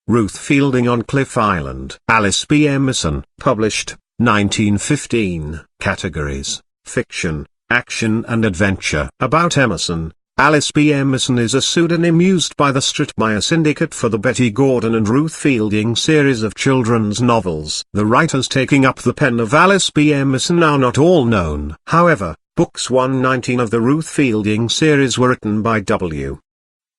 Ruth Fielding on Cliff Island. Alice B. Emerson. Published, 1915. Categories: Fiction, Action and Adventure. About Emerson. Alice B. Emerson is a pseudonym used by the Stratemeyer Syndicate for the Betty Gordon and Ruth Fielding series of children's novels. The writers taking up the pen of Alice B. Emerson are not all known. However, books 119 of the Ruth Fielding series were written by W.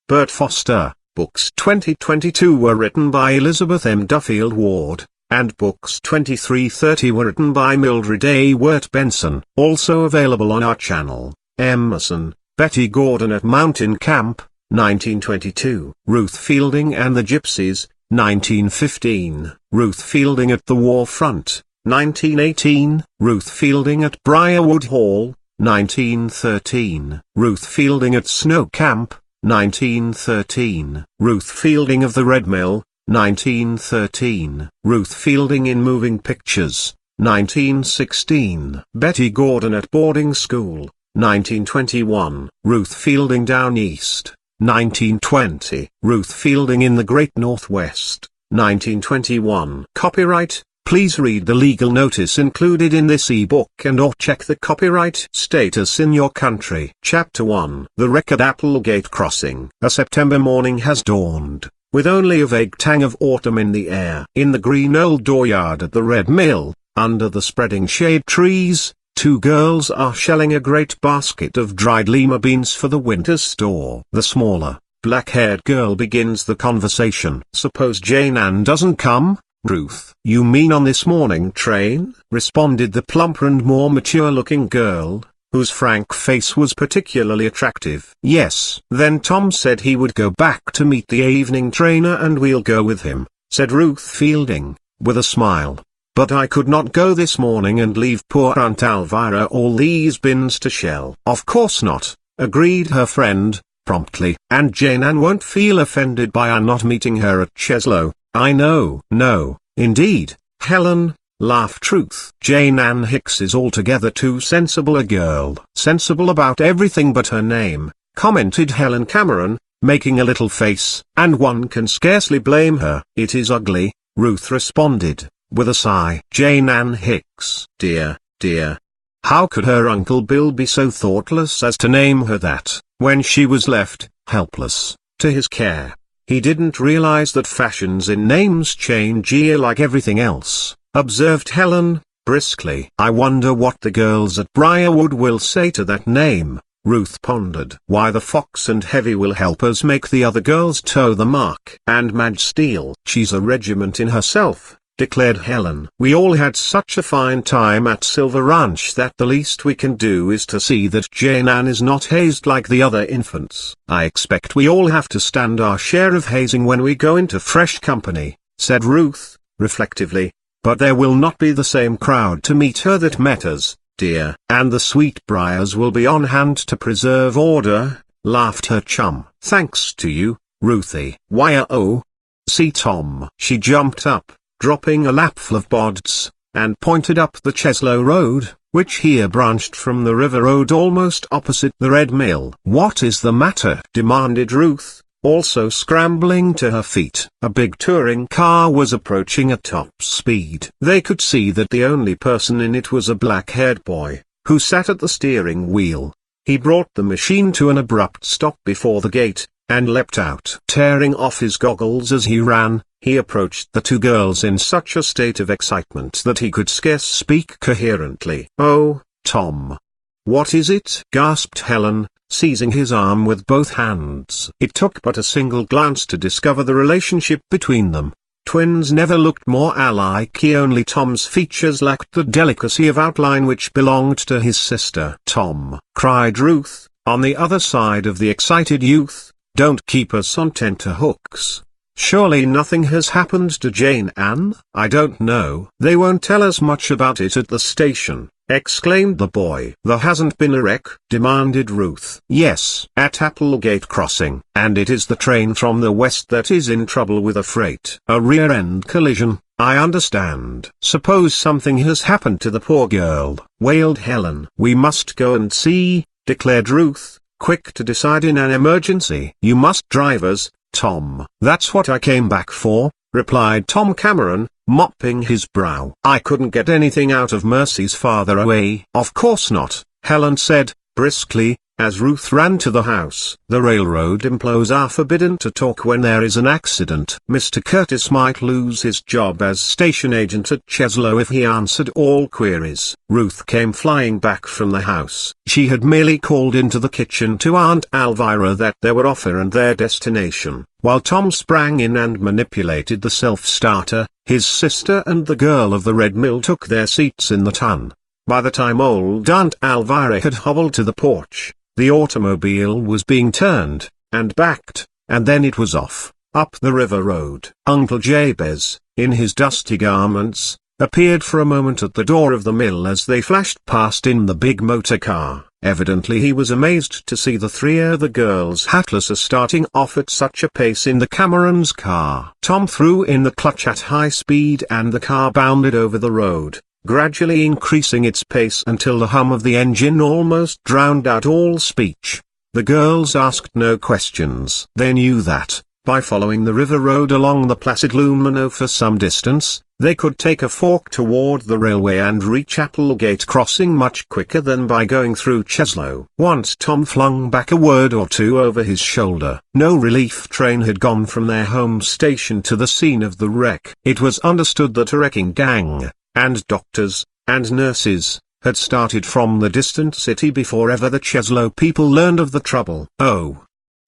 Burt Foster, books 2022 were written by Elizabeth M. Duffield Ward, and books 2330 were written by Mildred A. Wirt Benson. Also available on our channel: Emerson, Betty Gordon at Mountain Camp, 1922. Ruth Fielding and the Gypsies, 1915. Ruth Fielding at the War Front, 1918. Ruth Fielding at Briarwood Hall, 1913. Ruth Fielding at Snow Camp, 1913. Ruth Fielding of the Red Mill, 1913. Ruth Fielding in Moving Pictures, 1916. Betty Gordon at Boarding School, 1921. Ruth Fielding Down East, 1920. Ruth Fielding in the Great Northwest, 1921. Copyright: please read the legal notice included in this ebook and/or check the copyright status in your country. Chapter 1. The Wreck at Applegate Crossing. A September morning has dawned, with only a vague tang of autumn in the air. In the green old dooryard at the Red Mill, under the spreading shade trees, two girls are shelling a great basket of dried lima beans for the winter's store. The smaller, black-haired girl begins the conversation. "Suppose Jane Ann doesn't come, Ruth?" "You mean on this morning train?" responded the plumper and more mature-looking girl, whose frank face was particularly attractive. "Yes." "Then Tom said he would go back to meet the evening trainer and we'll go with him," said Ruth Fielding, with a smile. "But I could not go this morning and leave poor Aunt Elvira all these bins to shell." "Of course not," agreed her friend, promptly. "And Jane Ann won't feel offended by our not meeting her at Cheslow." "I know." "No, indeed, Helen," laughed Ruth. "Jane Ann Hicks is altogether too sensible a girl." "Sensible about everything but her name," commented Helen Cameron, making a little face. "And one can scarcely blame her." "It is ugly," Ruth responded, with a sigh. "Jane Ann Hicks. Dear, dear. How could her Uncle Bill be so thoughtless as to name her that, when she was left, helpless, to his care? He didn't realize that fashions in names change year like everything else," observed Helen, briskly. "I wonder what the girls at Briarwood will say to that name," Ruth pondered. "Why, the Fox and Heavy will help us make the other girls toe the mark." "And Madge Steele. She's a regiment in herself," declared Helen. "We all had such a fine time at Silver Ranch that the least we can do is to see that Jane Ann is not hazed like the other infants." "I expect we all have to stand our share of hazing when we go into fresh company," said Ruth, reflectively, "but there will not be the same crowd to meet her that met us, dear. And the Sweetbriars will be on hand to preserve order," laughed her chum. "Thanks to you, Ruthie." "Why, oh, see Tom." She jumped up, dropping a lapful of bods, and pointed up the Cheslow Road, which here branched from the river road almost opposite the Red Mill. "What is the matter?" demanded Ruth, also scrambling to her feet. A big touring car was approaching at top speed. They could see that the only person in it was a black-haired boy, who sat at the steering wheel. He brought the machine to an abrupt stop before the gate, and leapt out. Tearing off his goggles as he ran, he approached the two girls in such a state of excitement that he could scarce speak coherently. "Oh, Tom. What is it?" gasped Helen, seizing his arm with both hands. It took but a single glance to discover the relationship between them. Twins never looked more alike, only Tom's features lacked the delicacy of outline which belonged to his sister. "Tom," cried Ruth, on the other side of the excited youth, "don't keep us on tenterhooks. Surely nothing has happened to Jane Ann?" "I don't know." "They won't tell us much about it at the station," exclaimed the boy. "There hasn't been a wreck?" demanded Ruth. "Yes, at Applegate Crossing. And it is the train from the west that is in trouble with a freight. A rear-end collision, I understand." "Suppose something has happened to the poor girl," wailed Helen. "We must go and see," declared Ruth, quick to decide in an emergency. "You must drive us, Tom. "That's what I came back for," replied Tom Cameron, mopping his brow. "I couldn't get anything out of Mercy's father away." "Of course not," Helen said, briskly, as Ruth ran to the house. "The railroad employees are forbidden to talk when there is an accident. Mr. Curtis might lose his job as station agent at Cheslow if he answered all queries." Ruth came flying back from the house. She had merely called into the kitchen to Aunt Alvira that they were off and their destination. While Tom sprang in and manipulated the self-starter, his sister and the girl of the Red Mill took their seats in the tonneau. By the time old Aunt Alvira had hobbled to the porch, the automobile was being turned, and backed, and then it was off, up the river road. Uncle Jabez, in his dusty garments, appeared for a moment at the door of the mill as they flashed past in the big motor car. Evidently he was amazed to see the three of the girls hatless starting off at such a pace in the Camerons' car. Tom threw in the clutch at high speed and the car bounded over the road, gradually increasing its pace until the hum of the engine almost drowned out all speech. The girls asked no questions. They knew that, by following the river road along the placid Lumino for some distance, they could take a fork toward the railway and reach Applegate Crossing much quicker than by going through Cheslow. Once Tom flung back a word or two over his shoulder. No relief train had gone from their home station to the scene of the wreck. It was understood that a wrecking gang, and doctors, and nurses, had started from the distant city before ever the Cheslow people learned of the trouble. "Oh,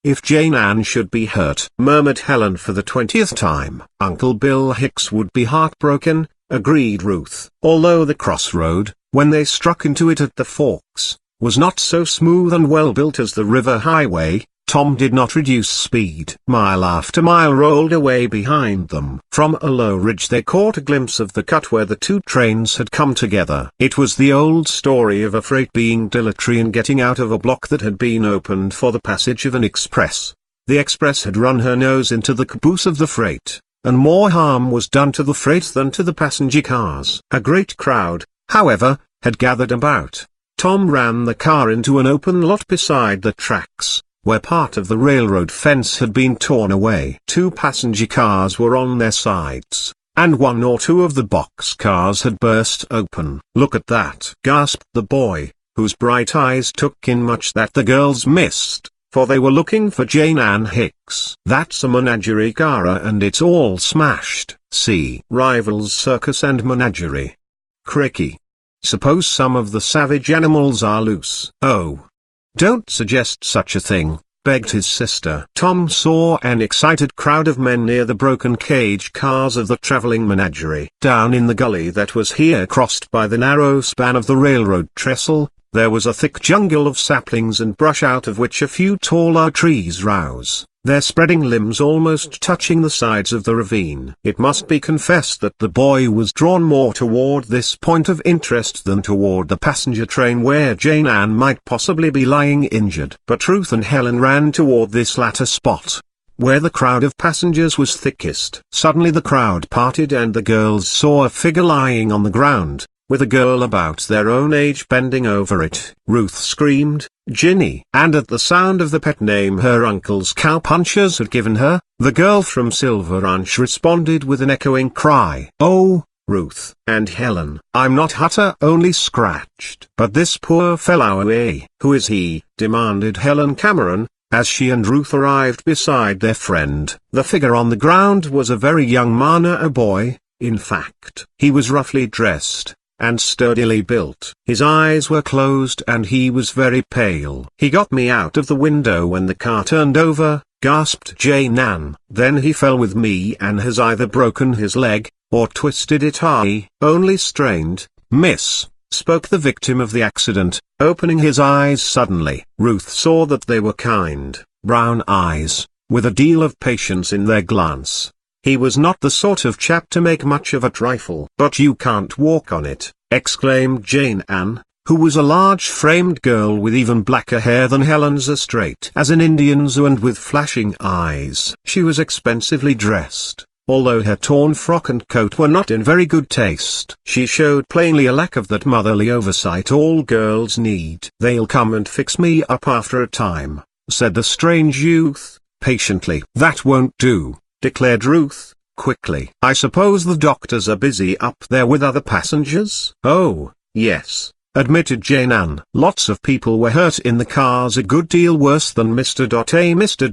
if Jane Ann should be hurt," murmured Helen for the 20th time. "Uncle Bill Hicks would be heartbroken," agreed Ruth. Although the crossroad, when they struck into it at the forks, was not so smooth and well built as the river highway, Tom did not reduce speed. Mile after mile rolled away behind them. From a low ridge they caught a glimpse of the cut where the two trains had come together. It was the old story of a freight being dilatory in getting out of a block that had been opened for the passage of an express. The express had run her nose into the caboose of the freight, and more harm was done to the freight than to the passenger cars. A great crowd, however, had gathered about. Tom ran the car into an open lot beside the tracks, where part of the railroad fence had been torn away. Two passenger cars were on their sides, and one or two of the box cars had burst open. "Look at that!" gasped the boy, whose bright eyes took in much that the girls missed, for they were looking for Jane Ann Hicks. "That's a menagerie car and it's all smashed." "See, Rivals Circus and Menagerie. Cricky. Suppose some of the savage animals are loose." "Oh, don't suggest such a thing," begged his sister. Tom saw an excited crowd of men near the broken cage cars of the traveling menagerie. Down in the gully that was here crossed by the narrow span of the railroad trestle, there was a thick jungle of saplings and brush out of which a few taller trees rose, their spreading limbs almost touching the sides of the ravine. It must be confessed that the boy was drawn more toward this point of interest than toward the passenger train where Jane Ann might possibly be lying injured. But Ruth and Helen ran toward this latter spot, where the crowd of passengers was thickest. Suddenly the crowd parted and the girls saw a figure lying on the ground, with a girl about their own age bending over it. Ruth screamed, "Ginny!" And at the sound of the pet name her uncle's cowpunchers had given her, the girl from Silver Ranch responded with an echoing cry. "Oh, Ruth!" And Helen. "I'm not Hutter, only scratched." "But this poor fellow, eh?" "Who is he?" demanded Helen Cameron, as she and Ruth arrived beside their friend. The figure on the ground was a very young man, a boy, in fact. He was roughly dressed, and sturdily built. His eyes were closed and he was very pale. "He got me out of the window when the car turned over," gasped Jane Ann. "Then he fell with me and has either broken his leg, or twisted it. I only strained, miss," spoke the victim of the accident, opening his eyes suddenly. Ruth saw that they were kind, brown eyes, with a deal of patience in their glance. He was not the sort of chap to make much of a trifle. "But you can't walk on it," exclaimed Jane Ann, who was a large-framed girl with even blacker hair than Helen's, as straight as an Indian's and with flashing eyes. She was expensively dressed, although her torn frock and coat were not in very good taste. She showed plainly a lack of that motherly oversight all girls need. "They'll come and fix me up after a time," said the strange youth, patiently. "That won't do," declared Ruth, quickly. "I suppose the doctors are busy up there with other passengers?" "Oh, yes," admitted Jane Ann. "Lots of people were hurt in the cars, a good deal worse than Mr. A. Mr.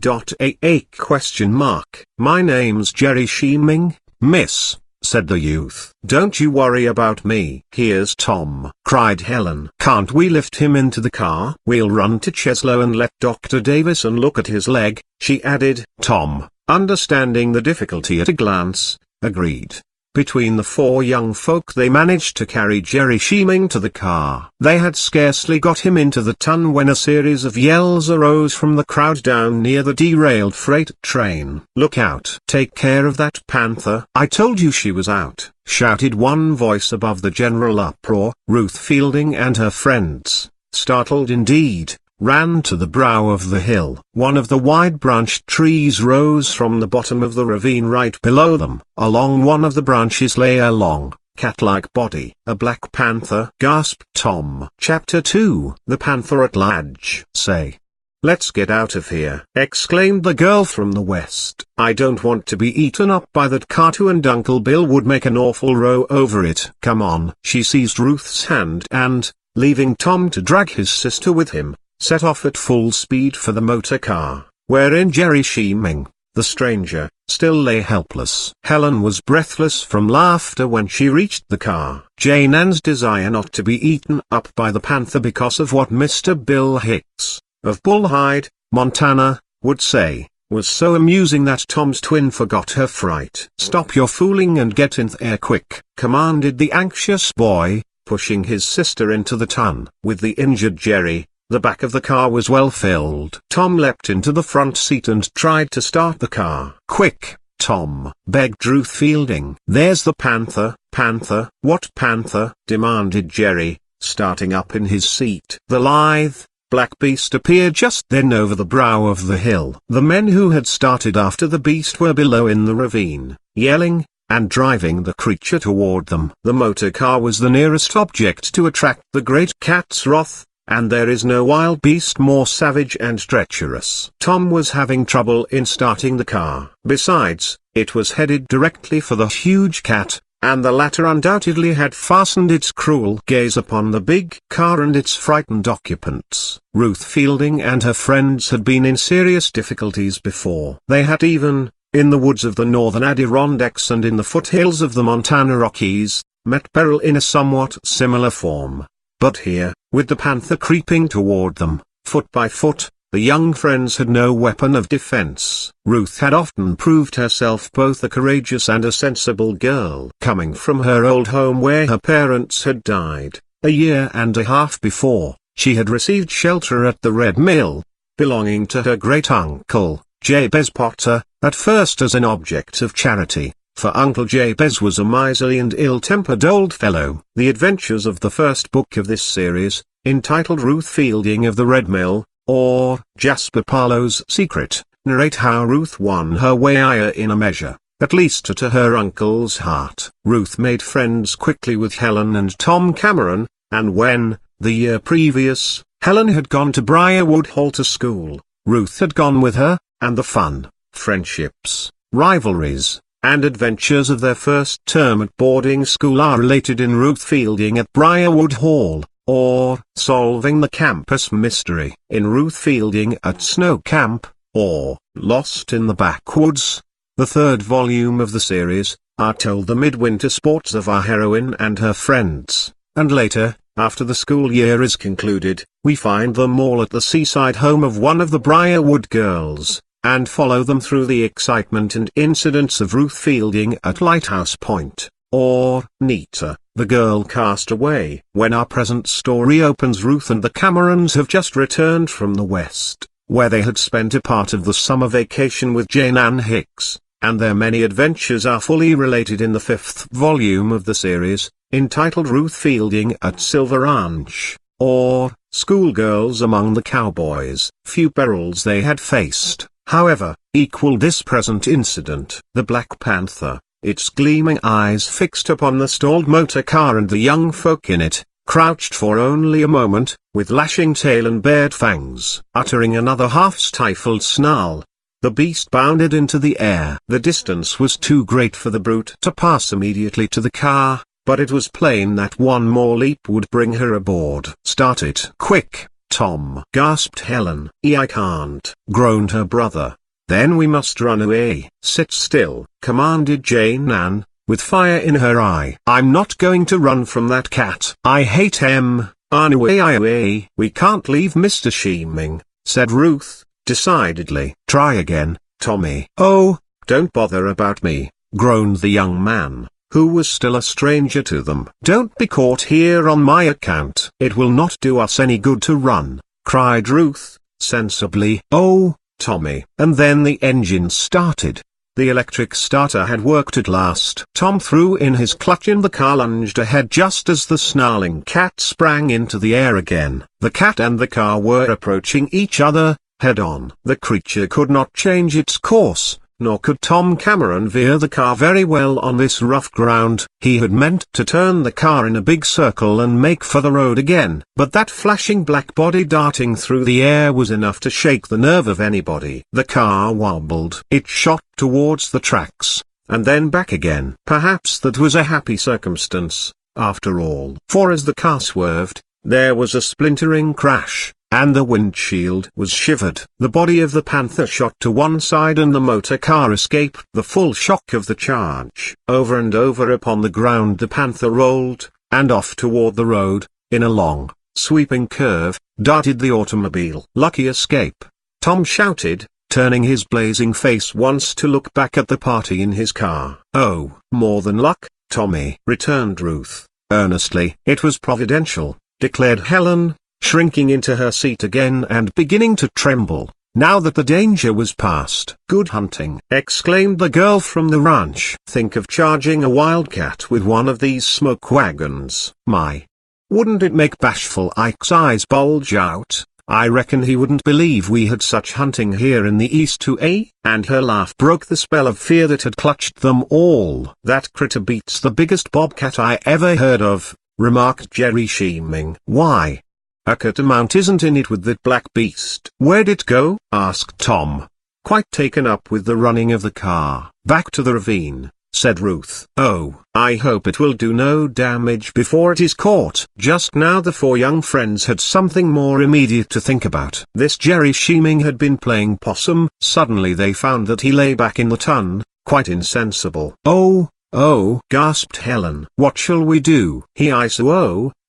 A? "My name's Jerry Sheeming, miss," said the youth. "Don't you worry about me." "Here's Tom," cried Helen. "Can't we lift him into the car?" "We'll run to Cheslow and let Dr. Davison look at his leg," she added. Tom, understanding the difficulty at a glance, agreed. Between the four young folk they managed to carry Jerry Sheeming to the car. They had scarcely got him into the ton when a series of yells arose from the crowd down near the derailed freight train. "Look out! Take care of that panther!" "I told you she was out!" shouted one voice above the general uproar. Ruth Fielding and her friends, startled indeed, ran to the brow of the hill. One of the wide-branched trees rose from the bottom of the ravine right below them. Along one of the branches lay a long, cat-like body. "A black panther!" gasped Tom. Chapter 2. The Panther at Large. "Say, let's get out of here!" exclaimed the girl from the west. "I don't want to be eaten up by that car, and Uncle Bill would make an awful row over it." "Come on!" She seized Ruth's hand and, leaving Tom to drag his sister with him, set off at full speed for the motor car, wherein Jerry Sheeming, the stranger, still lay helpless. Helen was breathless from laughter when she reached the car. Jane Ann's desire not to be eaten up by the panther because of what Mr. Bill Hicks, of Bullhide, Montana, would say, was so amusing that Tom's twin forgot her fright. "Stop your fooling and get in there quick," commanded the anxious boy, pushing his sister into the ton. With the injured Jerry, the back of the car was well filled. Tom leapt into the front seat and tried to start the car. "Quick, Tom," begged Ruth Fielding. "There's the panther." "Panther? What panther?" demanded Jerry, starting up in his seat. The lithe, black beast appeared just then over the brow of the hill. The men who had started after the beast were below in the ravine, yelling, and driving the creature toward them. The motor car was the nearest object to attract the great cat's wrath, and there is no wild beast more savage and treacherous. Tom was having trouble in starting the car. Besides, it was headed directly for the huge cat, and the latter undoubtedly had fastened its cruel gaze upon the big car and its frightened occupants. Ruth Fielding and her friends had been in serious difficulties before. They had even, in the woods of the northern Adirondacks and in the foothills of the Montana Rockies, met peril in a somewhat similar form. But here, with the panther creeping toward them, foot by foot, the young friends had no weapon of defense. Ruth had often proved herself both a courageous and a sensible girl. Coming from her old home where her parents had died, a year and a half before, she had received shelter at the Red Mill, belonging to her great-uncle, Jabez Potter, at first as an object of charity, for Uncle Jabez was a miserly and ill-tempered old fellow. The adventures of the first book of this series, entitled Ruth Fielding of the Red Mill, or Jasper Parlow's Secret, narrate how Ruth won her way in a measure, at least to her uncle's heart. Ruth made friends quickly with Helen and Tom Cameron, and when, the year previous, Helen had gone to Briarwood Hall to school, Ruth had gone with her, and the fun, friendships, rivalries, and adventures of their first term at boarding school are related in Ruth Fielding at Briarwood Hall, or Solving the Campus Mystery. In Ruth Fielding at Snow Camp, or Lost in the Backwoods, the third volume of the series, are told the midwinter sports of our heroine and her friends, and later, after the school year is concluded, we find them all at the seaside home of one of the Briarwood girls, and follow them through the excitement and incidents of Ruth Fielding at Lighthouse Point, or, neater, The Girl Cast Away. When our present story opens, Ruth and the Camerons have just returned from the West, where they had spent a part of the summer vacation with Jane Ann Hicks, and their many adventures are fully related in the fifth volume of the series, entitled Ruth Fielding at Silver Ranch, or, Schoolgirls Among the Cowboys. Few perils they had faced, however, equal this present incident. The Black Panther, its gleaming eyes fixed upon the stalled motor car and the young folk in it, crouched for only a moment, with lashing tail and bared fangs. Uttering another half-stifled snarl, The beast bounded into the air. The distance was too great for the brute to pass immediately to the car, but it was plain that one more leap would bring her aboard. "Start it quick, Tom," gasped Helen. "I can't," groaned her brother. "Then we must run away." "Sit still," commanded Jane Ann, with fire in her eye. "I'm not going to run from that cat. I hate him. Anyway, we can't leave Mr. Sheeming," said Ruth, decidedly. "Try again, Tommy." "Oh, don't bother about me," groaned the young man, who was still a stranger to them. "Don't be caught here on my account." "It will not do us any good to run," cried Ruth, sensibly. "Oh, Tommy." And then the engine started. The electric starter had worked at last. Tom threw in his clutch and the car lunged ahead just as the snarling cat sprang into the air again. The cat and the car were approaching each other, head on. The creature could not change its course, nor could Tom Cameron veer the car very well on this rough ground. He had meant to turn the car in a big circle and make for the road again, but that flashing black body darting through the air was enough to shake the nerve of anybody. The car wobbled. It shot towards the tracks, and then back again. Perhaps that was a happy circumstance, after all. For as the car swerved, there was a splintering crash, and the windshield was shivered. The body of the panther shot to one side and the motor car escaped the full shock of the charge. Over and over upon the ground the panther rolled, and off toward the road, in a long, sweeping curve, darted the automobile. "Lucky escape," Tom shouted, turning his blazing face once to look back at the party in his car. "Oh, more than luck, Tommy," returned Ruth, earnestly. "It was providential," declared Helen, shrinking into her seat again and beginning to tremble, now that the danger was past. "Good hunting," exclaimed the girl from the ranch. "Think of charging a wildcat with one of these smoke wagons. My! Wouldn't it make bashful Ike's eyes bulge out? I reckon he wouldn't believe we had such hunting here in the East too, eh?" And her laugh broke the spell of fear that had clutched them all. "That critter beats the biggest bobcat I ever heard of," remarked Jerry Sheeming. "Why? A catamount isn't in it with that black beast." "Where'd it go?" asked Tom, quite taken up with the running of the car. "Back to the ravine," said Ruth. "Oh, I hope it will do no damage before it is caught." Just now the four young friends had something more immediate to think about. This Jerry Sheeming had been playing possum. Suddenly they found that he lay back in the ton, quite insensible. Oh, gasped Helen. "What shall we do?"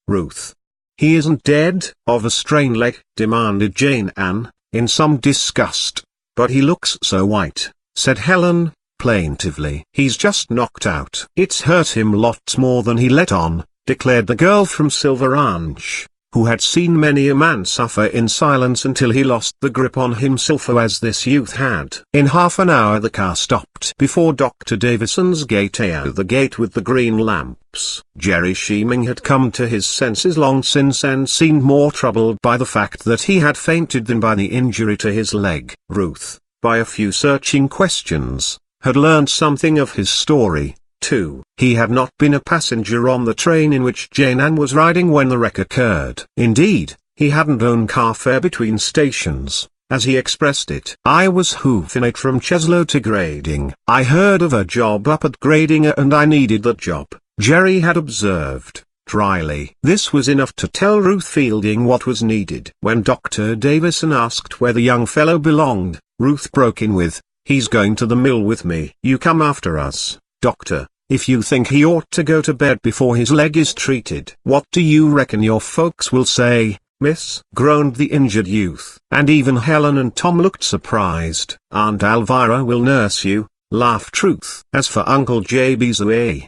Ruth. "He isn't dead of a strained leg?" demanded Jane Ann, in some disgust. "But he looks so white," said Helen, plaintively. "He's just knocked out." "It's hurt him lots more than he let on," declared the girl from Silver Ranch, who had seen many a man suffer in silence until he lost the grip on himself as this youth had. In half an hour the car stopped before Dr. Davison's gate, the gate with the green lamps. Jerry Sheeming had come to his senses long since and seemed more troubled by the fact that he had fainted than by the injury to his leg. Ruth, by a few searching questions, had learned something of his story, too. He had not been a passenger on the train in which Jane Ann was riding when the wreck occurred. Indeed, he hadn't owned car fare between stations, as he expressed it. "I was hoofing it from Cheslow to Grading. I heard of a job up at Grading and I needed that job," Jerry had observed, dryly. This was enough to tell Ruth Fielding what was needed. When Dr. Davison asked where the young fellow belonged, Ruth broke in with, "He's going to the mill with me." "You come after us, Doctor, if you think he ought to go to bed before his leg is treated." "What do you reckon your folks will say, miss?" groaned the injured youth. And even Helen and Tom looked surprised. "Aunt Elvira will nurse you," laughed Ruth. "As for Uncle Jabez,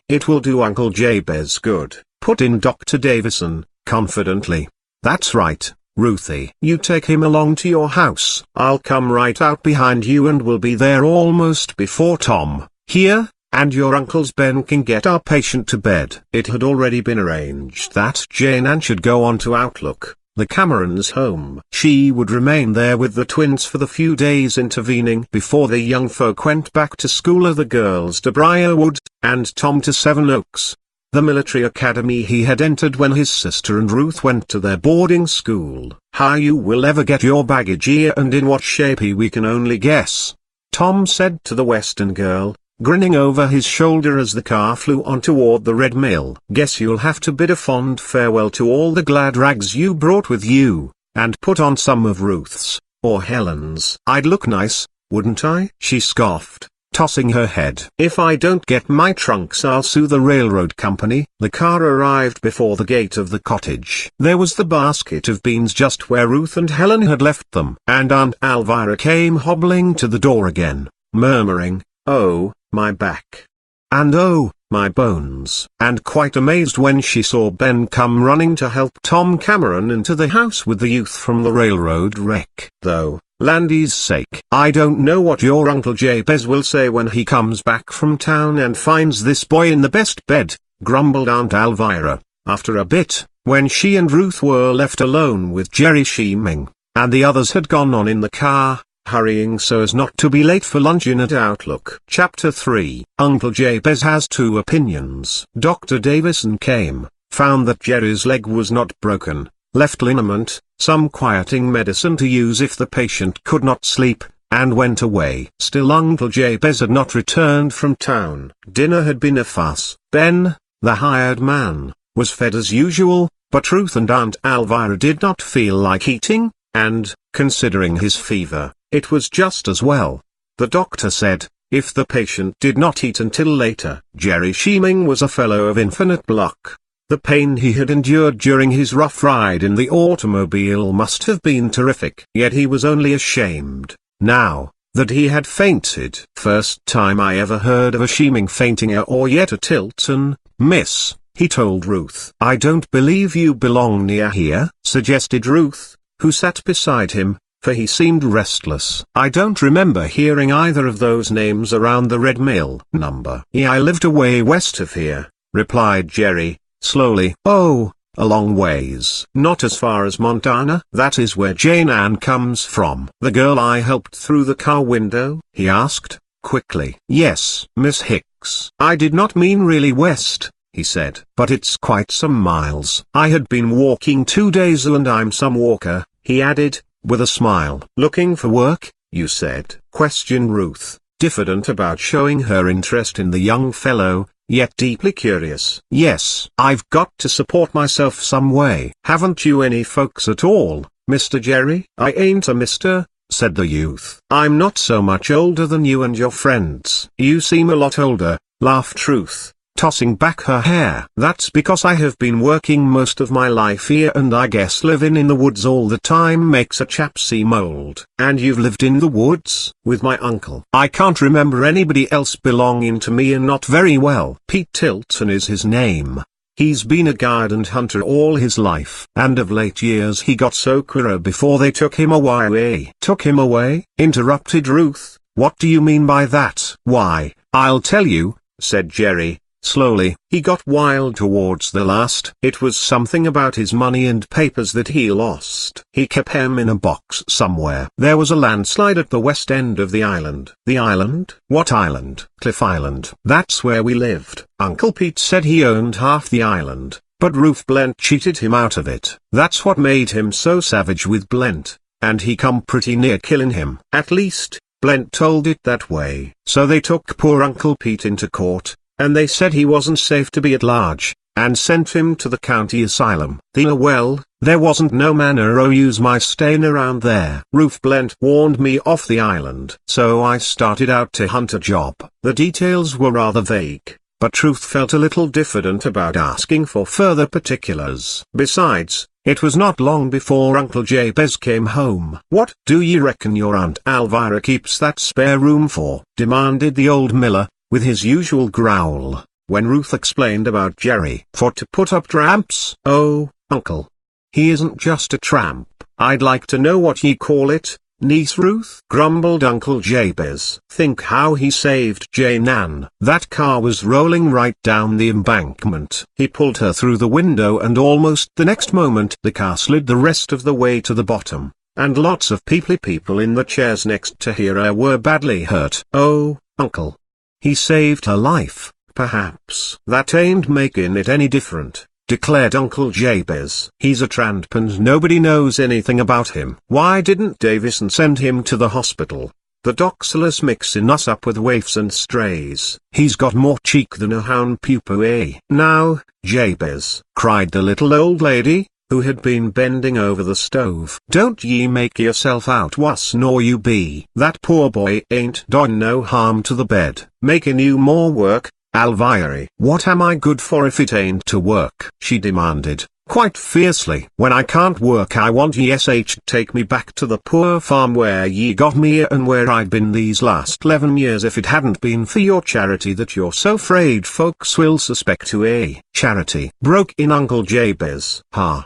it will do Uncle Jabez good," put in Dr. Davison, confidently. "That's right, Ruthie. You take him along to your house. I'll come right out behind you and we'll be there almost before Tom, here, and your uncle's Ben can get our patient to bed." It had already been arranged that Jane Ann should go on to Outlook, the Camerons' home. She would remain there with the twins for the few days intervening before the young folk went back to school, the girls to Briarwood, and Tom to Seven Oaks, the military academy he had entered when his sister and Ruth went to their boarding school. "How you will ever get your baggage here and in what shape we can only guess," Tom said to the Western girl, grinning over his shoulder as the car flew on toward the Red Mill. "Guess you'll have to bid a fond farewell to all the glad rags you brought with you, and put on some of Ruth's, or Helen's." "I'd look nice, wouldn't I?" she scoffed, tossing her head. "If I don't get my trunks I'll sue the railroad company." The car arrived before the gate of the cottage. There was the basket of beans just where Ruth and Helen had left them. And Aunt Elvira came hobbling to the door again, murmuring, "Oh, my back. And oh, my bones." And quite amazed when she saw Ben come running to help Tom Cameron into the house with the youth from the railroad wreck. "Though, Landy's sake, I don't know what your Uncle Jabez will say when he comes back from town and finds this boy in the best bed," grumbled Aunt Elvira, after a bit, when she and Ruth were left alone with Jerry Sheeming, and the others had gone on in the car, hurrying so as not to be late for luncheon at Outlook. Chapter 3. Uncle Jabez has two opinions. Dr. Davison came, found that Jerry's leg was not broken, left liniment, some quieting medicine to use if the patient could not sleep, and went away. Still Uncle Jabez had not returned from town. Dinner had been a fuss. Ben, the hired man, was fed as usual, but Ruth and Aunt Elvira did not feel like eating, and, considering his fever, it was just as well. The doctor said, if the patient did not eat until later. Jerry Sheeming was a fellow of infinite luck. The pain he had endured during his rough ride in the automobile must have been terrific. Yet he was only ashamed, now, that he had fainted. "First time I ever heard of a Sheeming fainting or yet a Tilton, miss," he told Ruth. "I don't believe you belong near here," suggested Ruth, who sat beside him, for he seemed restless. "I don't remember hearing either of those names around the Red Mill number." "Yeah, I lived away west of here," replied Jerry, slowly. "Oh, a long ways." "Not as far as Montana?" "That is where Jane Ann comes from." "The girl I helped through the car window?" he asked, quickly. "Yes, Miss Hicks." "I did not mean really west," he said. "But it's quite some miles." "I had been walking 2 days and I'm some walker," he added, with a smile. "Looking for work, you said?" questioned Ruth, diffident about showing her interest in the young fellow, yet deeply curious. "Yes, I've got to support myself some way." "Haven't you any folks at all, Mr. Jerry?" "I ain't a mister," said the youth. "I'm not so much older than you and your friends." "You seem a lot older," laughed Ruth, tossing back her hair. "That's because I have been working most of my life here, and I guess living in the woods all the time makes a chap seem old." "And you've lived in the woods?" "With my uncle. I can't remember anybody else belonging to me, and not very well. Pete Tilton is his name. He's been a guide and hunter all his life. And of late years he got so queer before they took him away." "Took him away?" interrupted Ruth. "What do you mean by that?" "Why, I'll tell you," said Jerry, slowly. "He got wild towards the last. It was something about his money and papers that he lost. He kept them in a box somewhere. There was a landslide at the west end of the island." "The island? What island?" "Cliff Island. That's where we lived. Uncle Pete said he owned half the island, but Ruth Blent cheated him out of it. That's what made him so savage with Blent, and he come pretty near killing him. At least, Blent told it that way. So they took poor Uncle Pete into court, and they said he wasn't safe to be at large, and sent him to the county asylum. Well, there wasn't no manner o' use my staying around there. Ruth Blent warned me off the island. So I started out to hunt a job." The details were rather vague, but Ruth felt a little diffident about asking for further particulars. Besides, it was not long before Uncle Jabez came home. "What do ye reckon your Aunt Elvira keeps that spare room for?" demanded the old miller, with his usual growl, when Ruth explained about Jerry. "For to put up tramps." "Oh, uncle. He isn't just a tramp." "I'd like to know what ye call it, niece Ruth," grumbled Uncle Jabez. "Think how he saved Jane Ann. That car was rolling right down the embankment. He pulled her through the window and almost the next moment the car slid the rest of the way to the bottom, and lots of people in the chairs next to her were badly hurt." "Oh, uncle. He saved her life, perhaps." "That ain't making it any different," declared Uncle Jabez. "He's a tramp and nobody knows anything about him." "Why didn't Davison send him to the hospital?" The docilus mixin' us up with waifs and strays. He's got more cheek than a hound pupu, eh? Now, Jabez, cried the little old lady, who had been bending over the stove. Don't ye make yourself out wuss nor you be. That poor boy ain't done no harm to the bed. Making you more work, Elviry. What am I good for if it ain't to work? She demanded, quite fiercely. When I can't work I want ye sh take me back to the poor farm where ye got me and where I'd been these last 11 years if it hadn't been for your charity that you're so 'fraid folks will suspect to, eh? Charity, broke in Uncle Jabez.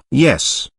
Yes.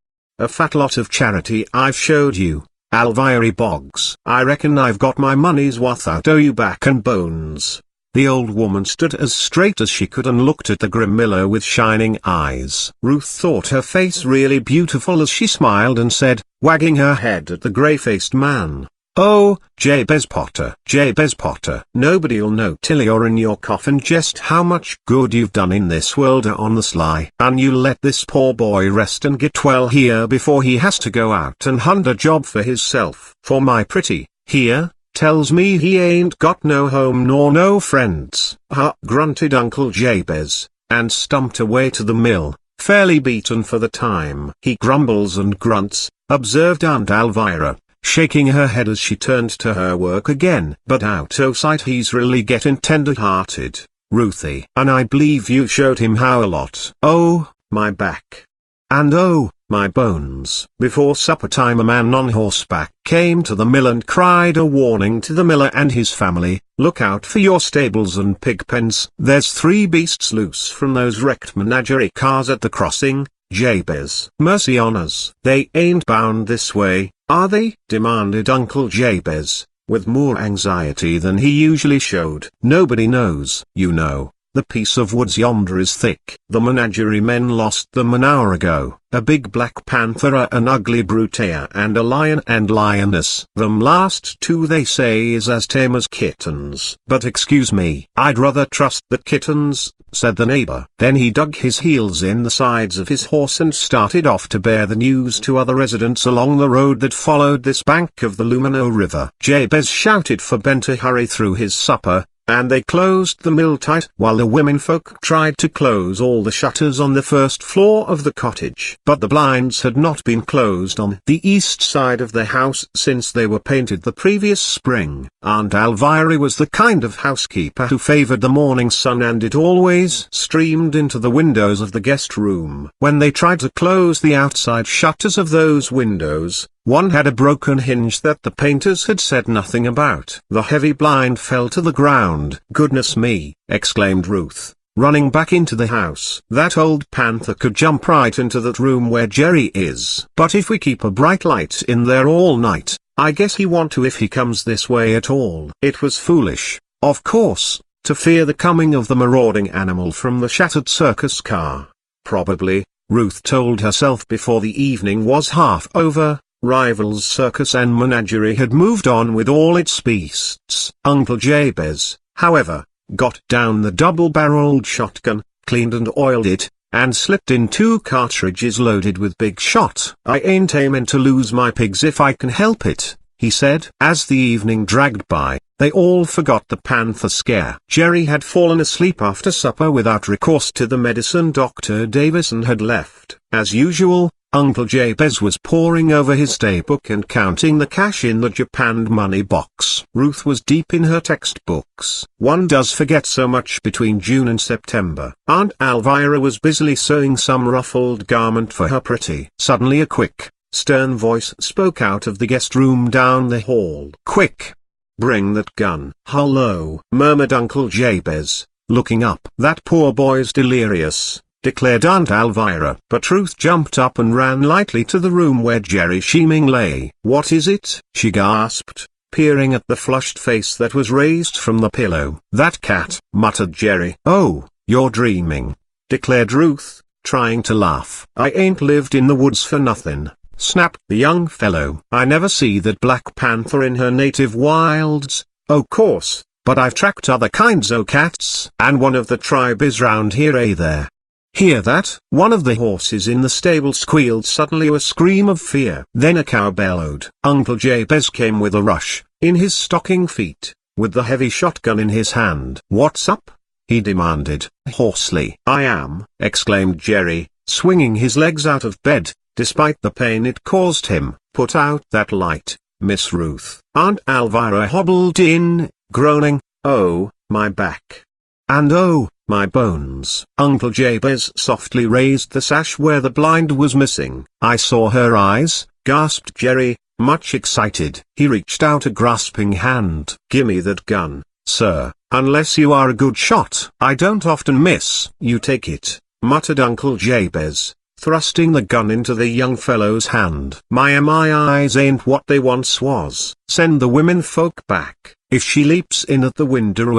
A fat lot of charity I've showed you, Elviry Boggs. I reckon I've got my money's worth out o' you back and bones. The old woman stood as straight as she could and looked at the grim miller with shining eyes. Ruth thought her face really beautiful as she smiled and said, wagging her head at the grey-faced man, "Oh, Jabez Potter, Jabez Potter, nobody'll know till you're in your coffin just how much good you've done in this world on the sly. And you'll let this poor boy rest and get well here before he has to go out and hunt a job for hisself. For my pretty, here, tells me he ain't got no home nor no friends." Grunted Uncle Jabez, and stumped away to the mill, fairly beaten for the time. He grumbles and grunts, observed Aunt Elvira, shaking her head as she turned to her work again. But out o' sight he's really getting tender-hearted, Ruthie. And I believe you showed him how a lot. Oh, my back. And oh, my bones. Before supper time a man on horseback came to the mill and cried a warning to the miller and his family, "Look out for your stables and pig pens. There's 3 beasts loose from those wrecked menagerie cars at the crossing, Jabez." "Mercy on us. They ain't bound this way, are they?" demanded Uncle Jabez, with more anxiety than he usually showed. "Nobody knows. You know, the piece of woods yonder is thick. The menagerie men lost them an hour ago. A big black panther, an ugly brute, and a lion and lioness. Them last 2 they say is as tame as kittens." "But excuse me, I'd rather trust the kittens," said the neighbor. Then he dug his heels in the sides of his horse and started off to bear the news to other residents along the road that followed this bank of the Lumino River. Jabez shouted for Ben to hurry through his supper, and they closed the mill tight while the womenfolk tried to close all the shutters on the first floor of the cottage. But the blinds had not been closed on the east side of the house since they were painted the previous spring. Aunt Elvira was the kind of housekeeper who favored the morning sun, and it always streamed into the windows of the guest room. When they tried to close the outside shutters of those windows, one had a broken hinge that the painters had said nothing about. The heavy blind fell to the ground. "Goodness me!" exclaimed Ruth, running back into the house. "That old panther could jump right into that room where Jerry is. But if we keep a bright light in there all night, I guess he won't to if he comes this way at all." It was foolish, of course, to fear the coming of the marauding animal from the shattered circus car. Probably, Ruth told herself before the evening was half over, Rival's circus and menagerie had moved on with all its beasts. Uncle Jabez, however, got down the double-barreled shotgun, cleaned and oiled it, and slipped in 2 cartridges loaded with big shot. "I ain't aimin' to lose my pigs if I can help it," he said. As the evening dragged by, they all forgot the panther scare. Jerry had fallen asleep after supper without recourse to the medicine Dr. Davison had left. As usual, Uncle Jabez was poring over his daybook and counting the cash in the japanned money box. Ruth was deep in her textbooks. One does forget so much between June and September. Aunt Elvira was busily sewing some ruffled garment for her pretty. Suddenly a quick, stern voice spoke out of the guest room down the hall. "Quick! Bring that gun." "Hullo!" murmured Uncle Jabez, looking up. "That poor boy's delirious," declared Aunt Elvira. But Ruth jumped up and ran lightly to the room where Jerry Sheeming lay. "What is it?" she gasped, peering at the flushed face that was raised from the pillow. "That cat," muttered Jerry. "Oh, you're dreaming," declared Ruth, trying to laugh. "I ain't lived in the woods for nothing," snapped the young fellow. "I never see that black panther in her native wilds, o' course, but I've tracked other kinds o' cats, and one of the tribe is round here, there." Hear that? One of the horses in the stable squealed suddenly, a scream of fear. Then a cow bellowed. Uncle Jabez came with a rush, in his stocking feet, with the heavy shotgun in his hand. "What's up?" he demanded, hoarsely. "I am," exclaimed Jerry, swinging his legs out of bed, despite the pain it caused him. "Put out that light, Miss Ruth." Aunt Elvira hobbled in, groaning, "Oh, my back. And oh, my bones." Uncle Jabez softly raised the sash where the blind was missing. "I saw her eyes," gasped Jerry, much excited. He reached out a grasping hand. "Gimme that gun, sir, unless you are a good shot." "I don't often miss." "You take it," muttered Uncle Jabez, thrusting the gun into the young fellow's hand. My eyes ain't what they once was. Send the women folk back. If she leaps in at the window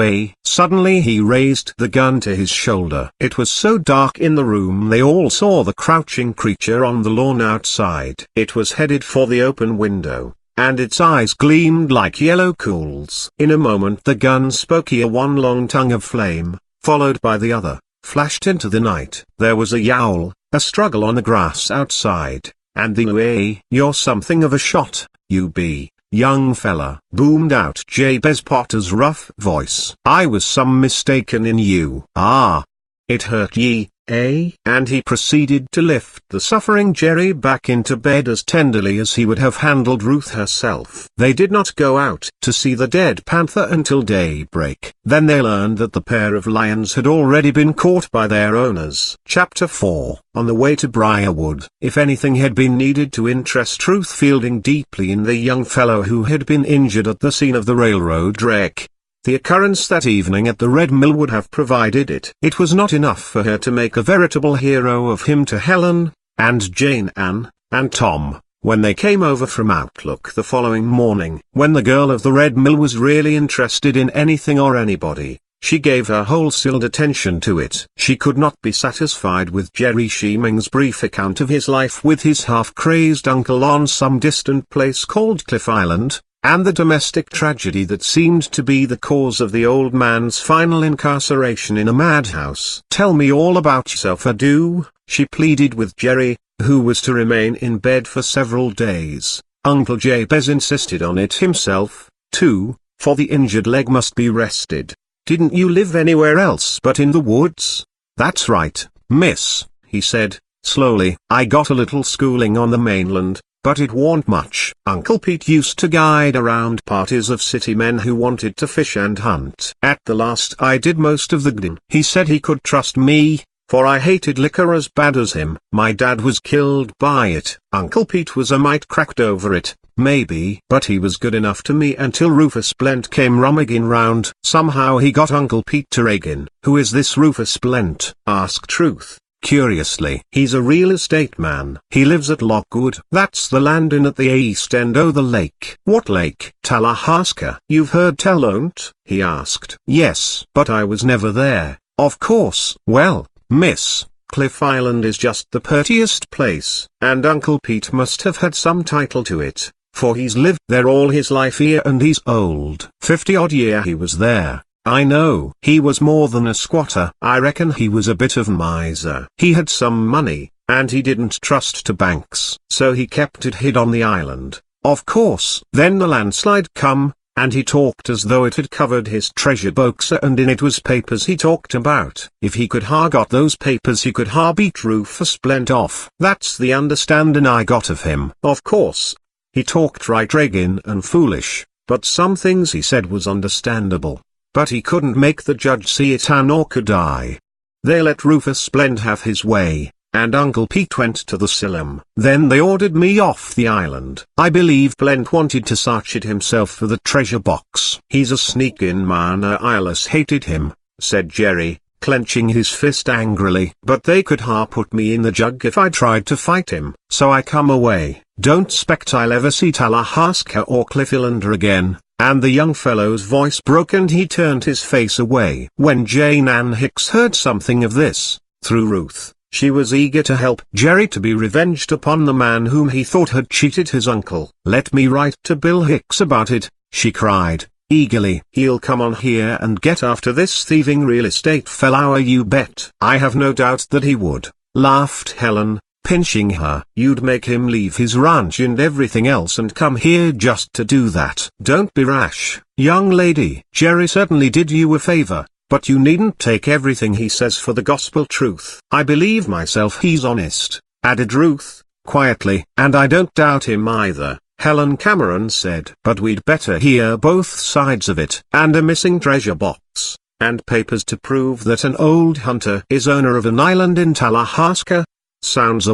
Suddenly he raised the gun to his shoulder. It was so dark in the room they all saw the crouching creature on the lawn outside. It was headed for the open window, and its eyes gleamed like yellow coals. In a moment the gun spoke. One long tongue of flame, followed by the other, flashed into the night. There was a yowl, a struggle on the grass outside, and the "You're something of a shot, you be, young fella," boomed out Jabez Potter's rough voice. "I was some mistaken in you." "Ah. It hurt ye, eh?" And he proceeded to lift the suffering Jerry back into bed as tenderly as he would have handled Ruth herself. They did not go out to see the dead panther until daybreak. Then they learned that the pair of lions had already been caught by their owners. Chapter 4. On the way to Briarwood. If anything had been needed to interest Ruth Fielding deeply in the young fellow who had been injured at the scene of the railroad wreck, the occurrence that evening at the Red Mill would have provided it. It was not enough for her to make a veritable hero of him to Helen, and Jane Ann, and Tom, when they came over from Outlook the following morning. When the girl of the Red Mill was really interested in anything or anybody, she gave her wholesouled attention to it. She could not be satisfied with Jerry Sheeming's brief account of his life with his half-crazed uncle on some distant place called Cliff Island, and the domestic tragedy that seemed to be the cause of the old man's final incarceration in a madhouse. "Tell me all about yourself, do," she pleaded with Jerry, who was to remain in bed for several days. Uncle Jabez insisted on it himself, too, for the injured leg must be rested. "Didn't you live anywhere else but in the woods?" "That's right, miss," he said, slowly. "I got a little schooling on the mainland, but it warn't much. Uncle Pete used to guide around parties of city men who wanted to fish and hunt. At the last I did most of the gin. He said he could trust me, for I hated liquor as bad as him. My dad was killed by it. Uncle Pete was a mite cracked over it, maybe, but he was good enough to me until Rufus Blent came rummaging round. Somehow he got Uncle Pete to rag in." "Who is this Rufus Blent?" asked Ruth, curiously. "He's a real estate man. He lives at Lockwood. That's the land in at the east end o' the lake." "What lake?" "Tallahassee." "You've heard tell on't?" he asked. "Yes, but I was never there." "Of course." "Well, miss, Cliff Island is just the purtiest place, and Uncle Pete must have had some title to it, for he's lived there all his life and he's old. 50-odd year he was there. I know. He was more than a squatter. I reckon he was a bit of miser. He had some money, and he didn't trust to banks, so he kept it hid on the island. Of course. Then the landslide come, and he talked as though it had covered his treasure box, and in it was papers he talked about. If he could got those papers he could beat Rufus Blent off. That's the understanding I got of him. Of course, he talked right reggin and foolish, but some things he said was understandable. But he couldn't make the judge see it, nor could I. They let Rufus Blent have his way, and Uncle Pete went to the asylum. Then they ordered me off the island. I believe Blent wanted to search it himself for the treasure box. He's a sneakin' man. I allus hated him," said Jerry, clenching his fist angrily. "But they could put me in the jug if I tried to fight him, so I come away. Don't 'spect I'll ever see Tallahassee or Cliff Island again." And the young fellow's voice broke and he turned his face away. When Jane Ann Hicks heard something of this, through Ruth, she was eager to help Jerry to be revenged upon the man whom he thought had cheated his uncle. "Let me write to Bill Hicks about it," she cried, eagerly. "He'll come on here and get after this thieving real estate fellow, you bet." "I have no doubt that he would," laughed Helen, pinching her. "You'd make him leave his ranch and everything else and come here just to do that." "Don't be rash, young lady. Jerry certainly did you a favor, but you needn't take everything he says for the gospel truth." "I believe myself he's honest," added Ruth, quietly. "And I don't doubt him either," Helen Cameron said. "But we'd better hear both sides of it." "And a missing treasure box, and papers to prove that an old hunter is owner of an island in Talahaska. Sounds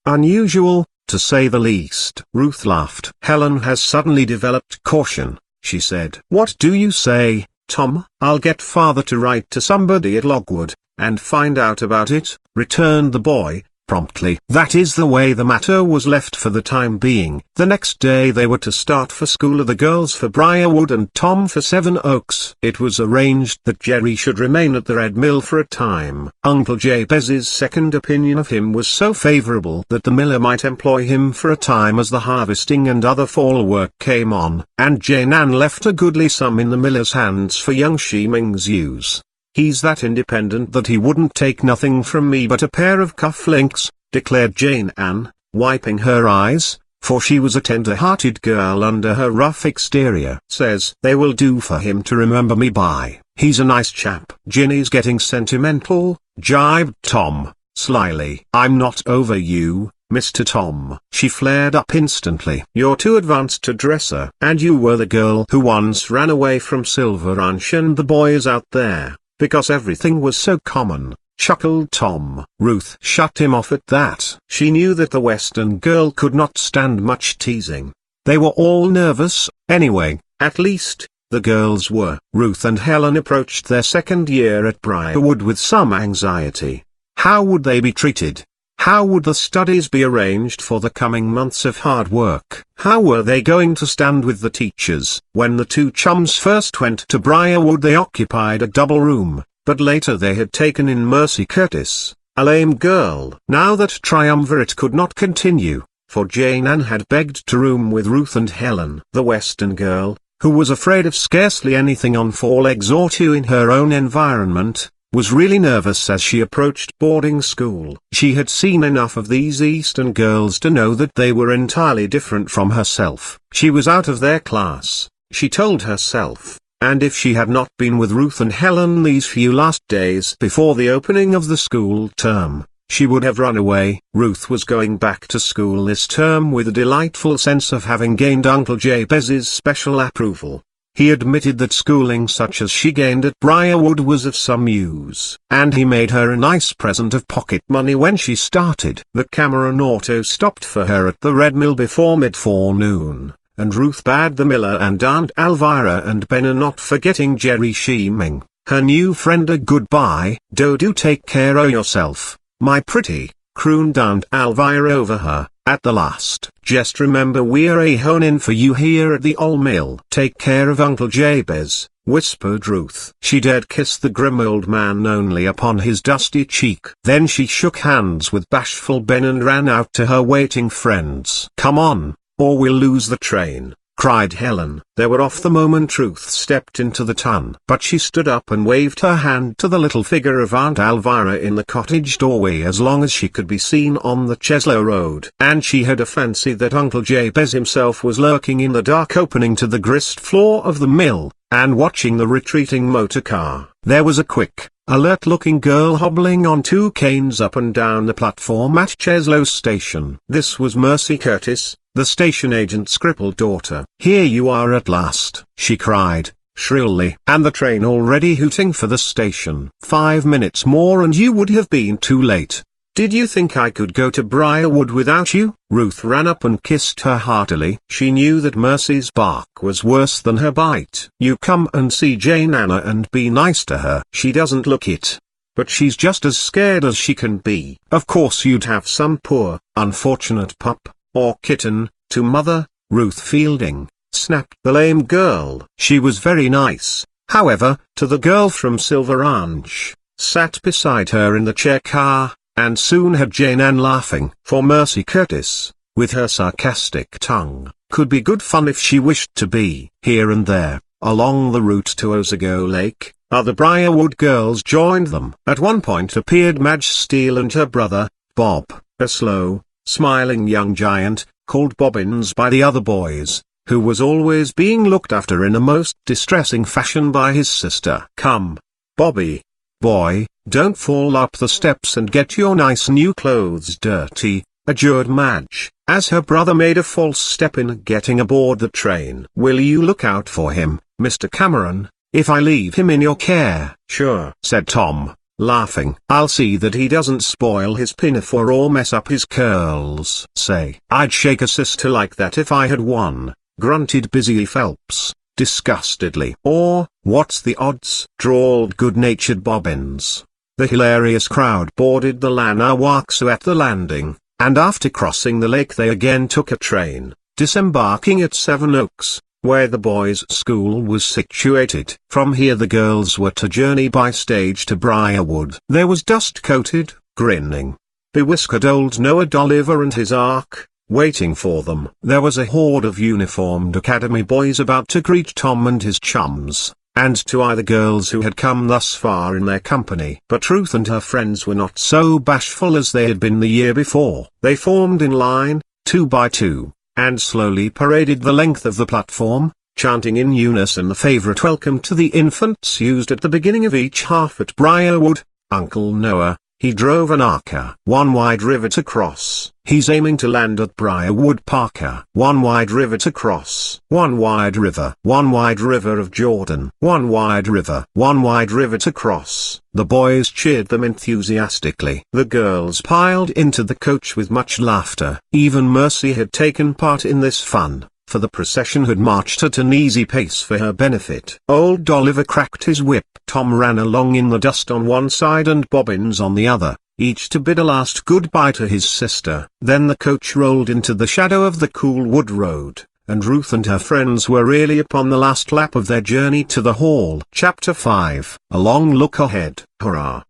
unusual, to say the least." Ruth laughed. "Helen has suddenly developed caution," she said. "What do you say, Tom?" "I'll get father to write to somebody at Logwood, and find out about it," returned the boy, promptly. That is the way the matter was left for the time being. The next day they were to start for school, the girls for Briarwood and Tom for Seven Oaks. It was arranged that Jerry should remain at the Red Mill for a time. Uncle Jabez's second opinion of him was so favorable that the miller might employ him for a time as the harvesting and other fall work came on, and Jane Ann left a goodly sum in the miller's hands for young Sheeming's use. "He's that independent that he wouldn't take nothing from me but a pair of cufflinks," declared Jane Ann, wiping her eyes, for she was a tender-hearted girl under her rough exterior. "Says they will do for him to remember me by. He's a nice chap." "Ginny's getting sentimental," jibed Tom, slyly. "I'm not over you, Mr. Tom." She flared up instantly. "You're too advanced to dress her. And you were the girl who once ran away from Silver Ranch and the boys out there, because everything was so common," chuckled Tom. Ruth shut him off at that. She knew that the Western girl could not stand much teasing. They were all nervous, anyway, at least, the girls were. Ruth and Helen approached their second year at Briarwood with some anxiety. How would they be treated? How would the studies be arranged for the coming months of hard work? How were they going to stand with the teachers? When the two chums first went to Briarwood they occupied a double room, but later they had taken in Mercy Curtis, a lame girl. Now that triumvirate could not continue, for Jane Ann had begged to room with Ruth and Helen. The Western girl, who was afraid of scarcely anything on four legs or two in her own environment, was really nervous as she approached boarding school. She had seen enough of these Eastern girls to know that they were entirely different from herself. She was out of their class, she told herself, and if she had not been with Ruth and Helen these few last days before the opening of the school term, she would have run away. Ruth was going back to school this term with a delightful sense of having gained Uncle Jabez's special approval. He admitted that schooling such as she gained at Briarwood was of some use, and he made her a nice present of pocket money when she started. The Cameron auto stopped for her at the Red Mill before mid-forenoon, and Ruth bade the miller and Aunt Elvira and Benna, not forgetting Jerry Sheeming, her new friend, a goodbye. Do take care o' yourself, my pretty," crooned Aunt Elvira over her, at the last. "Just remember we're a honin' for you here at the Old Mill." "Take care of Uncle Jabez," whispered Ruth. She dared kiss the grim old man only upon his dusty cheek. Then she shook hands with bashful Ben and ran out to her waiting friends. "Come on, or we'll lose the train," cried Helen. They were off the moment Ruth stepped into the ton. But she stood up and waved her hand to the little figure of Aunt Elvira in the cottage doorway as long as she could be seen on the Cheslow Road. And she had a fancy that Uncle Jabez himself was lurking in the dark opening to the grist floor of the mill, and watching the retreating motor car. There was a quick, alert-looking girl hobbling on two canes up and down the platform at Cheslow Station. This was Mercy Curtis, the station agent's crippled daughter. "Here you are at last," she cried, shrilly. "And the train already hooting for the station. 5 minutes more and you would have been too late. Did you think I could go to Briarwood without you?" Ruth ran up and kissed her heartily. She knew that Mercy's bark was worse than her bite. "You come and see Jane Anna and be nice to her. She doesn't look it, but she's just as scared as she can be. Of course you'd have some poor, unfortunate pup, or kitten, to mother." "Ruth Fielding," snapped the lame girl. She was very nice, however, to the girl from Silver Ranch, sat beside her in the chair car, and soon had Jane Ann laughing. For Mercy Curtis, with her sarcastic tongue, could be good fun if she wished to be. Here and there, Along the route to Osago Lake, other Briarwood girls joined them. At one point appeared Madge Steele and her brother, Bob, a slow, smiling young giant, called Bobbins by the other boys, who was always being looked after in a most distressing fashion by his sister. "Come, Bobby, boy, don't fall up the steps and get your nice new clothes dirty," adjured Madge, as her brother made a false step in getting aboard the train. "Will you look out for him, Mr. Cameron, if I leave him in your care?" "Sure," said Tom, laughing. "I'll see that he doesn't spoil his pinafore or mess up his curls." "Say, I'd shake a sister like that if I had one," grunted Busy Phelps, disgustedly. "Or, what's the odds?" drawled good-natured Bobbins. The hilarious crowd boarded the Lanawaksu at the landing, and after crossing the lake they again took a train, disembarking at Seven Oaks, where the boys' school was situated. From here the girls were to journey by stage to Briarwood. There was dust-coated, grinning, bewhiskered old Noah Dolliver and his ark, waiting for them. There was a horde of uniformed academy boys about to greet Tom and his chums, and to eye the girls who had come thus far in their company. But Ruth and her friends were not so bashful as they had been the year before. They formed in line, 2 by 2, and slowly paraded the length of the platform, chanting in unison the favorite welcome to the infants used at the beginning of each half at Briarwood. "Uncle Noah, he drove an Arca. 1 wide river to cross. He's aiming to land at Briarwood Parker. 1 wide river to cross. 1 wide river. 1 wide river of Jordan. 1 wide river. 1 wide river to cross." The boys cheered them enthusiastically. The girls piled into the coach with much laughter. Even Mercy had taken part in this fun, for the procession had marched at an easy pace for her benefit. Old Dolliver cracked his whip. Tom ran along in the dust on one side and Bobbins on the other, each to bid a last goodbye to his sister. Then the coach rolled into the shadow of the cool wood road, and Ruth and her friends were really upon the last lap of their journey to the hall. Chapter 5. A long look ahead. Hurrah!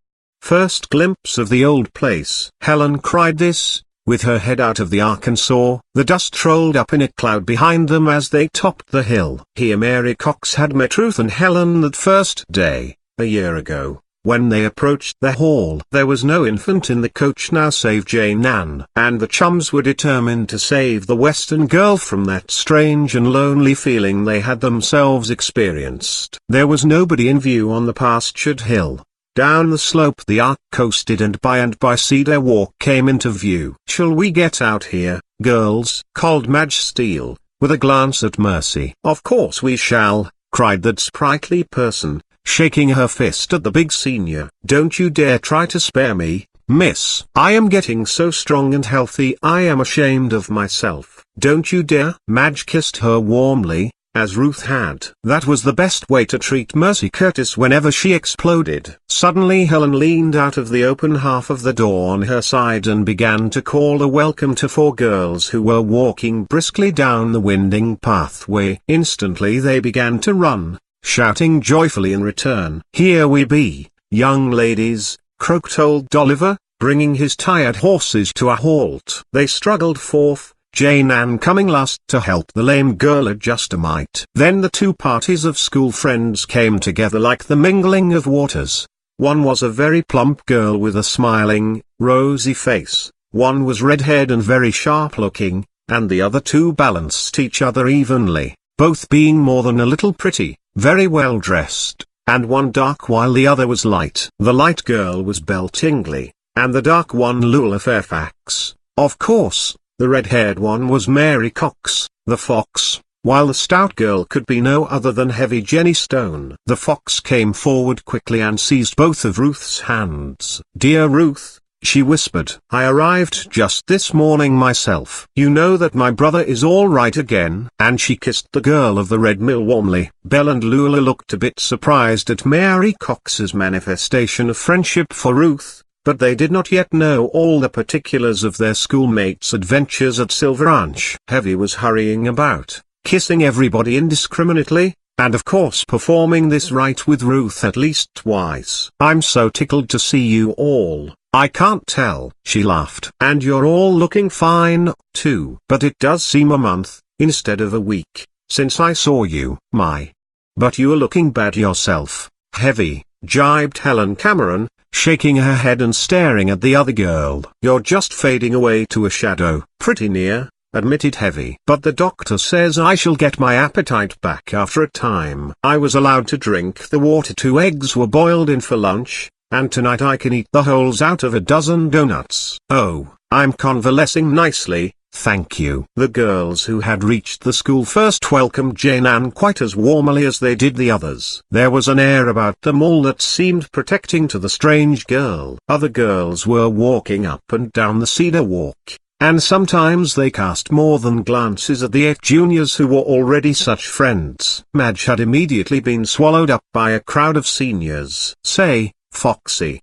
First glimpse of the old place. Helen cried this, with her head out of the Arkansas. The dust rolled up in a cloud behind them as they topped the hill. Here Mary Cox had met Ruth and Helen that first day, a year ago, when they approached the hall. There was no infant in the coach now save Jane Ann, and the chums were determined to save the Western girl from that strange and lonely feeling they had themselves experienced. There was nobody in view on the pastured hill. Down the slope the Ark coasted, and by Cedar Walk came into view. "Shall we get out here, girls?" called Madge Steele, with a glance at Mercy. "Of course we shall," cried that sprightly person, shaking her fist at the big senior. "Don't you dare try to spare me, miss. I am getting so strong and healthy I am ashamed of myself. Don't you dare." Madge kissed her warmly, as Ruth had. That was the best way to treat Mercy Curtis whenever she exploded. Suddenly Helen leaned out of the open half of the door on her side and began to call a welcome to 4 girls who were walking briskly down the winding pathway. Instantly they began to run, shouting joyfully in return. "Here we be, young ladies," croaked old Dolliver, bringing his tired horses to a halt. They struggled forth, Jane Ann coming last to help the lame girl adjust a mite. Then the 2 parties of school friends came together like the mingling of waters. One was a very plump girl with a smiling, rosy face, one was red-haired and very sharp-looking, and the other 2 balanced each other evenly, both being more than a little pretty, very well dressed, and one dark while the other was light. The light girl was Belle Tingley, and the dark one Lula Fairfax. Of course, the red-haired one was Mary Cox, the fox, while the stout girl could be no other than Heavy Jenny Stone. The fox came forward quickly and seized both of Ruth's hands. "Dear Ruth," she whispered, "I arrived just this morning myself. You know that my brother is all right again." And she kissed the girl of the Red Mill warmly. Belle and Lula looked a bit surprised at Mary Cox's manifestation of friendship for Ruth, but they did not yet know all the particulars of their schoolmates' adventures at Silver Ranch. Heavy was hurrying about, kissing everybody indiscriminately, and of course performing this rite with Ruth at least twice. "I'm so tickled to see you all, I can't tell," she laughed. "And you're all looking fine, too. But it does seem a month, instead of a week, since I saw you." "My But you're looking bad yourself, Heavy, jibed Helen Cameron, shaking her head and staring at the other girl. You're just fading away to a shadow. Pretty near, admitted Heavy. But the doctor says I shall get my appetite back after a time. I was allowed to drink the water, 2 eggs were boiled in for lunch, and tonight I can eat the holes out of a dozen donuts. Oh, I'm convalescing nicely, thank you. The girls who had reached the school first welcomed Jane Ann quite as warmly as they did the others. There was an air about them all that seemed protecting to the strange girl. Other girls were walking up and down the Cedar Walk, and sometimes they cast more than glances at the 8 juniors who were already such friends. Madge had immediately been swallowed up by a crowd of seniors. Say, Foxy,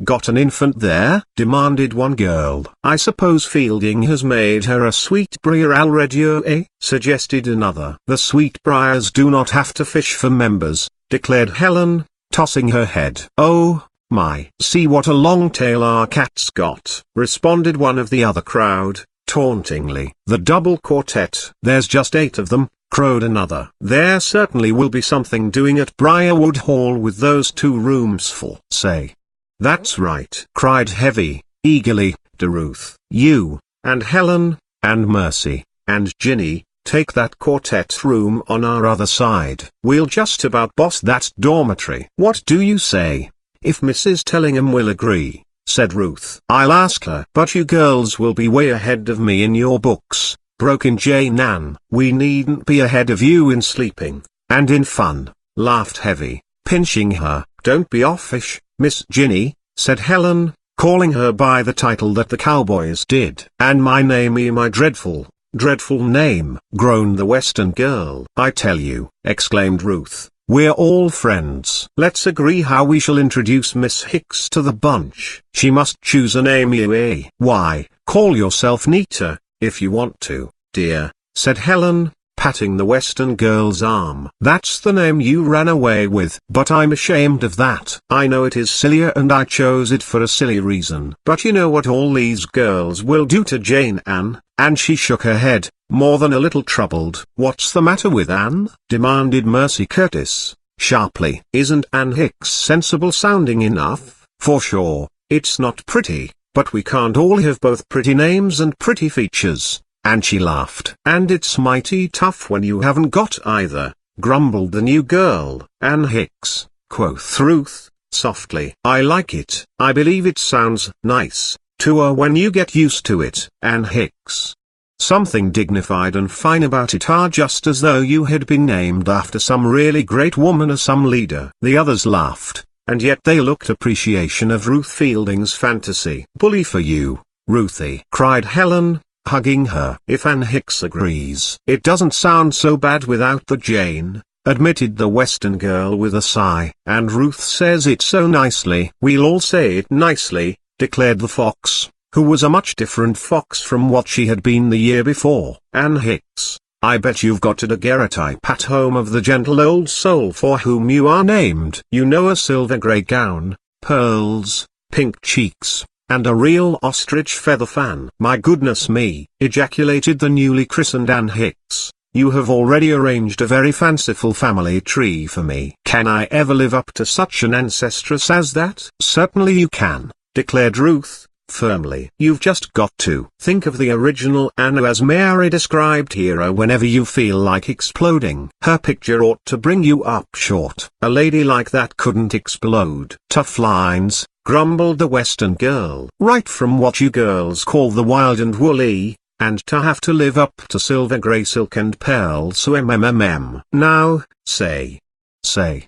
got an infant there? Demanded one girl. I suppose Fielding has made her a Sweetbriar already, eh? Suggested another. The Sweetbriars do not have to fish for members, declared Helen, tossing her head. Oh, my. See what a long tail our cat's got, responded one of the other crowd, tauntingly. The double quartet. There's just 8 of them, crowed another. There certainly will be something doing at Briarwood Hall with those 2 rooms full. Say. That's right, cried Heavy, eagerly, to Ruth. You, and Helen, and Mercy, and Ginny, take that quartet room on our other side. We'll just about boss that dormitory. What do you say? If Mrs. Tellingham will agree, said Ruth. I'll ask her. But you girls will be way ahead of me in your books, broke in Jane Ann. We needn't be ahead of you in sleeping, and in fun, laughed Heavy, pinching her. Don't be offish, Miss Ginny, said Helen, calling her by the title that the cowboys did. And my name, my dreadful, dreadful name, groaned the Western girl. I tell you, exclaimed Ruth, we're all friends. Let's agree how we shall introduce Miss Hicks to the bunch. She must choose a name, eh? Why, call yourself Nita, if you want to, dear, said Helen, patting the Western girl's arm. That's the name you ran away with. But I'm ashamed of that. I know it is sillier and I chose it for a silly reason. But you know what all these girls will do to Jane Ann? And she shook her head, more than a little troubled. What's the matter with Ann? Demanded Mercy Curtis, sharply. Isn't Ann Hicks sensible sounding enough? For sure, it's not pretty, but we can't all have both pretty names and pretty features. And she laughed. And it's mighty tough when you haven't got either, grumbled the new girl. Ann Hicks, quoth Ruth, softly. I like it. I believe it sounds nice, to her when you get used to it. Ann Hicks. Something dignified and fine about it, just as though you had been named after some really great woman or some leader. The others laughed, and yet they looked appreciation of Ruth Fielding's fantasy. Bully for you, Ruthie, cried Helen, hugging her. If Ann Hicks agrees. It doesn't sound so bad without the Jane, admitted the Western girl with a sigh. And Ruth says it so nicely. We'll all say it nicely, declared the fox, who was a much different fox from what she had been the year before. Ann Hicks, I bet you've got a daguerreotype at home of the gentle old soul for whom you are named. You know, a silver grey gown, pearls, pink cheeks, and a real ostrich feather fan. My goodness me, ejaculated the newly christened Ann Hicks. You have already arranged a very fanciful family tree for me. Can I ever live up to such an ancestress as that? Certainly you can, declared Ruth, firmly. You've just got to think of the original Anna as Mary described here whenever you feel like exploding. Her picture ought to bring you up short. A lady like that couldn't explode. Tough lines, grumbled the Western girl. Right from what you girls call the wild and woolly, and to have to live up to silver grey silk and pearls. So Now, say,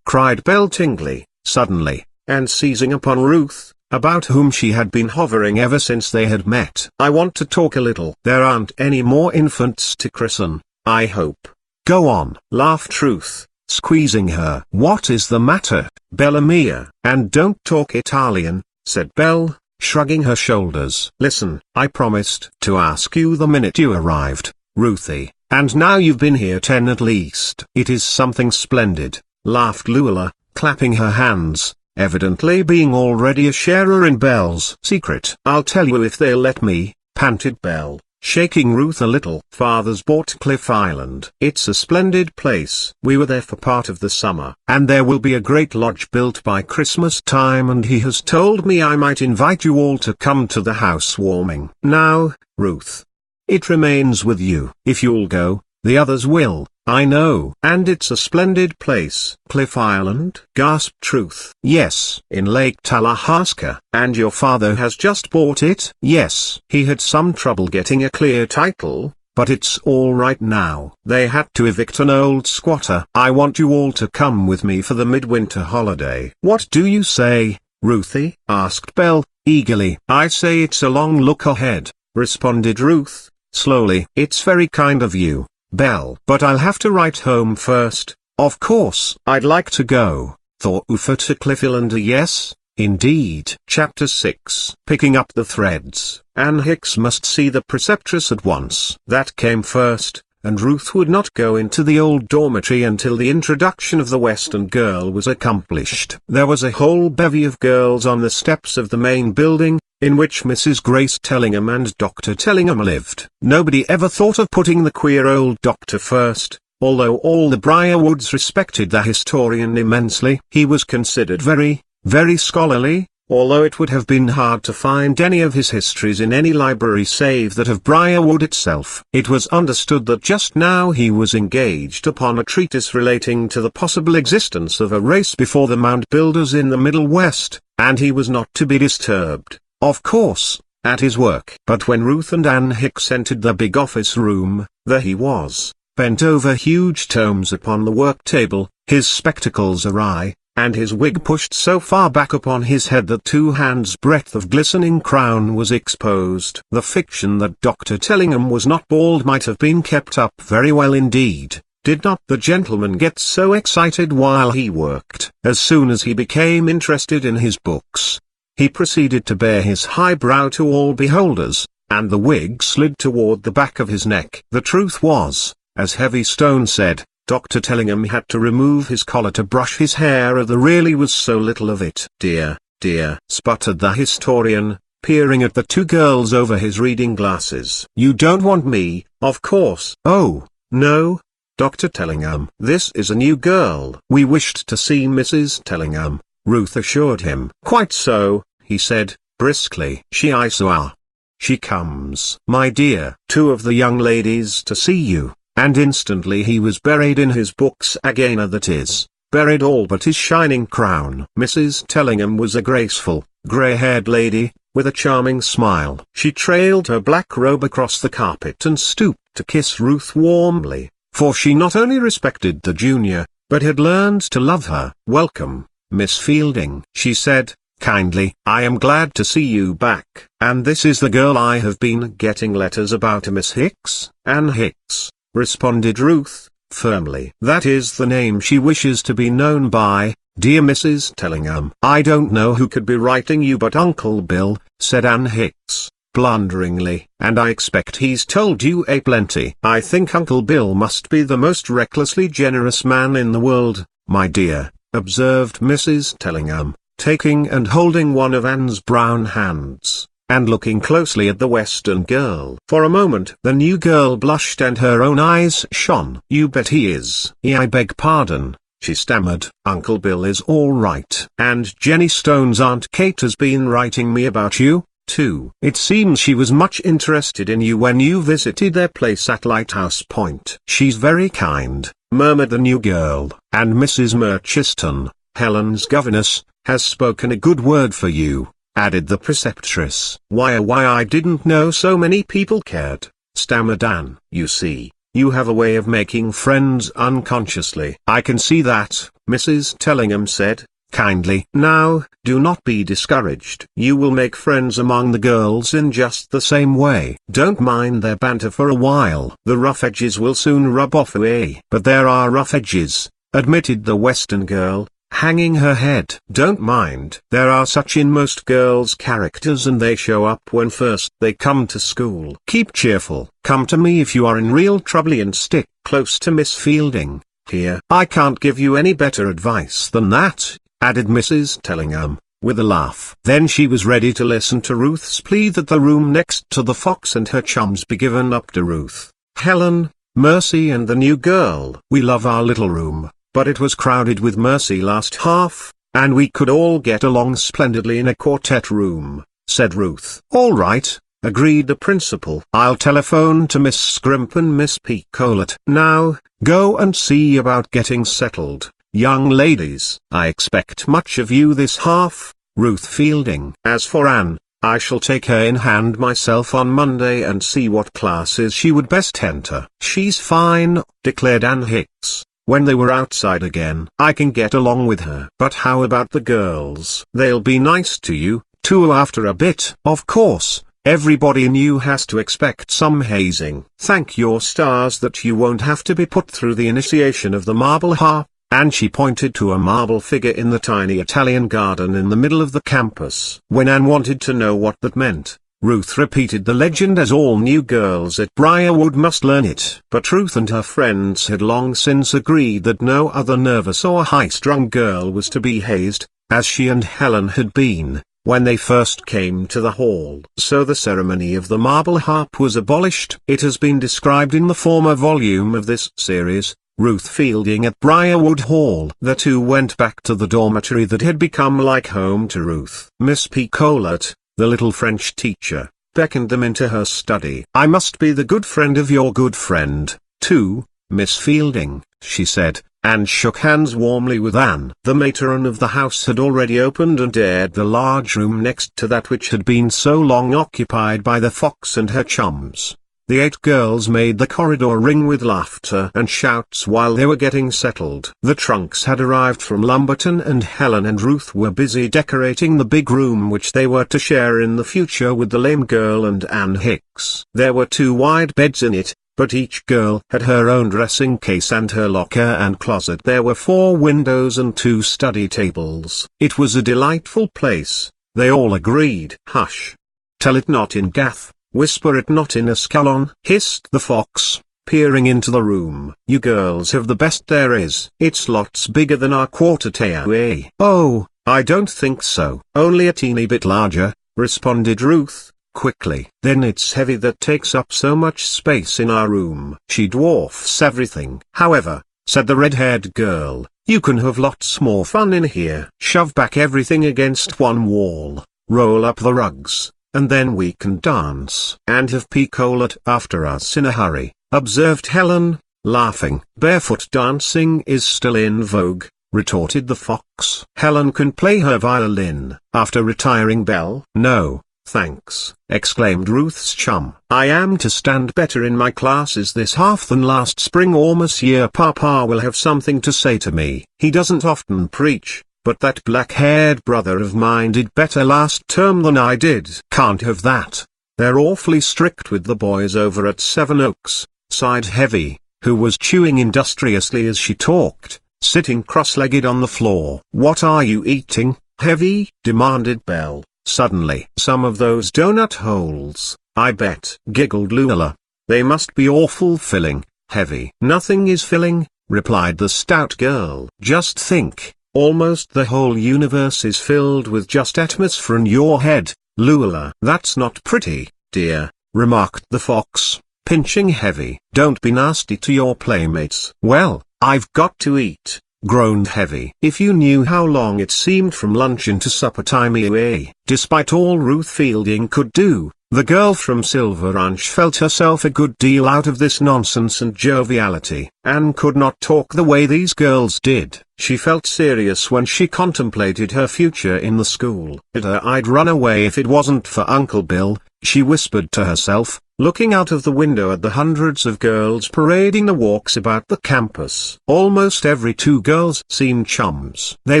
cried Belle Tingley, suddenly, and seizing upon Ruth, about whom she had been hovering ever since they had met. I want to talk a little. There aren't any more infants to christen, I hope. Go on, laughed Ruth, squeezing her. What is the matter, Bella mia? And don't talk Italian, said Belle, shrugging her shoulders. Listen, I promised to ask you the minute you arrived, Ruthie, and now you've been here 10 at least. It is something splendid, laughed Luella, clapping her hands, evidently being already a sharer in Belle's secret. I'll tell you if they'll let me, panted Belle. shaking Ruth a little. "Father's bought Cliff Island. It's a splendid place. We were there for part of the summer. And there will be a great lodge built by Christmas time, and he has told me I might invite you all to come to the housewarming. Now, Ruth, it remains with you. If you'll go, the others will, I know." "And it's a splendid place." "Cliff Island?" gasped Ruth. "Yes, in Lake Talahaska." "And your father has just bought it?" "Yes. He had some trouble getting a clear title, but it's all right now. They had to evict an old squatter." "I want you all to come with me for the midwinter holiday." "What do you say, Ruthie?" asked Belle, eagerly. "I say it's a long look ahead," responded Ruth, slowly. "It's very kind of you, Belle, but I'll have to write home first." "Of course, I'd like to go," thought Uffa, "to Cliff Island." "Yes, indeed." Chapter 6. Picking up the threads. Ann Hicks must see the preceptress at once. That came first, and Ruth would not go into the old dormitory until the introduction of the Western girl was accomplished. There was a whole bevy of girls on the steps of the main building, in which Mrs. Grace Tellingham and Dr. Tellingham lived. Nobody ever thought of putting the queer old doctor first, although all the Briarwoods respected the historian immensely. He was considered very, very scholarly, although it would have been hard to find any of his histories in any library save that of Briarwood itself. It was understood that just now he was engaged upon a treatise relating to the possible existence of a race before the mound builders in the Middle West, and he was not to be disturbed, of course, at his work. But when Ruth and Ann Hicks entered the big office room, there he was, bent over huge tomes upon the work table, his spectacles awry, and his wig pushed so far back upon his head that 2 hands' breadth of glistening crown was exposed. The fiction that Dr. Tellingham was not bald might have been kept up very well indeed, did not the gentleman get so excited while he worked. As soon as he became interested in his books, he proceeded to bare his high brow to all beholders, and the wig slid toward the back of his neck. The truth was, as Heavystone said, Dr. Tellingham had to remove his collar to brush his hair, as there really was so little of it. "Dear, dear," sputtered the historian, peering at the 2 girls over his reading glasses. "You don't want me, of course." "Oh, no, Dr. Tellingham. This is a new girl." "We wished to see Mrs. Tellingham," Ruth assured him. "Quite so," he said, briskly. "I saw. She comes, my dear. 2 of the young ladies to see you." And instantly he was buried in his books again, that is, buried all but his shining crown. Mrs. Tellingham was a graceful, grey-haired lady, with a charming smile. She trailed her black robe across the carpet and stooped to kiss Ruth warmly, for she not only respected the junior, but had learned to love her. "Welcome, Miss Fielding," she said, kindly. "I am glad to see you back. And this is the girl I have been getting letters about, Miss Hicks?" "Ann Hicks," responded Ruth, firmly. "That is the name she wishes to be known by, dear Mrs. Tellingham." "I don't know who could be writing you but Uncle Bill," said Ann Hicks, blunderingly. "And I expect he's told you a plenty." "I think Uncle Bill must be the most recklessly generous man in the world, my dear," observed Mrs. Tellingham, taking and holding one of Ann's brown hands, and looking closely at the Western girl. For a moment the new girl blushed and her own eyes shone. "You bet he is." "I beg pardon," she stammered. "Uncle Bill is all right. And Jenny Stone's Aunt Kate has been writing me about you, too. It seems she was much interested in you when you visited their place at Lighthouse Point." "She's very kind," murmured the new girl. "And Mrs. Murchiston, Helen's governess, has spoken a good word for you," added the preceptress. Why I didn't know so many people cared," stammered Ann. "You see, you have a way of making friends unconsciously." "I can see that," Mrs. Tellingham said, kindly. "Now, do not be discouraged. You will make friends among the girls in just the same way. Don't mind their banter for a while. The rough edges will soon rub off away." "But there are rough edges," admitted the Western girl, hanging her head. "Don't mind. There are such in most girls' characters, and they show up when first they come to school. Keep cheerful. Come to me if you are in real trouble, and stick close to Miss Fielding, here." "I can't give you any better advice than that," added Mrs. Tellingham, with a laugh. Then she was ready to listen to Ruth's plea that the room next to the fox and her chums be given up to Ruth, Helen, Mercy and the new girl. We love our little room, but it was crowded with Mercy last half, and we could all get along splendidly in a quartet room, said Ruth. All right, agreed the principal. I'll telephone to Miss Scrimp and Miss Picolet. Now, go and see about getting settled, young ladies. I expect much of you this half, Ruth Fielding. As for Ann, I shall take her in hand myself on Monday and see what classes she would best enter. She's fine, declared Ann Hicks, when they were outside again. I can get along with her. But how about the girls? They'll be nice to you, too, after a bit. Of course. Everybody new has to expect some hazing. Thank your stars that you won't have to be put through the initiation of the marble harp, and she pointed to a marble figure in the tiny Italian garden in the middle of the campus. When Ann wanted to know what that meant, Ruth repeated the legend as all new girls at Briarwood must learn it. But Ruth and her friends had long since agreed that no other nervous or high-strung girl was to be hazed, as she and Helen had been when they first came to the hall. So the ceremony of the marble harp was abolished. It has been described in the former volume of this series, Ruth Fielding at Briarwood Hall. The two went back to the dormitory that had become like home to Ruth. Miss Picolet, the little French teacher, beckoned them into her study. I must be the good friend of your good friend, too, Miss Fielding, she said, and shook hands warmly with Ann. The matron of the house had already opened and aired the large room next to that which had been so long occupied by the fox and her chums. The 8 girls made the corridor ring with laughter and shouts while they were getting settled. The trunks had arrived from Lumberton, and Helen and Ruth were busy decorating the big room which they were to share in the future with the lame girl and Ann Hicks. There were 2 wide beds in it, but each girl had her own dressing case and her locker and closet. There were 4 windows and 2 study tables. It was a delightful place, they all agreed. Hush! Tell it not in Gath, whisper it not in Ascalon, hissed the fox, peering into the room. You girls have the best there is. It's lots bigger than our quartet, eh? Oh, I don't think so. Only a teeny bit larger, responded Ruth quickly. Then it's heavy, that takes up so much space in our room. She dwarfs everything. However, said the red-haired girl, you can have lots more fun in here. Shove back everything against one wall, roll up the rugs, and then we can dance. And have Picolet after us in a hurry, observed Helen, laughing. Barefoot dancing is still in vogue, retorted the fox. Helen can play her violin after retiring bell. No, thanks, exclaimed Ruth's chum. I am to stand better in my classes this half than last spring or Monsieur Papa will have something to say to me. He doesn't often preach, but that black-haired brother of mine did better last term than I did. Can't have that. They're awfully strict with the boys over at Seven Oaks, sighed Heavy, who was chewing industriously as she talked, sitting cross-legged on the floor. What are you eating, Heavy? Demanded Belle. Suddenly. Some of those donut holes, I bet, giggled Luella. They must be awful filling, Heavy. Nothing is filling, replied the stout girl. Just think, almost the whole universe is filled with just atmosphere in your head, Luella. That's not pretty, dear, remarked the fox, pinching Heavy. Don't be nasty to your playmates. Well, I've got to eat, groaned Heavy. If you knew how long it seemed from lunch into supper time, eh? Despite all Ruth Fielding could do, the girl from Silver Ranch felt herself a good deal out of this nonsense and joviality. Ann could not talk the way these girls did. She felt serious when she contemplated her future in the school. I'd run away if it wasn't for Uncle Bill, she whispered to herself, looking out of the window at the hundreds of girls parading the walks about the campus. Almost every 2 girls seemed chums. They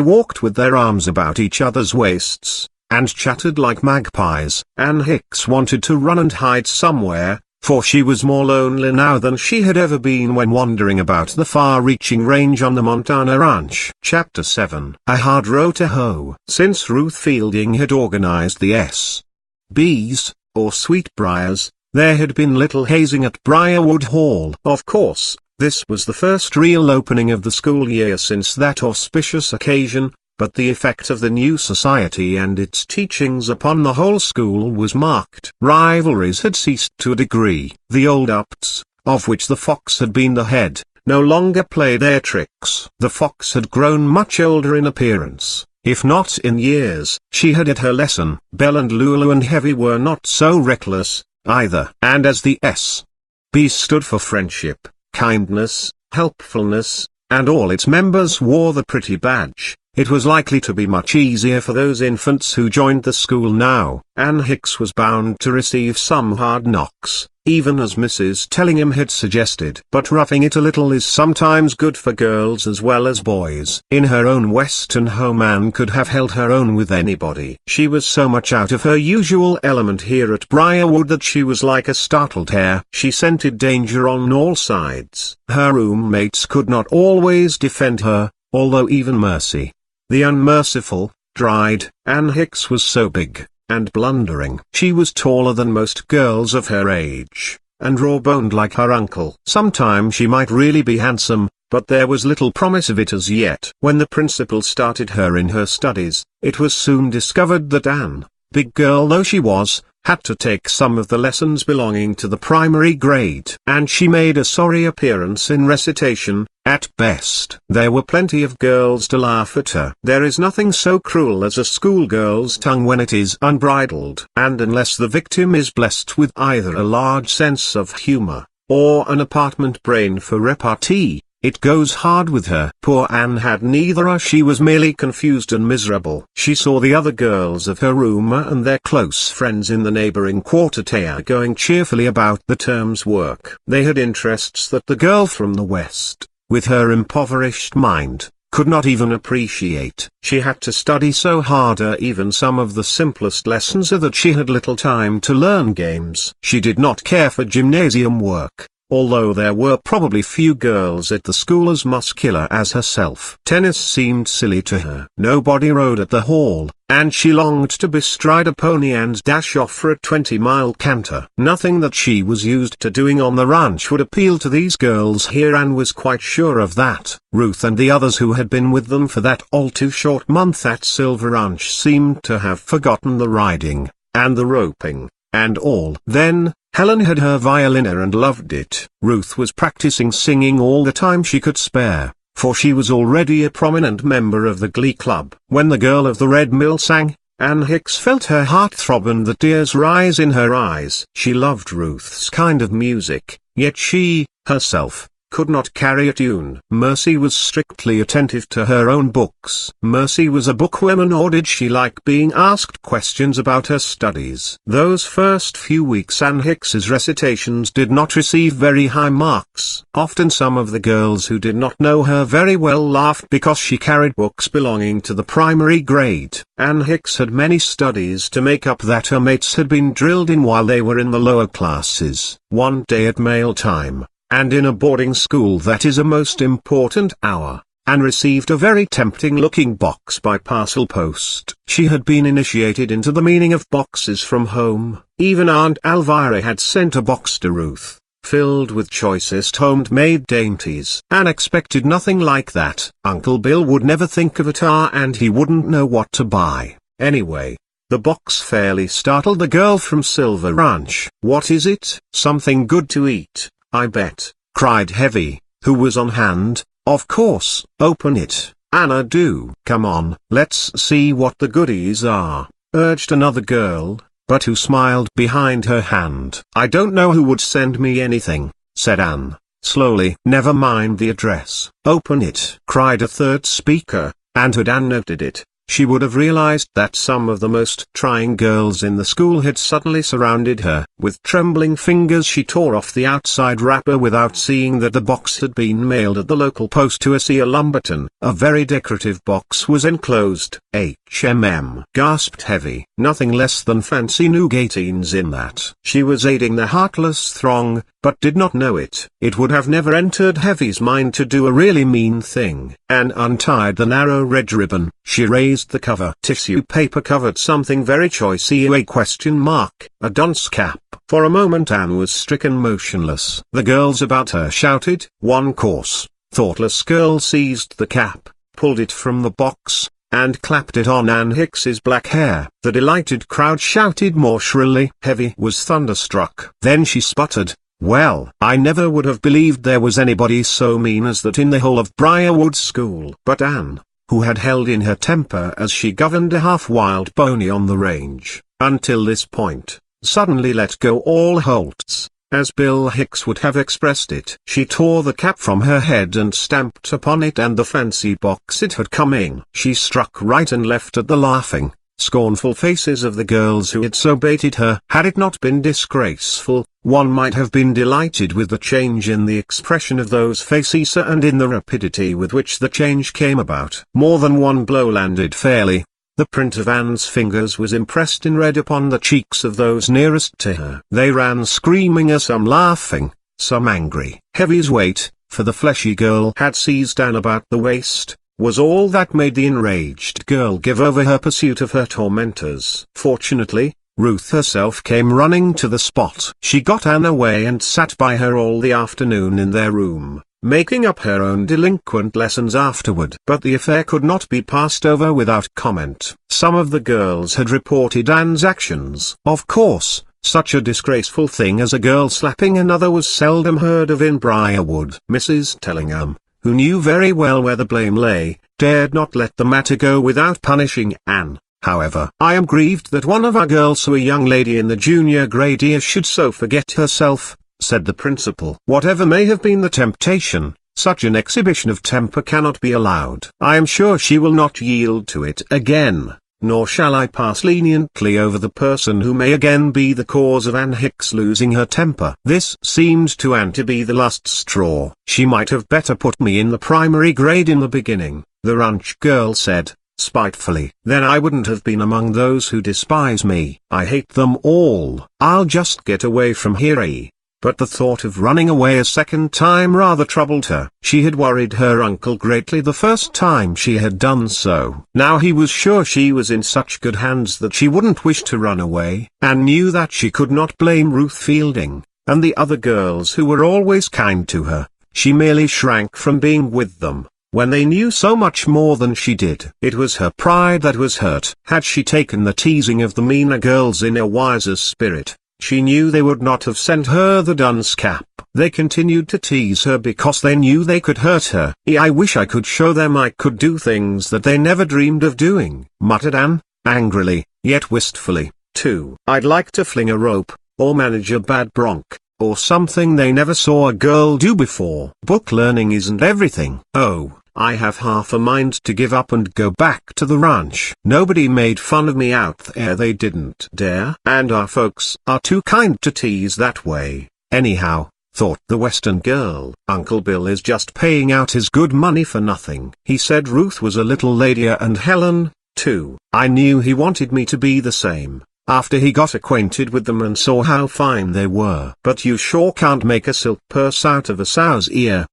walked with their arms about each other's waists, and chattered like magpies. Ann Hicks wanted to run and hide somewhere, for she was more lonely now than she had ever been when wandering about the far-reaching range on the Montana Ranch. Chapter 7. A Hard Row to Hoe. Since Ruth Fielding had organized the S.B.s, or Sweetbriars, there had been little hazing at Briarwood Hall. Of course, this was the first real opening of the school year since that auspicious occasion, but the effect of the new society and its teachings upon the whole school was marked. Rivalries had ceased to a degree. The old Upts, of which the fox had been the head, no longer played their tricks. The fox had grown much older in appearance, if not in years. She had had her lesson. Belle and Lulu and Heavy were not so reckless, either. And as the S.B. stood for friendship, kindness, helpfulness, and all its members wore the pretty badge, it was likely to be much easier for those infants who joined the school now. Ann Hicks was bound to receive some hard knocks, even as Mrs. Tellingham had suggested. But roughing it a little is sometimes good for girls as well as boys. In her own Western home Ann could have held her own with anybody. She was so much out of her usual element here at Briarwood that she was like a startled hare. She scented danger on all sides. Her roommates could not always defend her, although even Mercy, the unmerciful, dried. Ann Hicks was so big and blundering. She was taller than most girls of her age, and raw-boned like her uncle. Sometimes she might really be handsome, but there was little promise of it as yet. When the principal started her in her studies, it was soon discovered that Ann, big girl though she was, had to take some of the lessons belonging to the primary grade. And she made a sorry appearance in recitation, at best. There were plenty of girls to laugh at her. There is nothing so cruel as a schoolgirl's tongue when it is unbridled. And unless the victim is blessed with either a large sense of humor, or an apartment brain for repartee, it goes hard with her. Poor Ann had neither. She was merely confused and miserable. She saw the other girls of her room and their close friends in the neighboring quarter going cheerfully about the term's work. They had interests that the girl from the West, with her impoverished mind, could not even appreciate. She had to study so hard even some of the simplest lessons that she had little time to learn games. She did not care for gymnasium work, although there were probably few girls at the school as muscular as herself. Tennis seemed silly to her. Nobody rode at the hall, and she longed to bestride a pony and dash off for a 20-mile canter. Nothing that she was used to doing on the ranch would appeal to these girls here. Ann was quite sure of that. Ruth and the others who had been with them for that all-too-short month at Silver Ranch seemed to have forgotten the riding, and the roping, and all. Then, Helen had her violin and loved it. Ruth was practicing singing all the time she could spare, for she was already a prominent member of the glee club. When the girl of the Red Mill sang, Ann Hicks felt her heart throb and the tears rise in her eyes. She loved Ruth's kind of music, yet she, herself, could not carry a tune. Mercy was strictly attentive to her own books. Mercy was a bookworm, nor did she like being asked questions about her studies. Those first few weeks Ann Hicks's recitations did not receive very high marks. Often some of the girls who did not know her very well laughed because she carried books belonging to the primary grade. Ann Hicks had many studies to make up that her mates had been drilled in while they were in the lower classes. One day at mail time, and in a boarding school that is a most important hour, Ann received a very tempting-looking box by parcel post. She had been initiated into the meaning of boxes from home. Even Aunt Elvira had sent a box to Ruth, filled with choicest home-made dainties. Ann expected nothing like that. Uncle Bill would never think of it, and he wouldn't know what to buy. Anyway, the box fairly startled the girl from Silver Ranch. "What is it?" "Something good to eat, I bet," cried Heavy, who was on hand. "Of course, open it, Anna, do." "Come on, let's see what the goodies are," urged another girl, but who smiled behind her hand. "I don't know who would send me anything," said Ann, slowly. "Never mind the address." "Open it," cried a third speaker, and had Ann noted it, she would have realized that some of the most trying girls in the school had suddenly surrounded her. With trembling fingers she tore off the outside wrapper without seeing that the box had been mailed at the local post to a Lumberton. A very decorative box was enclosed. "HMM," gasped Heavy. "Nothing less than fancy nougatines in that." She was aiding the heartless throng, but did not know it. It would have never entered Heavy's mind to do a really mean thing. Ann untied the narrow red ribbon. She raised the cover. Tissue paper covered something very choice. A dunce cap. For a moment Ann was stricken motionless. The girls about her shouted. One coarse, thoughtless girl seized the cap, pulled it from the box, and clapped it on Ann Hicks's black hair. The delighted crowd shouted more shrilly. Heavy was thunderstruck. Then she sputtered, "Well, I never would have believed there was anybody so mean as that in the whole of Briarwood School." But Ann, who had held in her temper as she governed a half-wild pony on the range, until this point, suddenly let go all holts, as Bill Hicks would have expressed it. She tore the cap from her head and stamped upon it and the fancy box it had come in. She struck right and left at the laughing, scornful faces of the girls who had so baited her. Had it not been disgraceful, one might have been delighted with the change in the expression of those faces and in the rapidity with which the change came about. More than one blow landed fairly. The print of Ann's fingers was impressed in red upon the cheeks of those nearest to her. They ran screaming, some laughing, some angry. Heavy's weight, for the fleshy girl had seized Ann about the waist, was all that made the enraged girl give over her pursuit of her tormentors. Fortunately, Ruth herself came running to the spot. She got Ann away and sat by her all the afternoon in their room, making up her own delinquent lessons afterward. But the affair could not be passed over without comment. Some of the girls had reported Ann's actions. Of course, such a disgraceful thing as a girl slapping another was seldom heard of in Briarwood. Mrs. Tellingham, who knew very well where the blame lay, dared not let the matter go without punishing Ann. However, "I am grieved that one of our girls, so a young lady in the junior grade here, should so forget herself," said the principal. "Whatever may have been the temptation, such an exhibition of temper cannot be allowed. I am sure she will not yield to it again, nor shall I pass leniently over the person who may again be the cause of Ann Hicks losing her temper." This seemed to Ann to be the last straw. "She might have better put me in the primary grade in the beginning," the ranch girl said, spitefully. "Then I wouldn't have been among those who despise me. I hate them all. I'll just get away from here." But the thought of running away a second time rather troubled her. She had worried her uncle greatly the first time she had done so. Now he was sure she was in such good hands that she wouldn't wish to run away, and knew that she could not blame Ruth Fielding, and the other girls who were always kind to her. She merely shrank from being with them, when they knew so much more than she did. It was her pride that was hurt. Had she taken the teasing of the meaner girls in a wiser spirit, she knew they would not have sent her the dunce cap. They continued to tease her because they knew they could hurt her. "I wish I could show them I could do things that they never dreamed of doing," muttered Ann, angrily, yet wistfully, too. "I'd like to fling a rope, or manage a bad bronc, or something they never saw a girl do before. Book learning isn't everything. Oh, I have half a mind to give up and go back to the ranch. Nobody made fun of me out there, they didn't dare. And our folks are too kind to tease that way, anyhow," thought the Western girl. "Uncle Bill is just paying out his good money for nothing." He said Ruth was a little ladier, and Helen, too. "I knew he wanted me to be the same, after he got acquainted with them and saw how fine they were. But you sure can't make a silk purse out of a sow's ear.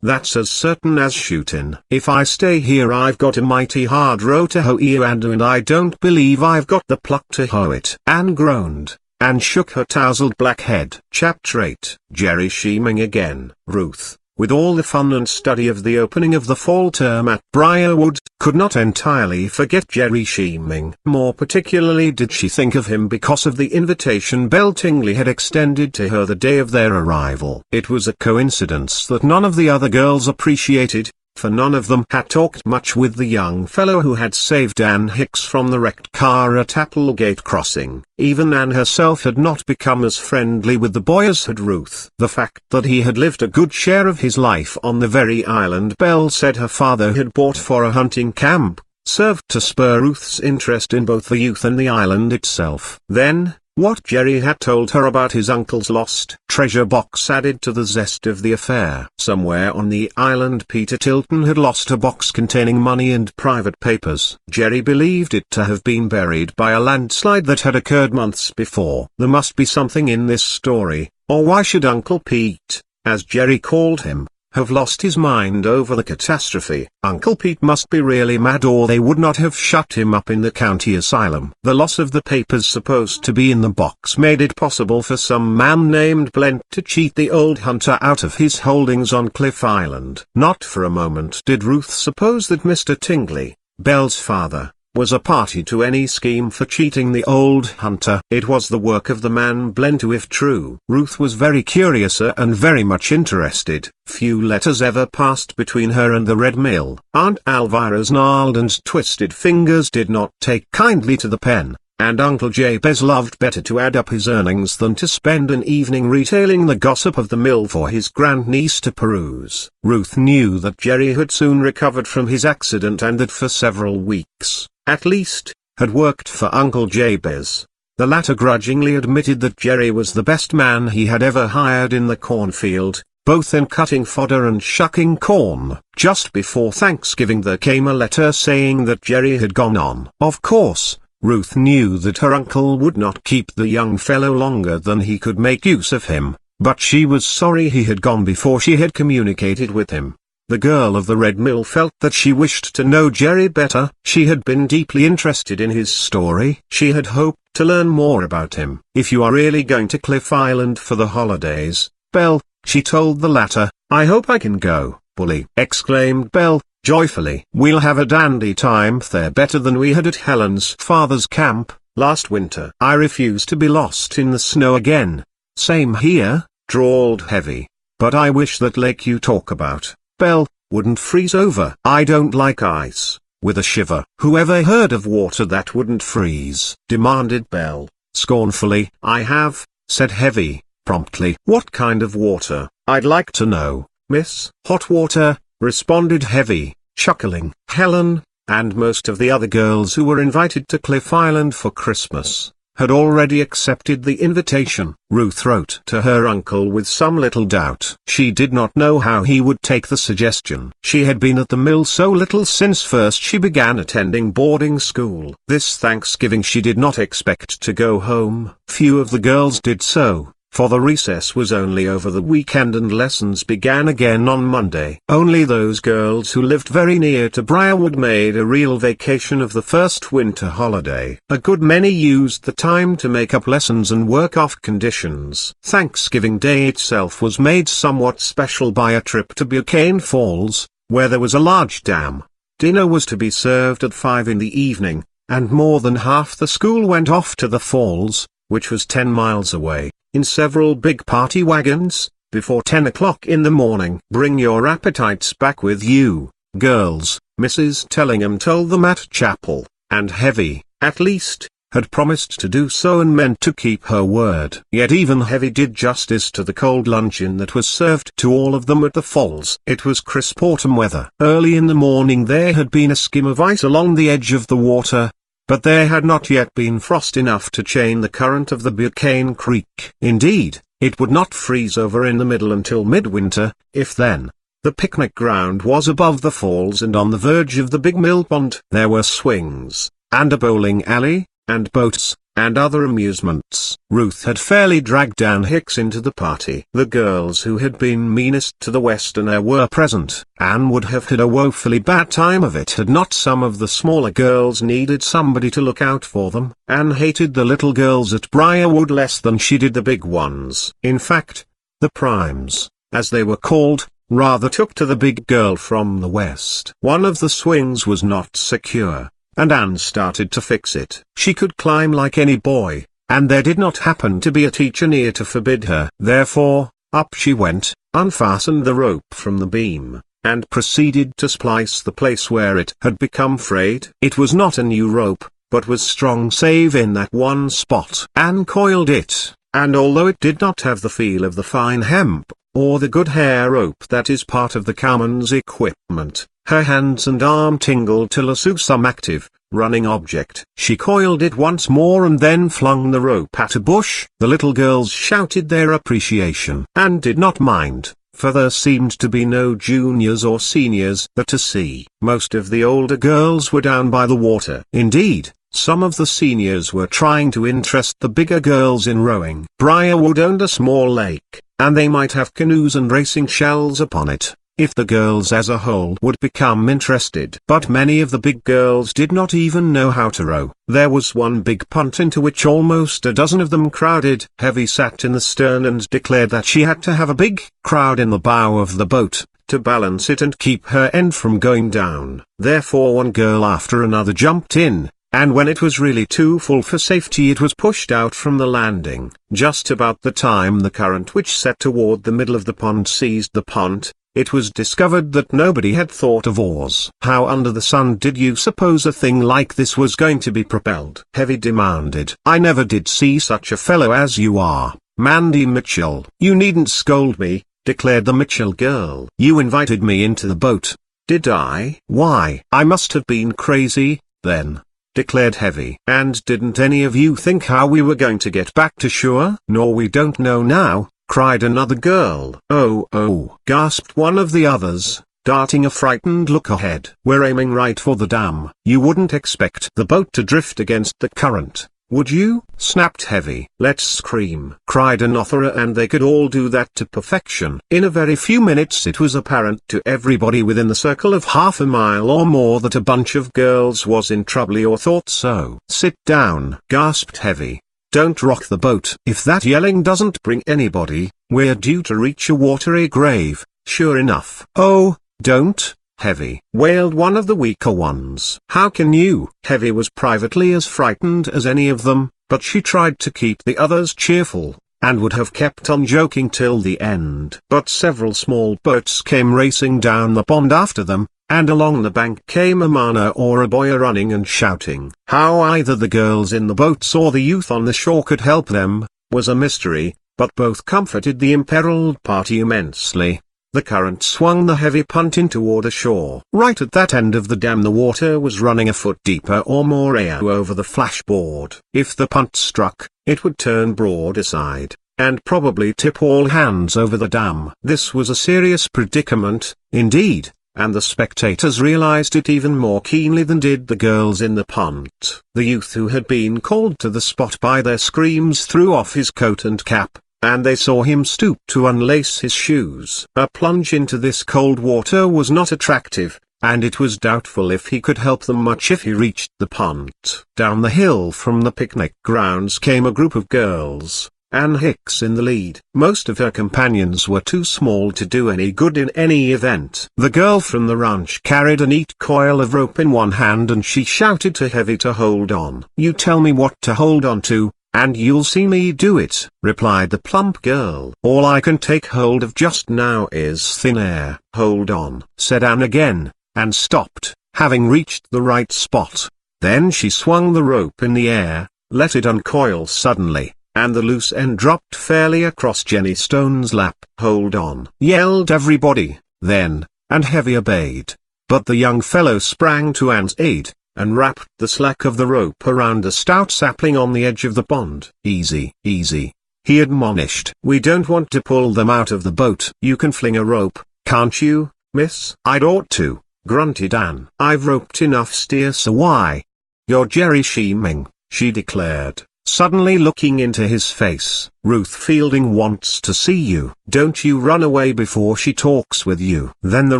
That's as certain as shootin'. If I stay here I've got a mighty hard row to hoe here, and I don't believe I've got the pluck to hoe it." Ann groaned, and shook her tousled black head. Chapter 8. Jerry Sheeming again. Ruth, with all the fun and study of the opening of the fall term at Briarwood, could not entirely forget Jerry Sheeming. More particularly did she think of him because of the invitation Belle Tingley had extended to her the day of their arrival. It was a coincidence that none of the other girls appreciated, for none of them had talked much with the young fellow who had saved Ann Hicks from the wrecked car at Applegate Crossing. Even Ann herself had not become as friendly with the boy as had Ruth. The fact that he had lived a good share of his life on the very island Belle said her father had bought for a hunting camp, served to spur Ruth's interest in both the youth and the island itself. Then, what Jerry had told her about his uncle's lost treasure box added to the zest of the affair. Somewhere on the island Peter Tilton had lost a box containing money and private papers. Jerry believed it to have been buried by a landslide that had occurred months before. There must be something in this story, or why should Uncle Pete, as Jerry called him, have lost his mind over the catastrophe? Uncle Pete must be really mad, or they would not have shut him up in the county asylum. The loss of the papers supposed to be in the box made it possible for some man named Blent to cheat the old hunter out of his holdings on Cliff Island. Not for a moment did Ruth suppose that Mr. Tingley, Belle's father, was a party to any scheme for cheating the old hunter. It was the work of the man Blento if true. Ruth was very curious and very much interested. Few letters ever passed between her and the Red Mill. Aunt Alvira's gnarled and twisted fingers did not take kindly to the pen, and Uncle Jabez loved better to add up his earnings than to spend an evening retailing the gossip of the mill for his grandniece to peruse. Ruth knew that Jerry had soon recovered from his accident and that for several weeks, at least, had worked for Uncle Jabez. The latter grudgingly admitted that Jerry was the best man he had ever hired in the cornfield, both in cutting fodder and shucking corn. Just before Thanksgiving there came a letter saying that Jerry had gone on. Of course, Ruth knew that her uncle would not keep the young fellow longer than he could make use of him, but she was sorry he had gone before she had communicated with him. The girl of the Red Mill felt that she wished to know Jerry better. She had been deeply interested in his story. She had hoped to learn more about him. "If you are really going to Cliff Island for the holidays, Belle," she told the latter, "I hope I can go." "Bully!" exclaimed Belle, joyfully. "We'll have a dandy time there, better than we had at Helen's father's camp last winter. I refuse to be lost in the snow again." "Same here," drawled Heavy. "But I wish that lake you talk about, Belle, wouldn't freeze over." "I don't like ice," with a shiver. "Whoever heard of water that wouldn't freeze?" demanded Belle, scornfully. "I have," said Heavy, promptly. "What kind of water, I'd like to know, miss?" "Hot water," responded Heavy, chuckling. Helen, and most of the other girls who were invited to Cliff Island for Christmas, had already accepted the invitation. Ruth wrote to her uncle with some little doubt. She did not know how he would take the suggestion. She had been at the mill so little since first she began attending boarding school. This Thanksgiving she did not expect to go home. Few of the girls did so, for the recess was only over the weekend and lessons began again on Monday. Only those girls who lived very near to Briarwood made a real vacation of the first winter holiday. A good many used the time to make up lessons and work off conditions. Thanksgiving Day itself was made somewhat special by a trip to Buchanan Falls, where there was a large dam. Dinner was to be served at 5 in the evening, and more than half the school went off to the falls, which was 10 miles away, in several big party wagons, before 10 o'clock in the morning. "Bring your appetites back with you, girls," Mrs. Tellingham told them at chapel, and Heavy, at least, had promised to do so and meant to keep her word. Yet even Heavy did justice to the cold luncheon that was served to all of them at the falls. It was crisp autumn weather. Early in the morning there had been a skim of ice along the edge of the water, but there had not yet been frost enough to chain the current of the Buchanan Creek. Indeed, it would not freeze over in the middle until midwinter, if then. The picnic ground was above the falls and on the verge of the big mill pond. There were swings, and a bowling alley, and boats, and other amusements. Ruth had fairly dragged Ann Hicks into the party. The girls who had been meanest to the Westerner were present. Ann would have had a woefully bad time of it had not some of the smaller girls needed somebody to look out for them. Ann hated the little girls at Briarwood less than she did the big ones. In fact, the primes, as they were called, rather took to the big girl from the west. One of the swings was not secure, and Ann started to fix it. She could climb like any boy, and there did not happen to be a teacher near to forbid her. Therefore, up she went, unfastened the rope from the beam, and proceeded to splice the place where it had become frayed. It was not a new rope, but was strong save in that one spot. Ann coiled it, and although it did not have the feel of the fine hemp, or the good hair rope that is part of the cowman's equipment, her hands and arm tingled to lasso some active, running object. She coiled it once more and then flung the rope at a bush. The little girls shouted their appreciation. Ann did not mind, for there seemed to be no juniors or seniors there to see. Most of the older girls were down by the water. Indeed, some of the seniors were trying to interest the bigger girls in rowing. Briarwood owned a small lake, and they might have canoes and racing shells upon it, if the girls as a whole would become interested. But many of the big girls did not even know how to row. There was one big punt into which almost a dozen of them crowded. Heavy sat in the stern and declared that she had to have a big crowd in the bow of the boat, to balance it and keep her end from going down. Therefore one girl after another jumped in, and when it was really too full for safety it was pushed out from the landing. Just about the time the current which set toward the middle of the pond seized the punt, it was discovered that nobody had thought of oars. How under the sun did you suppose a thing like this was going to be propelled? Heavy demanded. I never did see such a fellow as you are, Mandy Mitchell. You needn't scold me, declared the Mitchell girl. You invited me into the boat. Did I? Why, I must have been crazy, then, declared Heavy. And didn't any of you think how we were going to get back to shore? Nor we don't know now, cried another girl. Oh, gasped one of the others, darting a frightened look ahead. We're aiming right for the dam. You wouldn't expect the boat to drift against the current, would you? Snapped Heavy. Let's scream, cried another, and they could all do that to perfection. In a very few minutes it was apparent to everybody within the circle of half a mile or more that a bunch of girls was in trouble, or thought so. Sit down, gasped Heavy. Don't rock the boat. If that yelling doesn't bring anybody, we're due to reach a watery grave, sure enough. Oh, don't, Heavy, wailed one of the weaker ones. How can you? Heavy was privately as frightened as any of them, but she tried to keep the others cheerful, and would have kept on joking till the end. But several small boats came racing down the pond after them, and along the bank came a man or a boy running and shouting. How either the girls in the boats or the youth on the shore could help them, was a mystery, but both comforted the imperiled party immensely. The current swung the heavy punt in toward the shore. Right at that end of the dam the water was running a foot deeper or more over the flashboard. If the punt struck, it would turn broadside, and probably tip all hands over the dam. This was a serious predicament, indeed, and the spectators realized it even more keenly than did the girls in the punt. The youth who had been called to the spot by their screams threw off his coat and cap, and they saw him stoop to unlace his shoes. A plunge into this cold water was not attractive, and it was doubtful if he could help them much if he reached the punt. Down the hill from the picnic grounds came a group of girls, Ann Hicks in the lead. Most of her companions were too small to do any good in any event. The girl from the ranch carried a neat coil of rope in one hand, and she shouted to Heavy to hold on. You tell me what to hold on to, and you'll see me do it, replied the plump girl. All I can take hold of just now is thin air. Hold on, said Ann again, and stopped, having reached the right spot. Then she swung the rope in the air, let it uncoil suddenly, and the loose end dropped fairly across Jenny Stone's lap. Hold on, yelled everybody, then, and Heavy obeyed. But the young fellow sprang to Ann's aid, and wrapped the slack of the rope around a stout sapling on the edge of the pond. Easy, easy, he admonished. We don't want to pull them out of the boat. You can fling a rope, can't you, miss? I'd ought to, grunted Ann. I've roped enough steer, so why? You're Jerry Sheeming, she declared, suddenly looking into his face. Ruth Fielding wants to see you. Don't you run away before she talks with you. Then the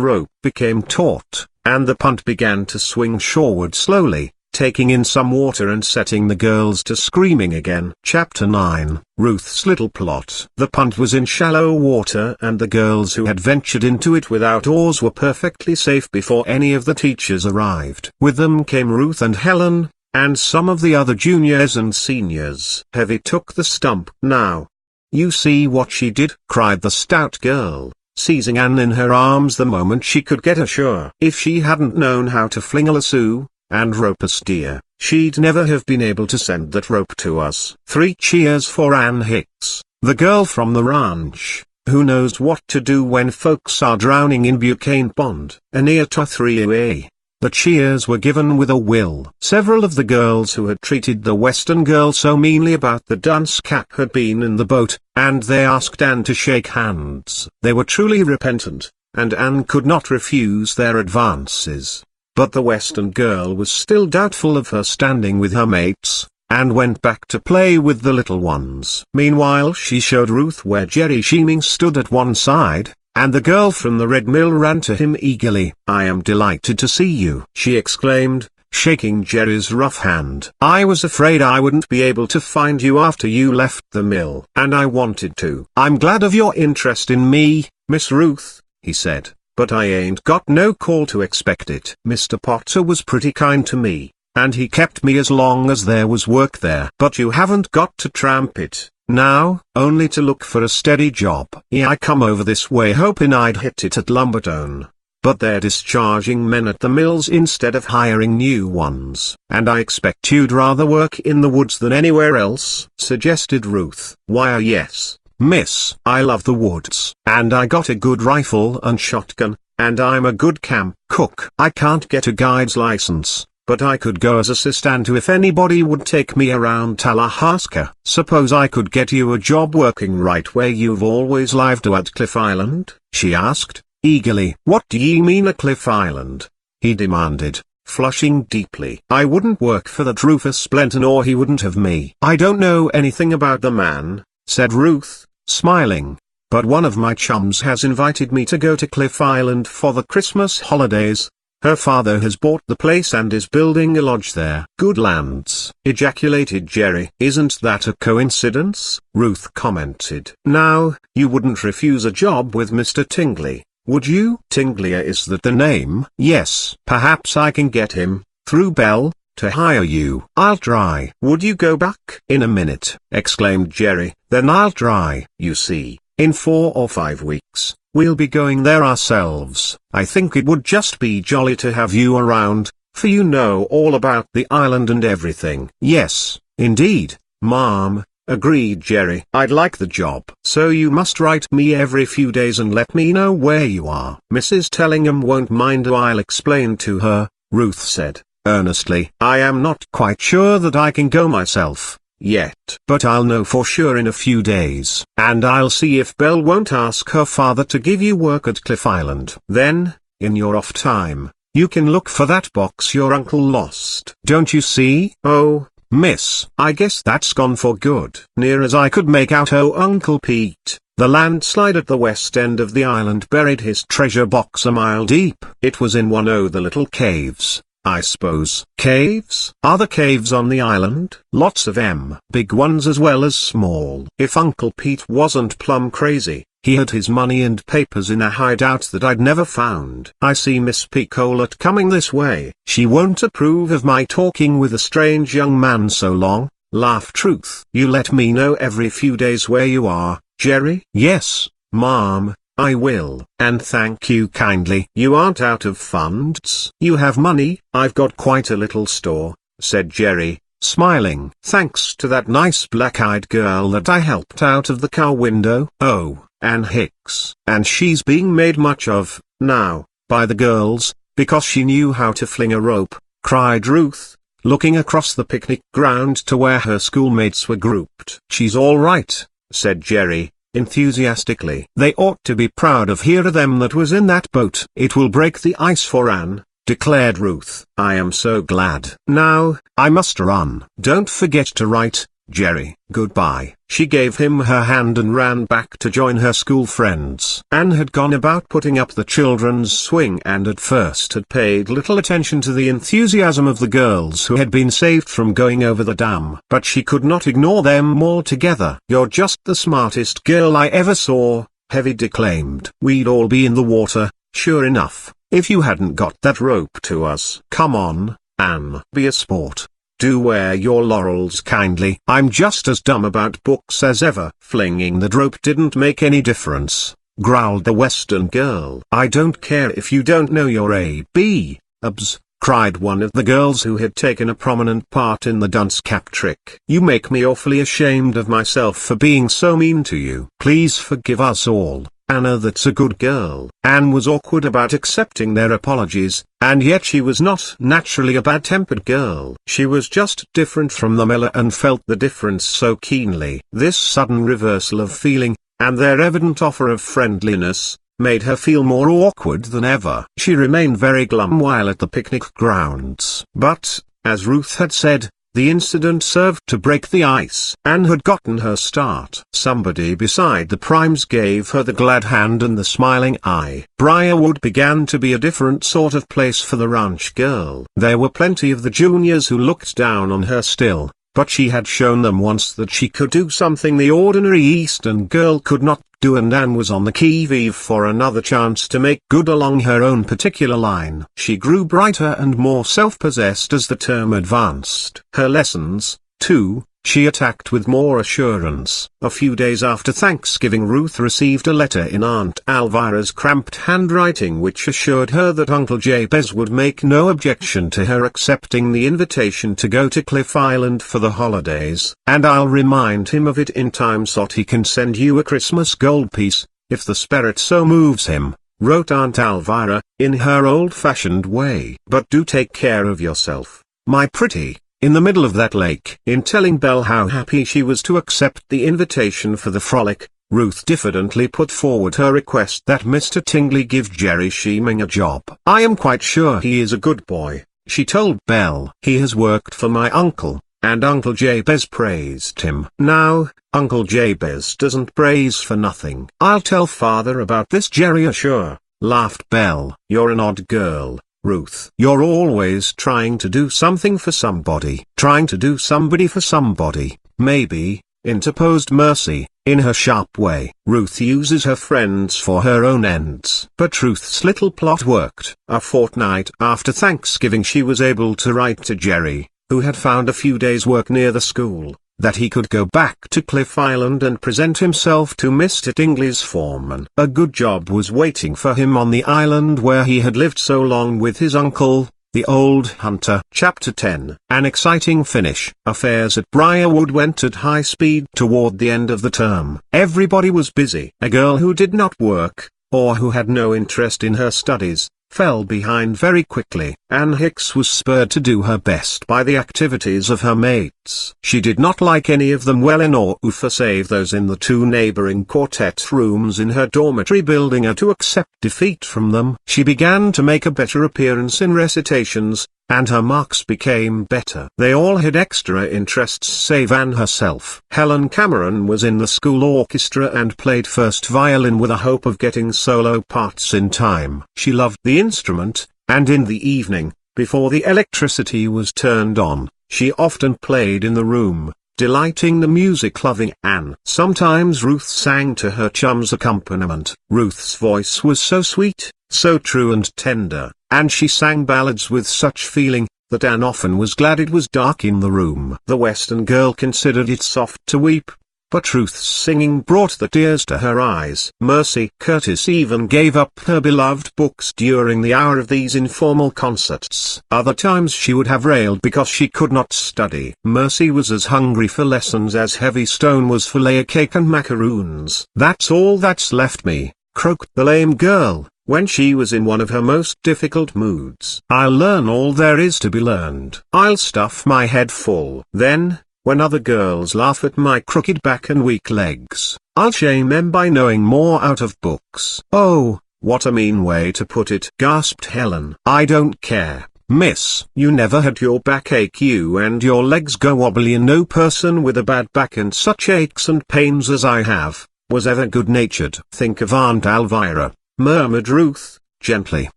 rope became taut, and the punt began to swing shoreward slowly, taking in some water and setting the girls to screaming again. Chapter 9, Ruth's Little Plot. The punt was in shallow water, and the girls who had ventured into it without oars were perfectly safe before any of the teachers arrived. With them came Ruth and Helen, and some of the other juniors and seniors. Heavy took the stump. Now, you see what she did, cried the stout girl, seizing Ann in her arms the moment she could get ashore. If she hadn't known how to fling a lasso, and rope a steer, she'd never have been able to send that rope to us. 3 cheers for Ann Hicks, the girl from the ranch, who knows what to do when folks are drowning in Buchanan Pond. Anita 3 The cheers were given with a will. Several of the girls who had treated the Western girl so meanly about the dunce cap had been in the boat, and they asked Ann to shake hands. They were truly repentant, and Ann could not refuse their advances. But the Western girl was still doubtful of her standing with her mates, and went back to play with the little ones. Meanwhile she showed Ruth where Jerry Sheeming stood at one side, and the girl from the Red Mill ran to him eagerly. I am delighted to see you, she exclaimed, shaking Jerry's rough hand. I was afraid I wouldn't be able to find you after you left the mill. And I wanted to. I'm glad of your interest in me, Miss Ruth, he said. but I ain't got no call to expect it. Mr. Potter was pretty kind to me, and he kept me as long as there was work there. But you haven't got to tramp it, now, only to look for a steady job. Yeah, I come over this way hoping I'd hit it at Lumberton, but they're discharging men at the mills instead of hiring new ones. And I expect you'd rather work in the woods than anywhere else, suggested Ruth. Why, yes, miss, I love the woods, and I got a good rifle and shotgun, and I'm a good camp cook. I can't get a guide's license, but I could go as assistant if anybody would take me around Tallahassee. Suppose I could get you a job working right where you've always lived at Cliff Island? She asked, eagerly. What do ye mean a Cliff Island? He demanded, flushing deeply. I wouldn't work for that Rufus Blenton or he wouldn't have me. I don't know anything about the man, said Ruth, smiling, but one of my chums has invited me to go to Cliff Island for the Christmas holidays. Her father has bought the place and is building a lodge there. Good lands, ejaculated Jerry. Isn't that a coincidence? Ruth commented. Now, you wouldn't refuse a job with Mr. Tingley, would you? Tingley, is that the name? Yes. Perhaps I can get him, through Bell, to hire you. I'll try. Would you go back? In a minute, exclaimed Jerry. Then I'll try. You see, in 4 or 5 weeks, we'll be going there ourselves. I think it would just be jolly to have you around, for you know all about the island and everything. Yes, indeed, Mom, agreed Jerry. I'd like the job. So you must write me every few days and let me know where you are. Mrs. Tellingham won't mind. I'll explain to her, Ruth said, earnestly. I am not quite sure that I can go myself yet, but I'll know for sure in a few days. And I'll see if Belle won't ask her father to give you work at Cliff Island. Then, in your off time, you can look for that box your uncle lost. Don't you see? Oh, miss, I guess that's gone for good. Near as I could make out, Uncle Pete, the landslide at the west end of the island buried his treasure box a mile deep. It was in one o' the little caves, I suppose. Caves? Are there caves on the island? Lots of 'em. Big ones as well as small. If Uncle Pete wasn't plumb crazy, he had his money and papers in a hideout that I'd never found. I see Miss Picolet coming this way. She won't approve of my talking with a strange young man so long, laughed Ruth. You let me know every few days where you are, Jerry? Yes, Mom, I will. And thank you kindly. You aren't out of funds? You have money? I've got quite a little store, said Jerry, smiling. Thanks to that nice black-eyed girl that I helped out of the car window. Oh, Ann Hicks. And she's being made much of, now, by the girls, because she knew how to fling a rope, cried Ruth, looking across the picnic ground to where her schoolmates were grouped. She's all right, said Jerry, enthusiastically. They ought to be proud of here them that was in that boat. It will break the ice for Ann, declared Ruth. I am so glad. Now, I must run. Don't forget to write, Jerry. Goodbye. She gave him her hand and ran back to join her school friends. Ann had gone about putting up the children's swing and at first had paid little attention to the enthusiasm of the girls who had been saved from going over the dam. But she could not ignore them altogether. You're just the smartest girl I ever saw, Heavy declaimed. We'd all be in the water, sure enough, if you hadn't got that rope to us. Come on, Ann. Be a sport. Do wear your laurels kindly. I'm just as dumb about books as ever. Flinging the rope didn't make any difference, growled the Western girl. I don't care if you don't know your A-B-abs, cried one of the girls who had taken a prominent part in the dunce cap trick. You make me awfully ashamed of myself for being so mean to you. Please forgive us all, Anna. That's a good girl. Anne was awkward about accepting their apologies, and yet she was not naturally a bad-tempered girl. She was just different from the miller and felt the difference so keenly. This sudden reversal of feeling, and their evident offer of friendliness, made her feel more awkward than ever. She remained very glum while at the picnic grounds. But, as Ruth had said, the incident served to break the ice. Anne had gotten her start. Somebody beside the primes gave her the glad hand and the smiling eye. Briarwood began to be a different sort of place for the ranch girl. There were plenty of the juniors who looked down on her still, but she had shown them once that she could do something the ordinary Eastern girl could not do, and Anne was on the qui-vive for another chance to make good along her own particular line. She grew brighter and more self-possessed as the term advanced. Her lessons, too, she attacked with more assurance. A few days after Thanksgiving, Ruth received a letter in Aunt Alvira's cramped handwriting which assured her that Uncle Jabez would make no objection to her accepting the invitation to go to Cliff Island for the holidays. "And I'll remind him of it in time so he can send you a Christmas gold piece, if the spirit so moves him," wrote Aunt Alvira, in her old-fashioned way. "But do take care of yourself, my pretty." In the middle of that lake. In telling Belle how happy she was to accept the invitation for the frolic, Ruth diffidently put forward her request that Mr. Tingley give Jerry Sheeming a job. "I am quite sure he is a good boy," she told Belle. "He has worked for my uncle, and Uncle Jabez praised him." "Now, Uncle Jabez doesn't praise for nothing." "I'll tell father about this, Jerry assure," laughed Belle. "You're an odd girl, Ruth. You're always trying to do something for somebody." "Trying to do somebody for somebody, maybe," interposed Mercy, in her sharp way. "Ruth uses her friends for her own ends." But Ruth's little plot worked. A fortnight after Thanksgiving she was able to write to Jerry, who had found a few days' work near the school, that he could go back to Cliff Island and present himself to Mr. Tingley's foreman. A good job was waiting for him on the island where he had lived so long with his uncle, the old hunter. Chapter 10. An exciting finish. Affairs at Briarwood went at high speed toward the end of the term. Everybody was busy. A girl who did not work, or who had no interest in her studies, fell behind very quickly. Ann Hicks was spurred to do her best by the activities of her mates. She did not like any of them well enough save those in the two neighboring quartet rooms in her dormitory building, to accept defeat from them. She began to make a better appearance in recitations, and her marks became better. They all had extra interests save Anne herself. Helen Cameron was in the school orchestra and played first violin with a hope of getting solo parts in time. She loved the instrument, and in the evening, before the electricity was turned on, she often played in the room, delighting the music-loving Anne. Sometimes Ruth sang to her chum's accompaniment. Ruth's voice was so sweet, so true and tender, and she sang ballads with such feeling, that Anne often was glad it was dark in the room. The Western girl considered it soft to weep, but Ruth's singing brought the tears to her eyes. Mercy Curtis even gave up her beloved books during the hour of these informal concerts. Other times she would have railed because she could not study. Mercy was as hungry for lessons as Heavy Stone was for layer cake and macaroons. "That's all that's left me," croaked the lame girl, when she was in one of her most difficult moods. "I'll learn all there is to be learned. I'll stuff my head full. Then, when other girls laugh at my crooked back and weak legs, I'll shame them by knowing more out of books." "Oh, what a mean way to put it," gasped Helen. "I don't care, miss. You never had your back ache you and your legs go wobbly, and no person with a bad back and such aches and pains as I have, was ever good-natured." "Think of Aunt Alvira," murmured Ruth, gently.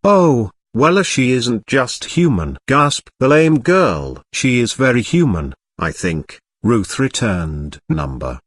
"Oh, well, she isn't just human," gasped the lame girl. "She is very human, I think," Ruth returned.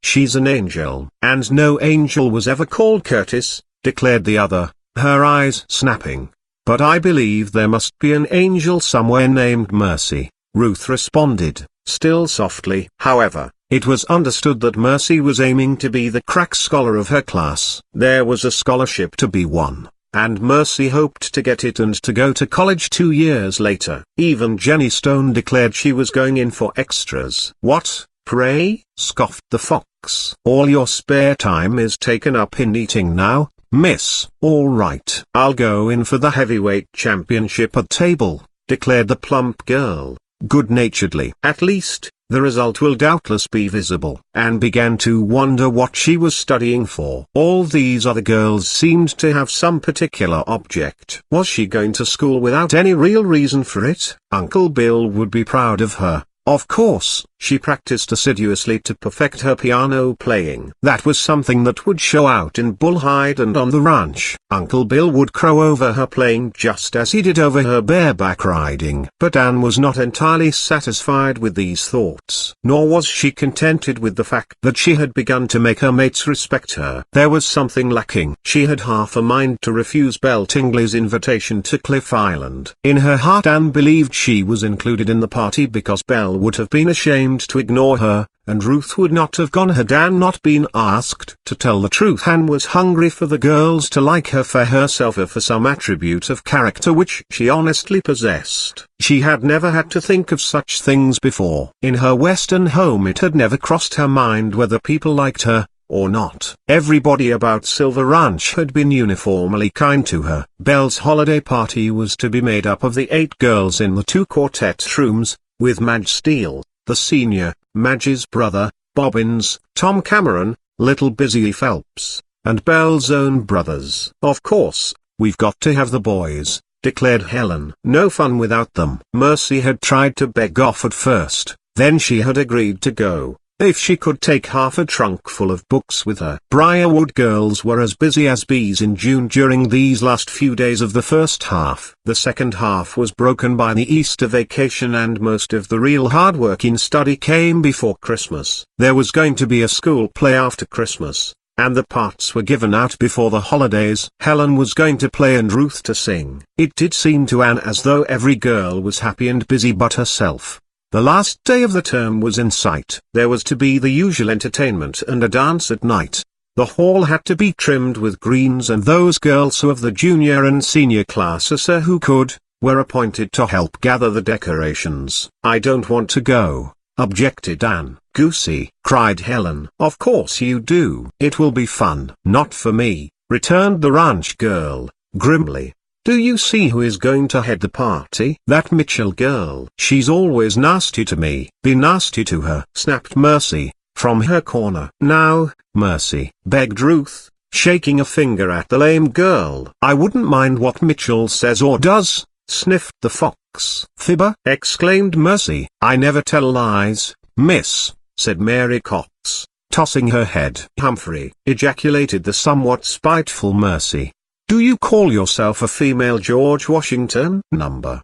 "She's an angel." "And no angel was ever called Curtis," declared the other, her eyes snapping. "But I believe there must be an angel somewhere named Mercy," Ruth responded, still softly. However, it was understood that Mercy was aiming to be the crack scholar of her class. There was a scholarship to be won, and Mercy hoped to get it and to go to college 2 years later. Even Jenny Stone declared she was going in for extras. "What, pray?" scoffed the fox. "All your spare time is taken up in eating now, miss." "All right, I'll go in for the heavyweight championship at table," declared the plump girl, good-naturedly. "At least, the result will doubtless be visible." Anne began to wonder what she was studying for. All these other girls seemed to have some particular object. Was she going to school without any real reason for it? Uncle Bill would be proud of her. Of course, She practiced assiduously to perfect her piano playing. That was something that would show out in Bullhide and on the ranch. Uncle Bill would crow over her playing just as he did over her bareback riding. But Ann was not entirely satisfied with these thoughts. Nor was she contented with the fact that she had begun to make her mates respect her. There was something lacking. She had half a mind to refuse Belle Tingley's invitation to Cliff Island. In her heart Ann believed she was included in the party because Belle would have been ashamed to ignore her, and Ruth would not have gone had Ann not been asked. To tell the truth, Ann was hungry for the girls to like her for herself or for some attribute of character which she honestly possessed. She had never had to think of such things before. In her western home it had never crossed her mind whether people liked her or not. Everybody about Silver Ranch had been uniformly kind to her. Belle's holiday party was to be made up of the 8 girls in the 2 quartet rooms, with Madge Steele, the senior, Madge's brother, Bobbins, Tom Cameron, little Busy Phelps, and Belle's own brothers. "Of course, we've got to have the boys," declared Helen. "No fun without them." Mercy had tried to beg off at first, then she had agreed to go, if she could take half a trunk full of books with her. Briarwood girls were as busy as bees in June during these last few days of the first half. The second half was broken by the Easter vacation and most of the real hard work in study came before Christmas. There was going to be a school play after Christmas, and the parts were given out before the holidays. Helen was going to play and Ruth to sing. It did seem to Ann as though every girl was happy and busy but herself. The last day of the term was in sight. There was to be the usual entertainment and a dance at night. The hall had to be trimmed with greens and those girls of the junior and senior classes who could, were appointed to help gather the decorations. "I don't want to go," objected Ann. "Goosey," cried Helen. "Of course you do. It will be fun." "Not for me," returned the ranch girl, grimly. "Do you see who is going to head the party? That Mitchell girl. She's always nasty to me." "Be nasty to her," snapped Mercy, from her corner. "Now, Mercy," begged Ruth, shaking a finger at the lame girl. "I wouldn't mind what Mitchell says or does," sniffed the fox. "Fibber!" exclaimed Mercy. "I never tell lies, miss," said Mary Cox, tossing her head. "Humphrey!" ejaculated the somewhat spiteful Mercy. "Do you call yourself a female George Washington?"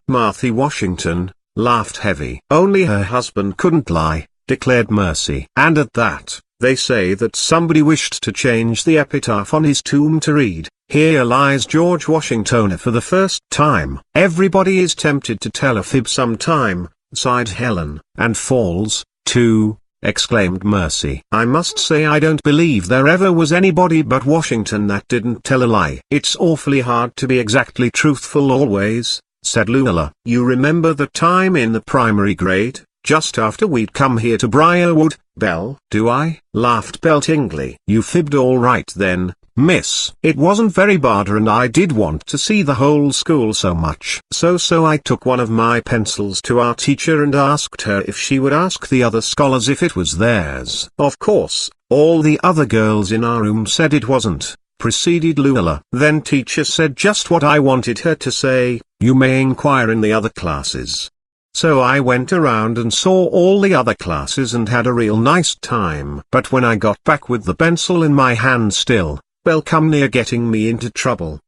Marthy Washington laughed heavy. "Only her husband couldn't lie," declared Mercy. "And at that, they say that somebody wished to change the epitaph on his tomb to read, 'Here lies George Washington,' for the first time." "Everybody is tempted to tell a fib sometime," sighed Helen. "And falls, too," exclaimed Mercy. "I must say I don't believe there ever was anybody but Washington that didn't tell a lie." "It's awfully hard to be exactly truthful always," said Luella. "You remember the time in the primary grade, just after we'd come here to Briarwood, Belle?" "Do I?" laughed Belle Tingley. "You fibbed all right then, miss. It wasn't very bad and I did want to see the whole school so much. So I took one of my pencils to our teacher and asked her if she would ask the other scholars if it was theirs. Of course, all the other girls in our room said it wasn't," proceeded Luella. "Then teacher said just what I wanted her to say, 'You may inquire in the other classes.' So I went around and saw all the other classes and had a real nice time. But when I got back with the pencil in my hand still, Belle come near getting me into trouble."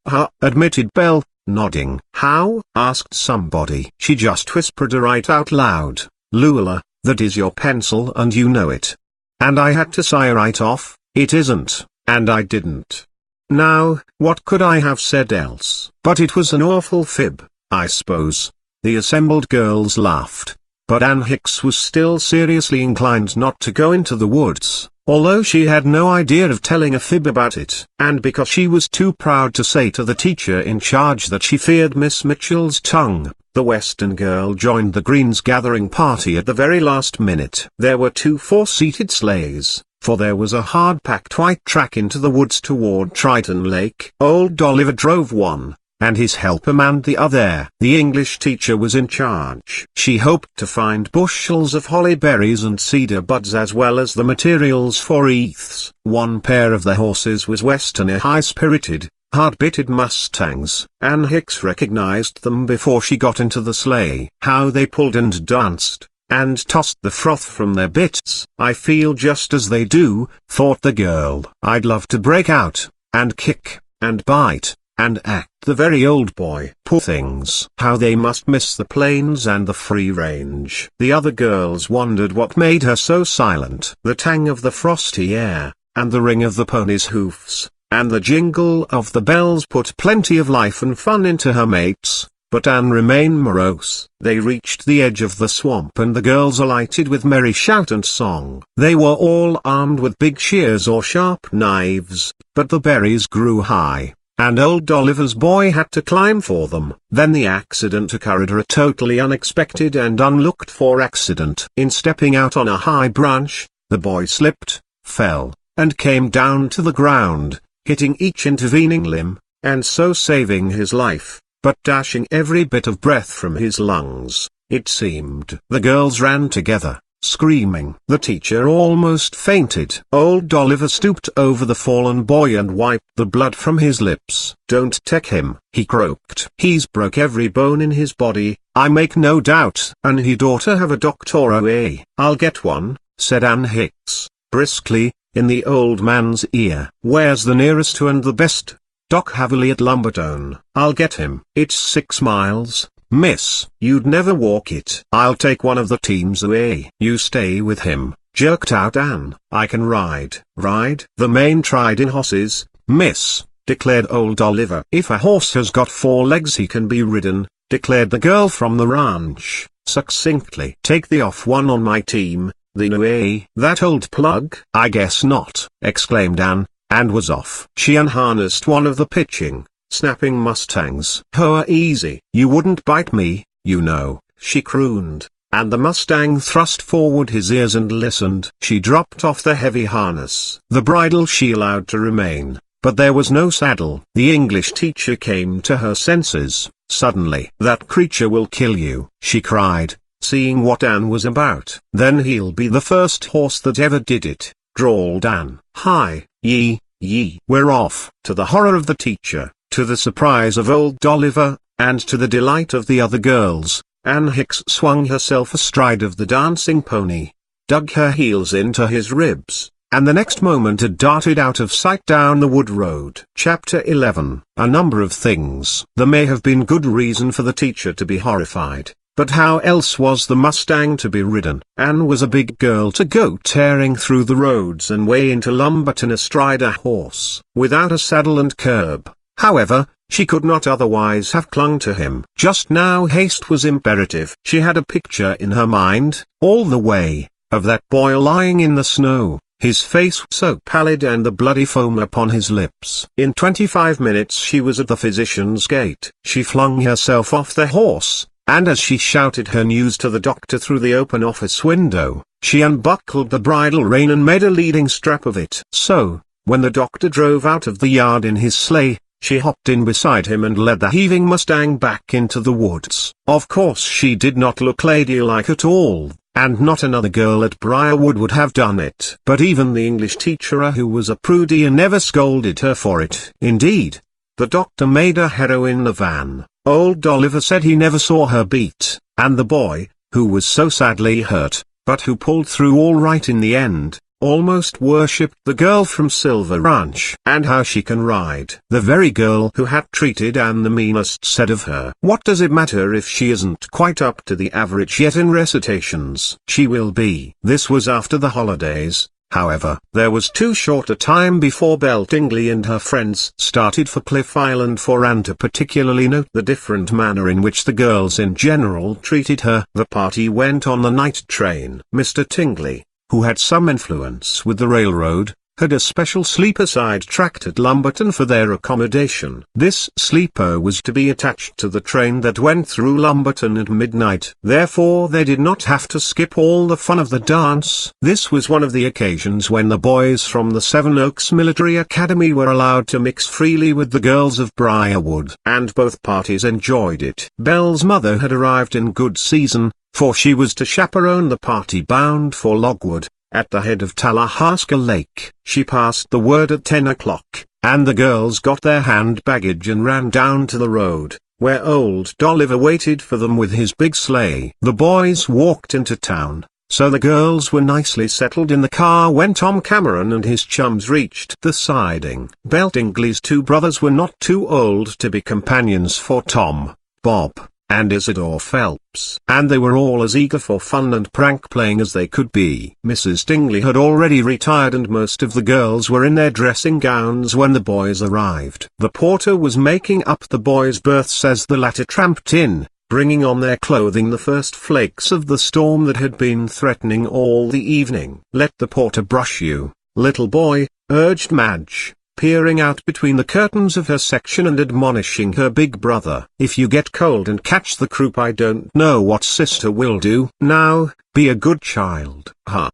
Admitted Belle, nodding. "How?" asked somebody. "She just whispered right out loud, 'Luella, that is your pencil and you know it.' And I had to sigh right off, 'It isn't,' and I didn't. Now, what could I have said else? But it was an awful fib, I suppose." The assembled girls laughed, but Ann Hicks was still seriously inclined not to go into the woods, although she had no idea of telling a fib about it. And because she was too proud to say to the teacher in charge that she feared Miss Mitchell's tongue, the Western girl joined the Greens gathering party at the very last minute. There were 2 4-seated sleighs, for there was a hard-packed white track into the woods toward Triton Lake. Old Oliver drove one, and his helper manned the other. The English teacher was in charge. She hoped to find bushels of holly berries and cedar buds as well as the materials for wreaths. One pair of the horses was Westerner high-spirited, hard-bitted mustangs. Ann Hicks recognized them before she got into the sleigh. How they pulled and danced, and tossed the froth from their bits. I feel just as they do, thought the girl. I'd love to break out, and kick, and bite, and act the very old boy. Poor things. How they must miss the plains and the free range. The other girls wondered what made her so silent. The tang of the frosty air, and the ring of the pony's hoofs, and the jingle of the bells put plenty of life and fun into her mates, but Anne remained morose. They reached the edge of the swamp and the girls alighted with merry shout and song. They were all armed with big shears or sharp knives, but the berries grew high, and old Oliver's boy had to climb for them. Then the accident occurred, a totally unexpected and unlooked for accident. In stepping out on a high branch, the boy slipped, fell, and came down to the ground, hitting each intervening limb, and so saving his life, but dashing every bit of breath from his lungs, it seemed. The girls ran together, screaming. The teacher almost fainted. Old Oliver stooped over the fallen boy and wiped the blood from his lips. "Don't take him," he croaked. "He's broke every bone in his body, I make no doubt." "And he'd oughter have a doctor, eh?" "I'll get one," said Ann Hicks, briskly, in the old man's ear. "Where's the nearest to and the best?" "Doc Havely at Lumberton." "I'll get him." "It's 6 miles, miss." "You'd never walk it." "I'll take one of the teams away." "You stay with him," jerked out Anne. "I can ride." "Ride?" "The main tried in horses, miss," declared old Oliver. "If a horse has got 4 legs he can be ridden," declared the girl from the ranch, succinctly. "Take the off one on my team, the new eh?" "That old plug?" "I guess not," exclaimed Anne, and was off. She unharnessed one of the pitching, snapping mustangs. "Oh, easy. You wouldn't bite me, you know," she crooned, and the mustang thrust forward his ears and listened. She dropped off the heavy harness. The bridle she allowed to remain, but there was no saddle. The English teacher came to her senses, suddenly. "That creature will kill you," she cried, seeing what Anne was about. "Then he'll be the first horse that ever did it," drawled Anne. "Hi, ye. We're off." To the horror of the teacher, to the surprise of old Oliver, and to the delight of the other girls, Ann Hicks swung herself astride of the dancing pony, dug her heels into his ribs, and the next moment had darted out of sight down the wood road. Chapter 11. A number of things. There may have been good reason for the teacher to be horrified, but how else was the mustang to be ridden? Anne was a big girl to go tearing through the roads and way into Lumberton astride a horse, without a saddle and curb. However, she could not otherwise have clung to him. Just now haste was imperative. She had a picture in her mind, all the way, of that boy lying in the snow, his face so pallid and the bloody foam upon his lips. In 25 minutes she was at the physician's gate. She flung herself off the horse, and as she shouted her news to the doctor through the open office window, she unbuckled the bridle rein and made a leading strap of it. So, when the doctor drove out of the yard in his sleigh, she hopped in beside him and led the heaving mustang back into the woods. Of course she did not look ladylike at all, and not another girl at Briarwood would have done it. But even the English teacher, who was a prude, never scolded her for it. Indeed, the doctor made a hero in the van. Old Oliver said he never saw her beat, and the boy, who was so sadly hurt, but who pulled through all right in the end, almost worshipped the girl from Silver Ranch. And how she can ride. The very girl who had treated Anne the meanest said of her, "What does it matter if she isn't quite up to the average yet in recitations? She will be." This was after the holidays. However, there was too short a time before Belle Tingley and her friends started for Cliff Island for Anne to particularly note the different manner in which the girls in general treated her. The party went on the night train. Mr. Tingley, who had some influence with the railroad, had a special sleeper side-tracked at Lumberton for their accommodation. This sleeper was to be attached to the train that went through Lumberton at midnight. Therefore they did not have to skip all the fun of the dance. This was one of the occasions when the boys from the Seven Oaks Military Academy were allowed to mix freely with the girls of Briarwood, and both parties enjoyed it. Belle's mother had arrived in good season, for she was to chaperone the party bound for Logwood, at the head of Tallahassee Lake. She passed the word at 10 o'clock, and the girls got their hand baggage and ran down to the road, where old Dolliver waited for them with his big sleigh. The boys walked into town, so the girls were nicely settled in the car when Tom Cameron and his chums reached the siding. Beltingley's two brothers were not too old to be companions for Tom, Bob, and Isidore Phelps, and they were all as eager for fun and prank playing as they could be. Mrs. Dingley had already retired and most of the girls were in their dressing gowns when the boys arrived. The porter was making up the boys' berths as the latter tramped in, bringing on their clothing the first flakes of the storm that had been threatening all the evening. "Let the porter brush you, little boy," urged Madge, peering out between the curtains of her section and admonishing her big brother. "If you get cold and catch the croup, I don't know what sister will do." "Now, be a good child."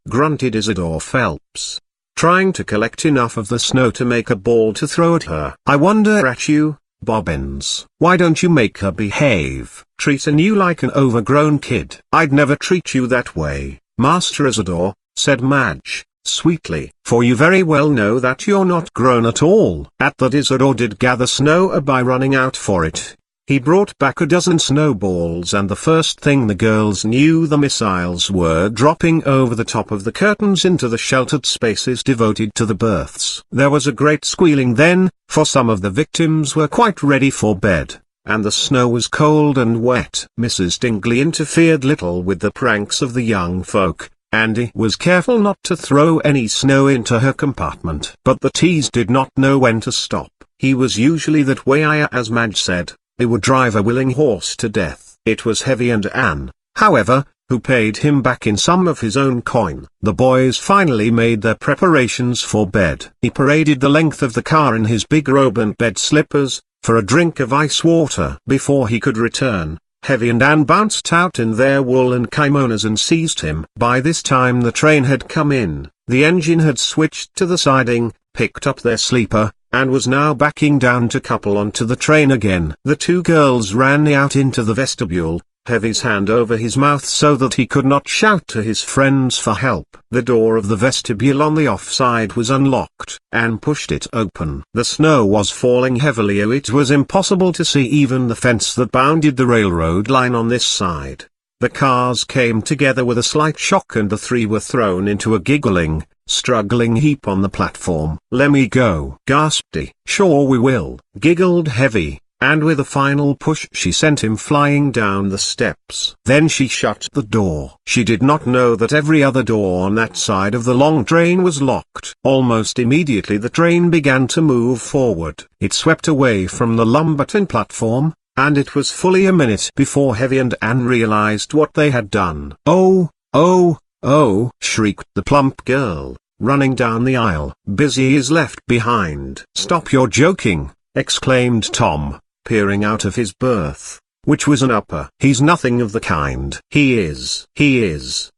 Grunted Isidore Phelps, trying to collect enough of the snow to make a ball to throw at her. "I wonder at you, Bobbins. Why don't you make her behave? Treating you like an overgrown kid." "I'd never treat you that way, Master Isidore," said Madge, sweetly, "for you very well know that you're not grown at all." At that Isidore did gather snow by running out for it. He brought back a dozen snowballs and the first thing the girls knew the missiles were dropping over the top of the curtains into the sheltered spaces devoted to the berths. There was a great squealing then, for some of the victims were quite ready for bed, and the snow was cold and wet. Mrs. Dingley interfered little with the pranks of the young folk. Andy was careful not to throw any snow into her compartment. But the tease did not know when to stop. He was usually that way, as Madge said. He would drive a willing horse to death. It was heavy, and Anne, however, who paid him back in some of his own coin. The boys finally made their preparations for bed. He paraded the length of the car in his big robe and bed slippers, for a drink of ice water. Before he could return, Heavy and Anne bounced out in their woolen kimonos and seized him. By this time the train had come in, the engine had switched to the siding, picked up their sleeper, and was now backing down to couple onto the train again. The two girls ran out into the vestibule, Heavy's hand over his mouth so that he could not shout to his friends for help. The door of the vestibule on the off side was unlocked. Anne pushed it open. The snow was falling heavily, so it was impossible to see even the fence that bounded the railroad line on this side. The cars came together with a slight shock and the three were thrown into a giggling, struggling heap on the platform. "Lemme go," gasped he. "Sure we will," giggled Heavy, and with a final push she sent him flying down the steps. Then she shut the door. She did not know that every other door on that side of the long train was locked. Almost immediately the train began to move forward. It swept away from the Lumberton platform, and it was fully a minute before Heavy and Anne realized what they had done. "Oh, oh, oh!" shrieked the plump girl, running down the aisle. "Busy is left behind." "Stop your joking!" exclaimed Tom, peering out of his berth, which was an upper. "He's nothing of the kind." He is.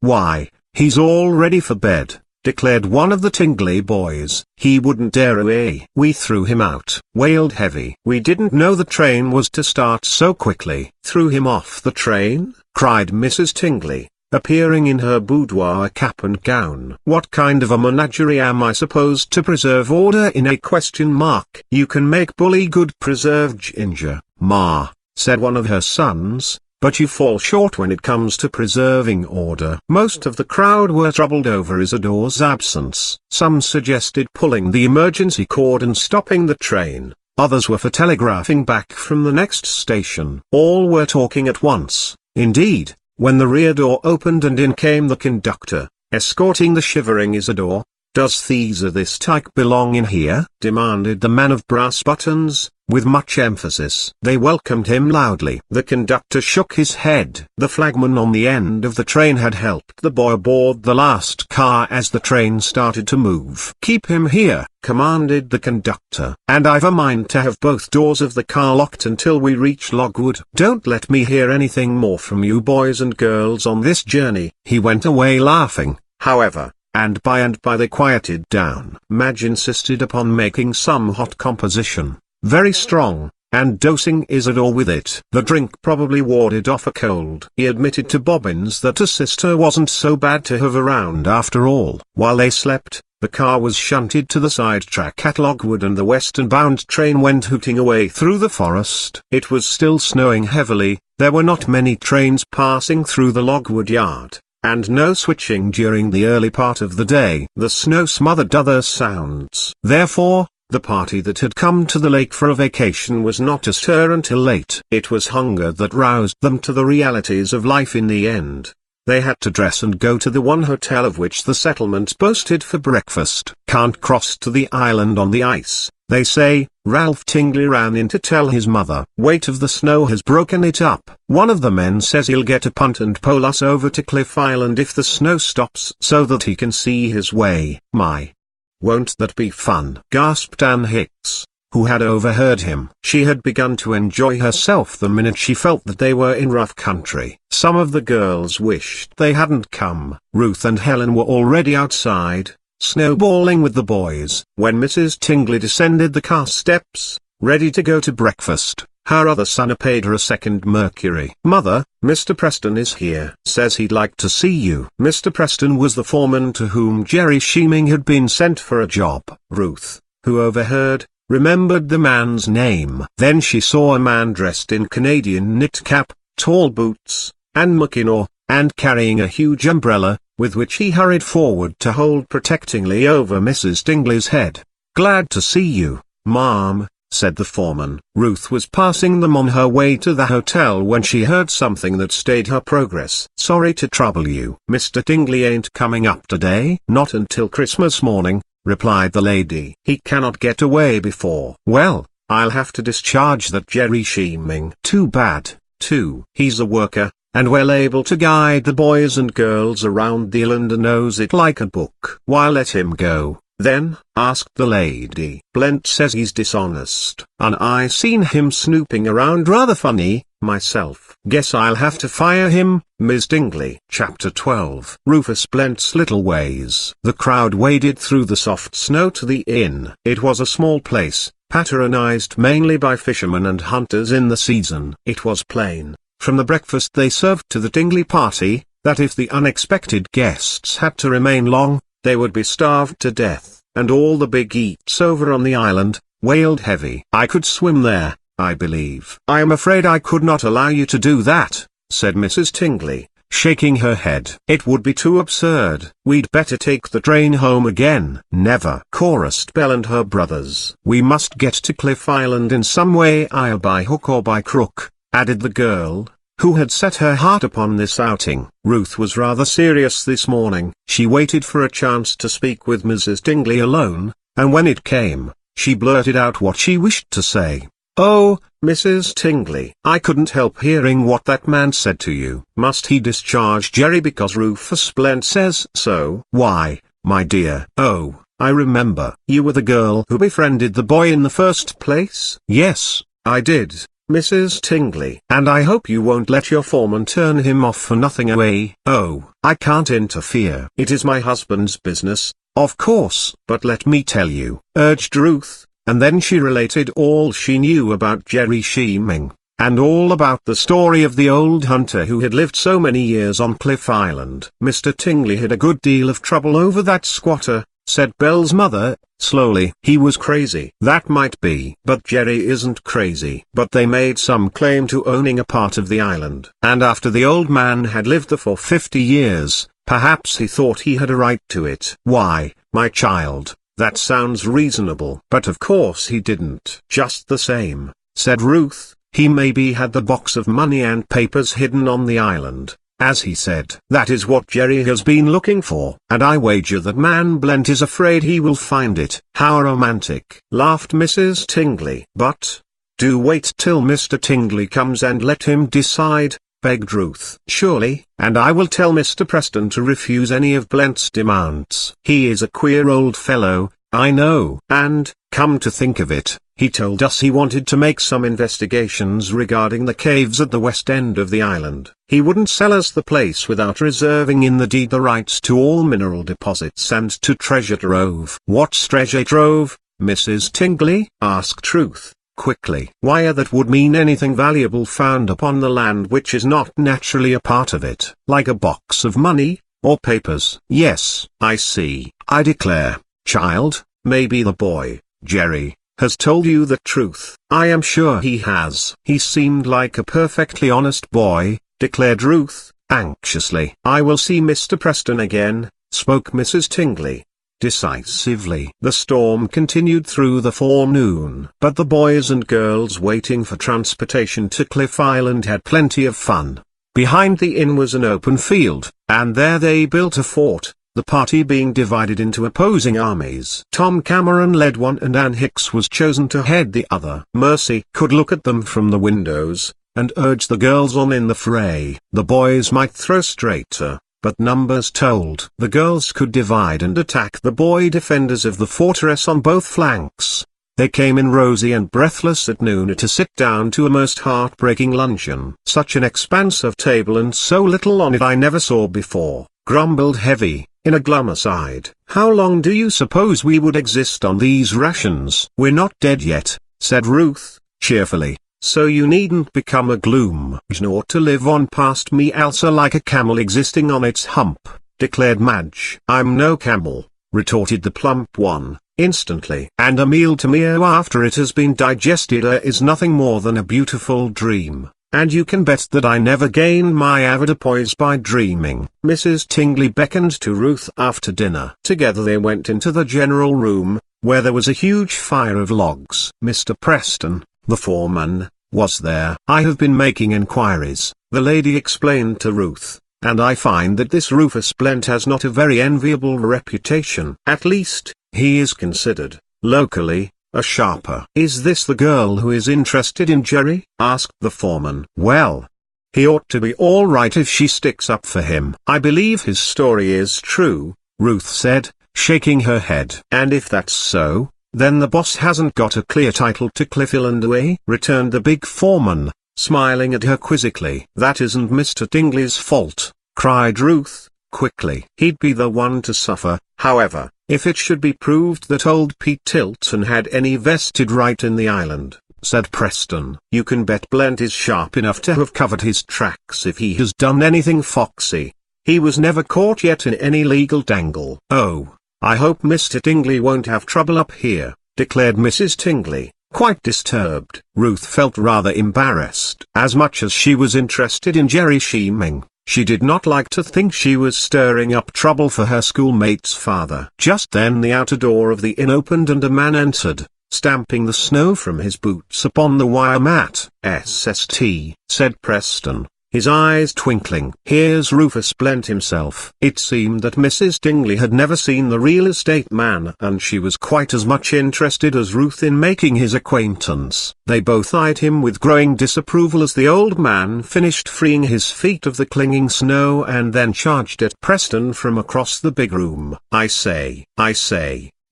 "Why, he's all ready for bed," declared one of the Tingley boys. "He wouldn't dare away." "We threw him out," wailed Heavy. "We didn't know the train was to start so quickly." "Threw him off the train?" cried Mrs. Tingley, appearing in her boudoir cap and gown. "What kind of a menagerie am I supposed to preserve order in a question mark?" "You can make bully good preserved ginger, Ma," said one of her sons, "but you fall short when it comes to preserving order." Most of the crowd were troubled over Isidore's absence. Some suggested pulling the emergency cord and stopping the train. Others were for telegraphing back from the next station. All were talking at once, indeed, when the rear door opened and in came the conductor, escorting the shivering Isidore. "Does these of this tyke belong in here?" demanded the man of brass buttons, with much emphasis. They welcomed him loudly. The conductor shook his head. The flagman on the end of the train had helped the boy aboard the last car as the train started to move. "Keep him here," commanded the conductor. "And I've a mind to have both doors of the car locked until we reach Logwood. Don't let me hear anything more from you boys and girls on this journey." He went away laughing, however, and by they quieted down. Madge insisted upon making some hot composition, very strong, and dosing is at all with it. The drink probably warded off a cold. He admitted to Bobbins that a sister wasn't so bad to have around after all. While they slept, the car was shunted to the side track at Logwood and the western-bound train went hooting away through the forest. It was still snowing heavily, there were not many trains passing through the Logwood yard, and no switching during the early part of the day. The snow smothered other sounds. Therefore, the party that had come to the lake for a vacation was not astir until late. It was hunger that roused them to the realities of life in the end. They had to dress and go to the one hotel of which the settlement boasted for breakfast. Can't cross to the island on the ice, they say. Ralph Tingley ran in to tell his mother. Weight of the snow has broken it up. One of the men says he'll get a punt and pole us over to Cliff Island if the snow stops so that he can see his way. My! Won't that be fun? Gasped Ann Hicks, who had overheard him. She had begun to enjoy herself the minute she felt that they were in rough country. Some of the girls wished they hadn't come. Ruth and Helen were already outside, snowballing with the boys. When Mrs. Tingley descended the car steps, ready to go to breakfast, her other son paid her a second Mercury. "Mother, Mr. Preston is here. Says he'd like to see you." Mr. Preston was the foreman to whom Jerry Sheeming had been sent for a job. Ruth, who overheard, remembered the man's name. Then she saw a man dressed in Canadian knit cap, tall boots, and mackinaw, and carrying a huge umbrella, with which he hurried forward to hold protectingly over Mrs. Tingley's head. "Glad to see you, Ma'am," said the foreman. Ruth was passing them on her way to the hotel when she heard something that stayed her progress. "Sorry to trouble you. Mr. Tingley ain't coming up today?" "Not until Christmas morning," replied the lady. "He cannot get away before." "Well, I'll have to discharge that Jerry Sheeming." "Too bad, too. He's a worker, and well able to guide the boys and girls around the island and knows it like a book." "Why let him go, then?" asked the lady. "Blent says he's dishonest, and I seen him snooping around rather funny, myself. Guess I'll have to fire him, Miss Tingley." Chapter 12. Rufus Blent's Little Ways. The crowd waded through the soft snow to the inn. It was a small place, patronized mainly by fishermen and hunters in the season. It was plain, from the breakfast they served to the Tingley party, that if the unexpected guests had to remain long, they would be starved to death. And all the big eats over on the island, wailed heavy. "I could swim there, I believe." "I am afraid I could not allow you to do that," said Mrs. Tingley, shaking her head. "It would be too absurd." "We'd better take the train home again." "Never," chorused Belle and her brothers. "We must get to Cliff Island in some way, either by hook or by crook," added the girl, who had set her heart upon this outing. Ruth was rather serious this morning. She waited for a chance to speak with Mrs. Tingley alone, and when it came, she blurted out what she wished to say. "Oh, Mrs. Tingley, I couldn't help hearing what that man said to you. Must he discharge Jerry because Rufus Blent says so?" "Why, my dear, oh, I remember. You were the girl who befriended the boy in the first place?" "Yes, I did, Mrs. Tingley. And I hope you won't let your foreman turn him off for nothing away." "Oh, I can't interfere. It is my husband's business, of course." "But let me tell you," urged Ruth, and then she related all she knew about Jerry Sheeming, and all about the story of the old hunter who had lived so many years on Cliff Island. "Mr. Tingley had a good deal of trouble over that squatter," said Belle's mother, slowly. "He was crazy." "That might be. But Jerry isn't crazy." "But they made some claim to owning a part of the island. And after the old man had lived there for 50 years, perhaps he thought he had a right to it." "Why, my child, that sounds reasonable." "But of course he didn't." "Just the same," said Ruth, "he maybe had the box of money and papers hidden on the island, as he said. That is what Jerry has been looking for. And I wager that man Blent is afraid he will find it." "How romantic," laughed Mrs. Tingley. "But do wait till Mr. Tingley comes and let him decide," begged Ruth. "Surely, and I will tell Mr. Preston to refuse any of Blent's demands. He is a queer old fellow, I know. And, come to think of it, he told us he wanted to make some investigations regarding the caves at the west end of the island. He wouldn't sell us the place without reserving in the deed the rights to all mineral deposits and to treasure trove." "What's treasure trove, Mrs. Tingley?" asked Ruth. quickly. Why, that would mean anything valuable found upon the land which is not naturally a part of it, like a box of money, or papers. Yes, I see. I declare, child, maybe the boy, Jerry, has told you the truth. I am sure he has. He seemed like a perfectly honest boy, declared Ruth, anxiously. I will see Mr. Preston again, spoke Mrs. Tingley decisively. The storm continued through the forenoon, but the boys and girls waiting for transportation to Cliff Island had plenty of fun. Behind the inn was an open field, and there they built a fort, the party being divided into opposing armies. Tom Cameron led one and Ann Hicks was chosen to head the other. Mercy could look at them from the windows, and urge the girls on in the fray. The boys might throw straighter, but numbers told. The girls could divide and attack the boy defenders of the fortress on both flanks. They came in rosy and breathless at noon to sit down to a most heartbreaking luncheon. Such an expanse of table and so little on it I never saw before, grumbled Heavy, in a glum aside. How long do you suppose we would exist on these rations? We're not dead yet, said Ruth, cheerfully. So you needn't become a gloom nor to live on past me Elsa like a camel existing on its hump, declared Madge. I'm no camel, retorted the plump one, instantly. And a meal to me after it has been digested is nothing more than a beautiful dream, and you can bet that I never gain my avoirdupois by dreaming. Mrs. Tingley beckoned to Ruth after dinner. Together they went into the general room, where there was a huge fire of logs. Mr. Preston, the foreman, was there. I have been making enquiries, the lady explained to Ruth, and I find that this Rufus Blent has not a very enviable reputation. At least, he is considered, locally, a sharper. Is this the girl who is interested in Jerry? Asked the foreman. Well, he ought to be all right if she sticks up for him. I believe his story is true, Ruth said, shaking her head. And if that's so, then the boss hasn't got a clear title to Cliff Island, eh? Returned the big foreman, smiling at her quizzically. That isn't Mr. Tingley's fault, cried Ruth, quickly. He'd be the one to suffer, however, if it should be proved that old Pete Tilton had any vested right in the island, said Preston. You can bet Blent is sharp enough to have covered his tracks if he has done anything foxy. He was never caught yet in any legal dangle. Oh, I hope Mr. Tingley won't have trouble up here, declared Mrs. Tingley, quite disturbed. Ruth felt rather embarrassed. As much as she was interested in Jerry scheming, she did not like to think she was stirring up trouble for her schoolmate's father. Just then the outer door of the inn opened and a man entered, stamping the snow from his boots upon the wire mat. "SST," said Preston, his eyes twinkling. Here's Rufus Blent himself. It seemed that Mrs. Tingley had never seen the real estate man, and she was quite as much interested as Ruth in making his acquaintance. They both eyed him with growing disapproval as the old man finished freeing his feet of the clinging snow and then charged at Preston from across the big room. I say,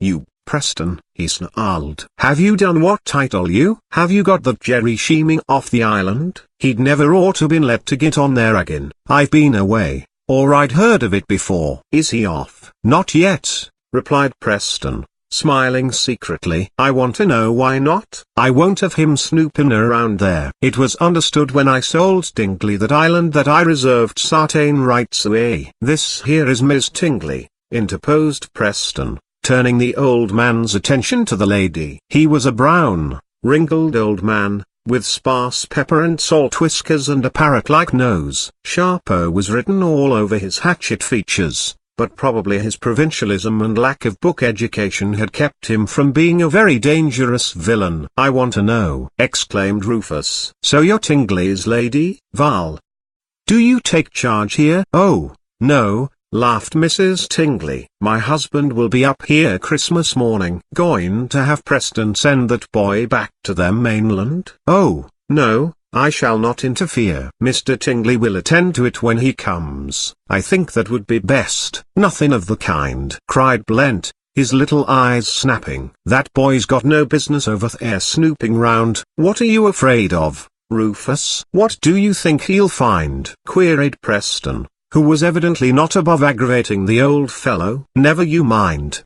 you, Preston, he snarled. Have you done what I told you? Have you got that Jerry scheming off the island? He'd never ought to been let to get on there again. I've been away, or I'd heard of it before. Is he off? Not yet, replied Preston, smiling secretly. I want to know why not. I won't have him snooping around there. It was understood when I sold Tingley that island that I reserved certain rights away. This here is Miss Tingley, interposed Preston, turning the old man's attention to the lady. He was a brown, wrinkled old man, with sparse pepper and salt whiskers and a parrot-like nose. Sharper was written all over his hatchet features, but probably his provincialism and lack of book education had kept him from being a very dangerous villain. I want to know, exclaimed Rufus. So you're Tingley's lady, Val? Do you take charge here? Oh, no, laughed Mrs. Tingley. My husband will be up here Christmas morning. Going to have Preston send that boy back to their mainland? Oh, no, I shall not interfere. Mr. Tingley will attend to it when he comes. I think that would be best. Nothing of the kind, cried Blent, his little eyes snapping. That boy's got no business over there snooping round. What are you afraid of, Rufus? What do you think he'll find? Queried Preston, who was evidently not above aggravating the old fellow. Never you mind,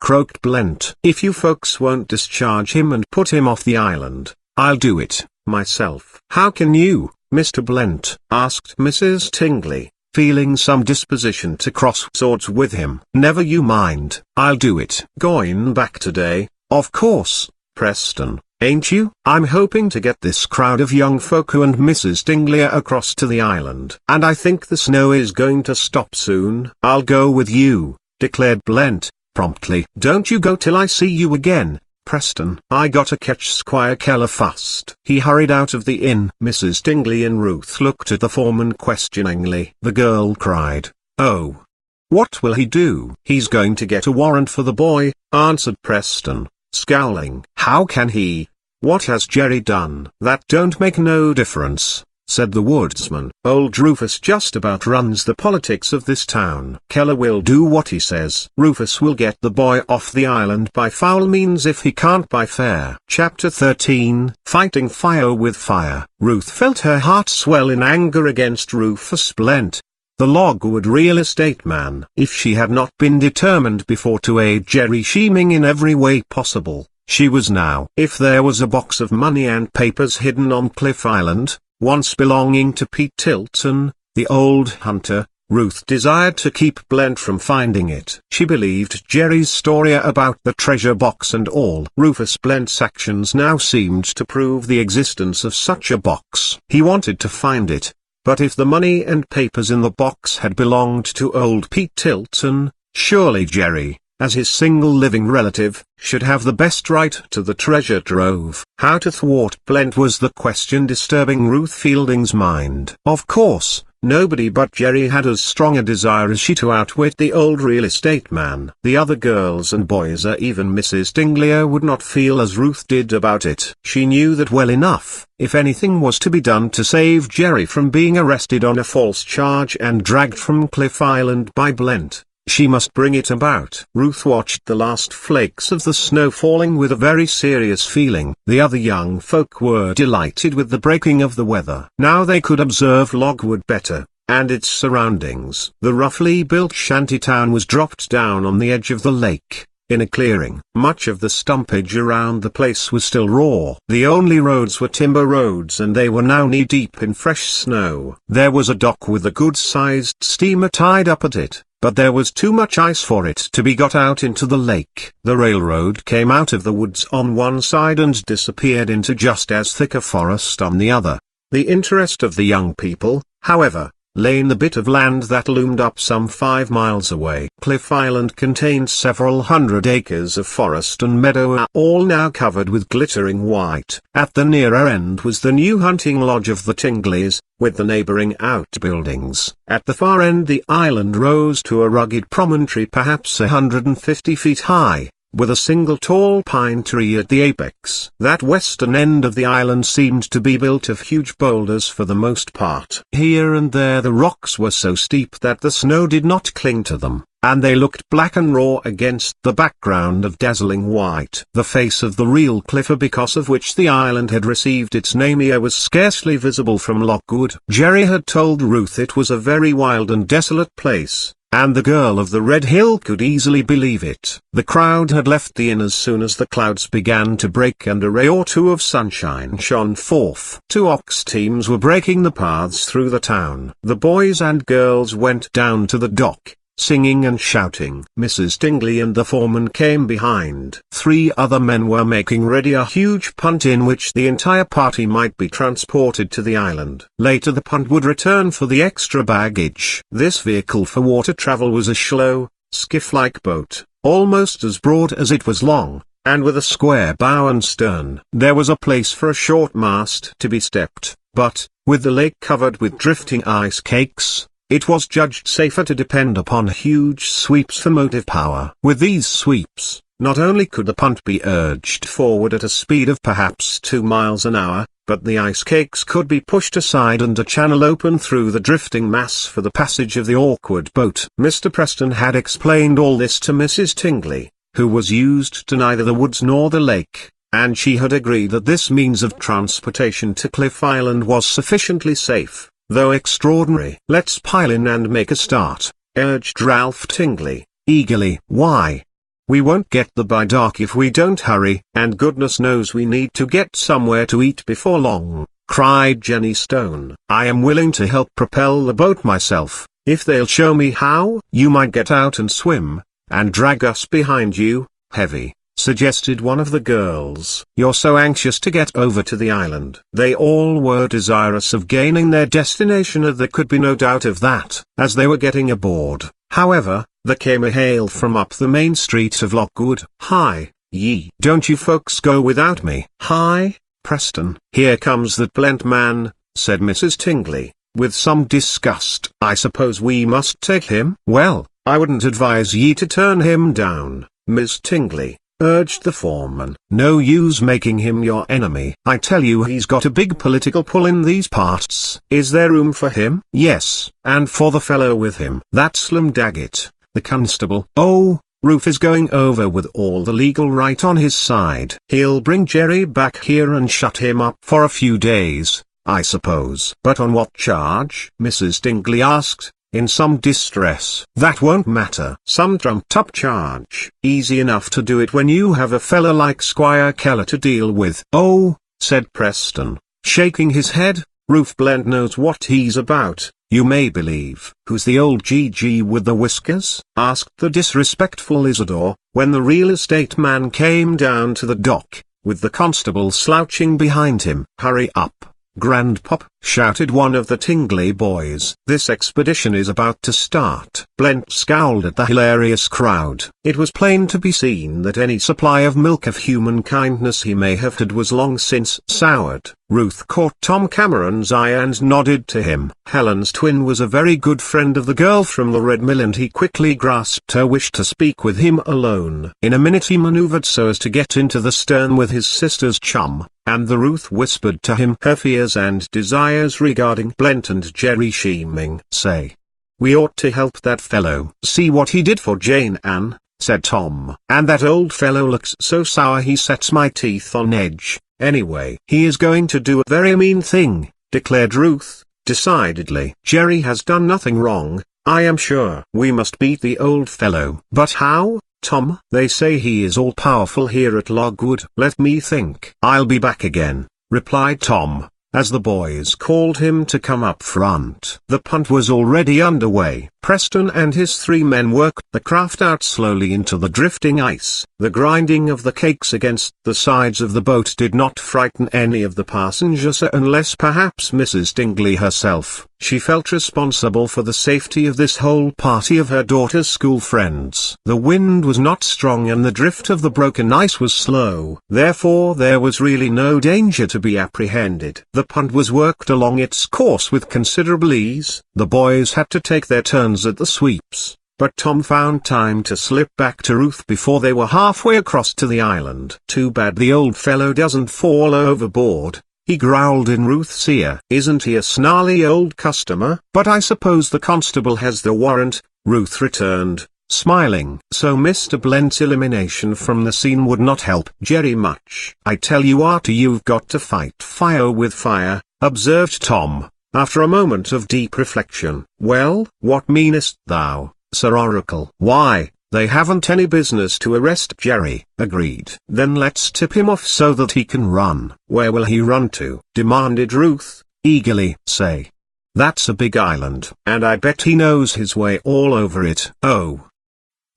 croaked Blent. If you folks won't discharge him and put him off the island, I'll do it, myself. How can you, Mr. Blent? Asked Mrs. Tingley, feeling some disposition to cross swords with him. Never you mind, I'll do it. Going back today, of course, Preston, ain't you? I'm hoping to get this crowd of young folk and Mrs. Tingley across to the island. And I think the snow is going to stop soon. I'll go with you, declared Blent, promptly. Don't you go till I see you again, Preston. I gotta catch Squire Keller fast. He hurried out of the inn. Mrs. Tingley and Ruth looked at the foreman questioningly. The girl cried, "Oh! What will he do?" "He's going to get a warrant for the boy," answered Preston, scowling. "How can he? What has Jerry done?" "That don't make no difference," said the woodsman. "Old Rufus just about runs the politics of this town. Keller will do what he says. Rufus will get the boy off the island by foul means if he can't by fair." Chapter 13, Fighting Fire with Fire. Ruth felt her heart swell in anger against Rufus Blent, the logwood real estate man. If she had not been determined before to aid Jerry scheming in every way possible, she was now. If there was a box of money and papers hidden on Cliff Island, once belonging to Pete Tilton, the old hunter, Ruth desired to keep Blent from finding it. She believed Jerry's story about the treasure box and all. Rufus Blent's actions now seemed to prove the existence of such a box. He wanted to find it. But if the money and papers in the box had belonged to old Pete Tilton, surely Jerry, as his single living relative, should have the best right to the treasure trove. How to thwart Blent was the question disturbing Ruth Fielding's mind. Of course, nobody but Jerry had as strong a desire as she to outwit the old real estate man. The other girls and boys or even Mrs. Tingley would not feel as Ruth did about it. She knew that well enough. If anything was to be done to save Jerry from being arrested on a false charge and dragged from Cliff Island by Blent, she must bring it about. Ruth watched the last flakes of the snow falling with a very serious feeling. The other young folk were delighted with the breaking of the weather. Now they could observe Logwood better, and its surroundings. The roughly built shanty town was dropped down on the edge of the lake, in a clearing. Much of the stumpage around the place was still raw. The only roads were timber roads and they were now knee-deep in fresh snow. There was a dock with a good-sized steamer tied up at it, but there was too much ice for it to be got out into the lake. The railroad came out of the woods on one side and disappeared into just as thick a forest on the other. The interest of the young people, however, lay in the bit of land that loomed up some 5 miles away. Cliff Island contained several hundred acres of forest and meadow, all now covered with glittering white. At the nearer end was the new hunting lodge of the Tingleys, with the neighboring outbuildings. At the far end the island rose to a rugged promontory perhaps 150 feet high, with a single tall pine tree at the apex. That western end of the island seemed to be built of huge boulders for the most part. Here and there the rocks were so steep that the snow did not cling to them, and they looked black and raw against the background of dazzling white. The face of the real cliff because of which the island had received its name here was scarcely visible from Lockwood. Jerry had told Ruth it was a very wild and desolate place, and the girl of the Red Hill could easily believe it. The crowd had left the inn as soon as the clouds began to break and a ray or two of sunshine shone forth. 2 ox teams were breaking the paths through the town. The boys and girls went down to the dock, singing and shouting. Mrs. Tingley and the foreman came behind. 3 other men were making ready a huge punt in which the entire party might be transported to the island. Later the punt would return for the extra baggage. This vehicle for water travel was a slow, skiff-like boat, almost as broad as it was long, and with a square bow and stern. There was a place for a short mast to be stepped, but, with the lake covered with drifting ice cakes, it was judged safer to depend upon huge sweeps for motive power. With these sweeps, not only could the punt be urged forward at a speed of perhaps 2 miles an hour, but the ice cakes could be pushed aside and a channel open through the drifting mass for the passage of the awkward boat. Mr. Preston had explained all this to Mrs. Tingley, who was used to neither the woods nor the lake, and she had agreed that this means of transportation to Cliff Island was sufficiently safe. though extraordinary. "Let's pile in and make a start," urged Ralph Tingley, eagerly. "Why? We won't get there by dark if we don't hurry, and goodness knows we need to get somewhere to eat before long," cried Jenny Stone. "I am willing to help propel the boat myself, if they'll show me how." "You might get out and swim, and drag us behind you, Heavy," suggested one of the girls. "You're so anxious to get over to the island." They all were desirous of gaining their destination, and there could be no doubt of that. As they were getting aboard, however, there came a hail from up the main street of Lockwood. "Hi, ye! Don't you folks go without me." "Hi, Preston. Here comes that Blent man," said Mrs. Tingley, with some disgust. "I suppose we must take him?" "Well, I wouldn't advise ye to turn him down, Miss Tingley," urged the foreman. "No use making him your enemy. I tell you he's got a big political pull in these parts." "Is there room for him?" "Yes, and for the fellow with him. That's Slim Daggett, the constable." "Oh, Ruth is going over with all the legal right on his side. He'll bring Jerry back here and shut him up for a few days, I suppose." "But on what charge?" Mrs. Tingley asked, in some distress. "That won't matter. Some trumped-up charge. Easy enough to do it when you have a fella like Squire Keller to deal with." "Oh," said Preston, shaking his head, "Ruth Blent knows what he's about, you may believe." "Who's the old GG with the whiskers?" asked the disrespectful Isidore, when the real estate man came down to the dock, with the constable slouching behind him. "Hurry up, Grandpop," shouted one of the Tingley boys. "This expedition is about to start." Blent scowled at the hilarious crowd. It was plain to be seen that any supply of milk of human kindness he may have had was long since soured. Ruth caught Tom Cameron's eye and nodded to him. Helen's twin was a very good friend of the girl from the Red Mill, and he quickly grasped her wish to speak with him alone. In a minute he maneuvered so as to get into the stern with his sister's chum, and the Ruth whispered to him her fears and desires regarding Blent and Jerry Sheeming. "Say, we ought to help that fellow." "See what he did for Jane Ann," said Tom. "And that old fellow looks so sour he sets my teeth on edge. Anyway, he is going to do a very mean thing," declared Ruth, decidedly. "Jerry has done nothing wrong, I am sure." "We must beat the old fellow." "But how, Tom?" "They say he is all-powerful here at Logwood." "Let me think." "I'll be back again," replied Tom, as the boys called him to come up front. The punt was already underway. Preston and his 3 men worked the craft out slowly into the drifting ice. The grinding of the cakes against the sides of the boat did not frighten any of the passengers, unless perhaps Mrs. Tingley herself. She felt responsible for the safety of this whole party of her daughter's school friends. The wind was not strong and the drift of the broken ice was slow. Therefore there was really no danger to be apprehended. The punt was worked along its course with considerable ease. The boys had to take their turns at the sweeps, but Tom found time to slip back to Ruth before they were halfway across to the island. "Too bad the old fellow doesn't fall overboard," he growled in Ruth's ear. "Isn't he a snarly old customer?" "But I suppose the constable has the warrant," Ruth returned, smiling. "So Mr. Blent's elimination from the scene would not help Jerry much." "I tell you what, you've got to fight fire with fire," observed Tom, after a moment of deep reflection. "Well, what meanest thou, Sir Oracle?" "Why, they haven't any business to arrest Jerry." "Agreed. Then let's tip him off so that he can run." "Where will he run to?" demanded Ruth, eagerly. "Say, that's a big island, and I bet he knows his way all over it." "Oh,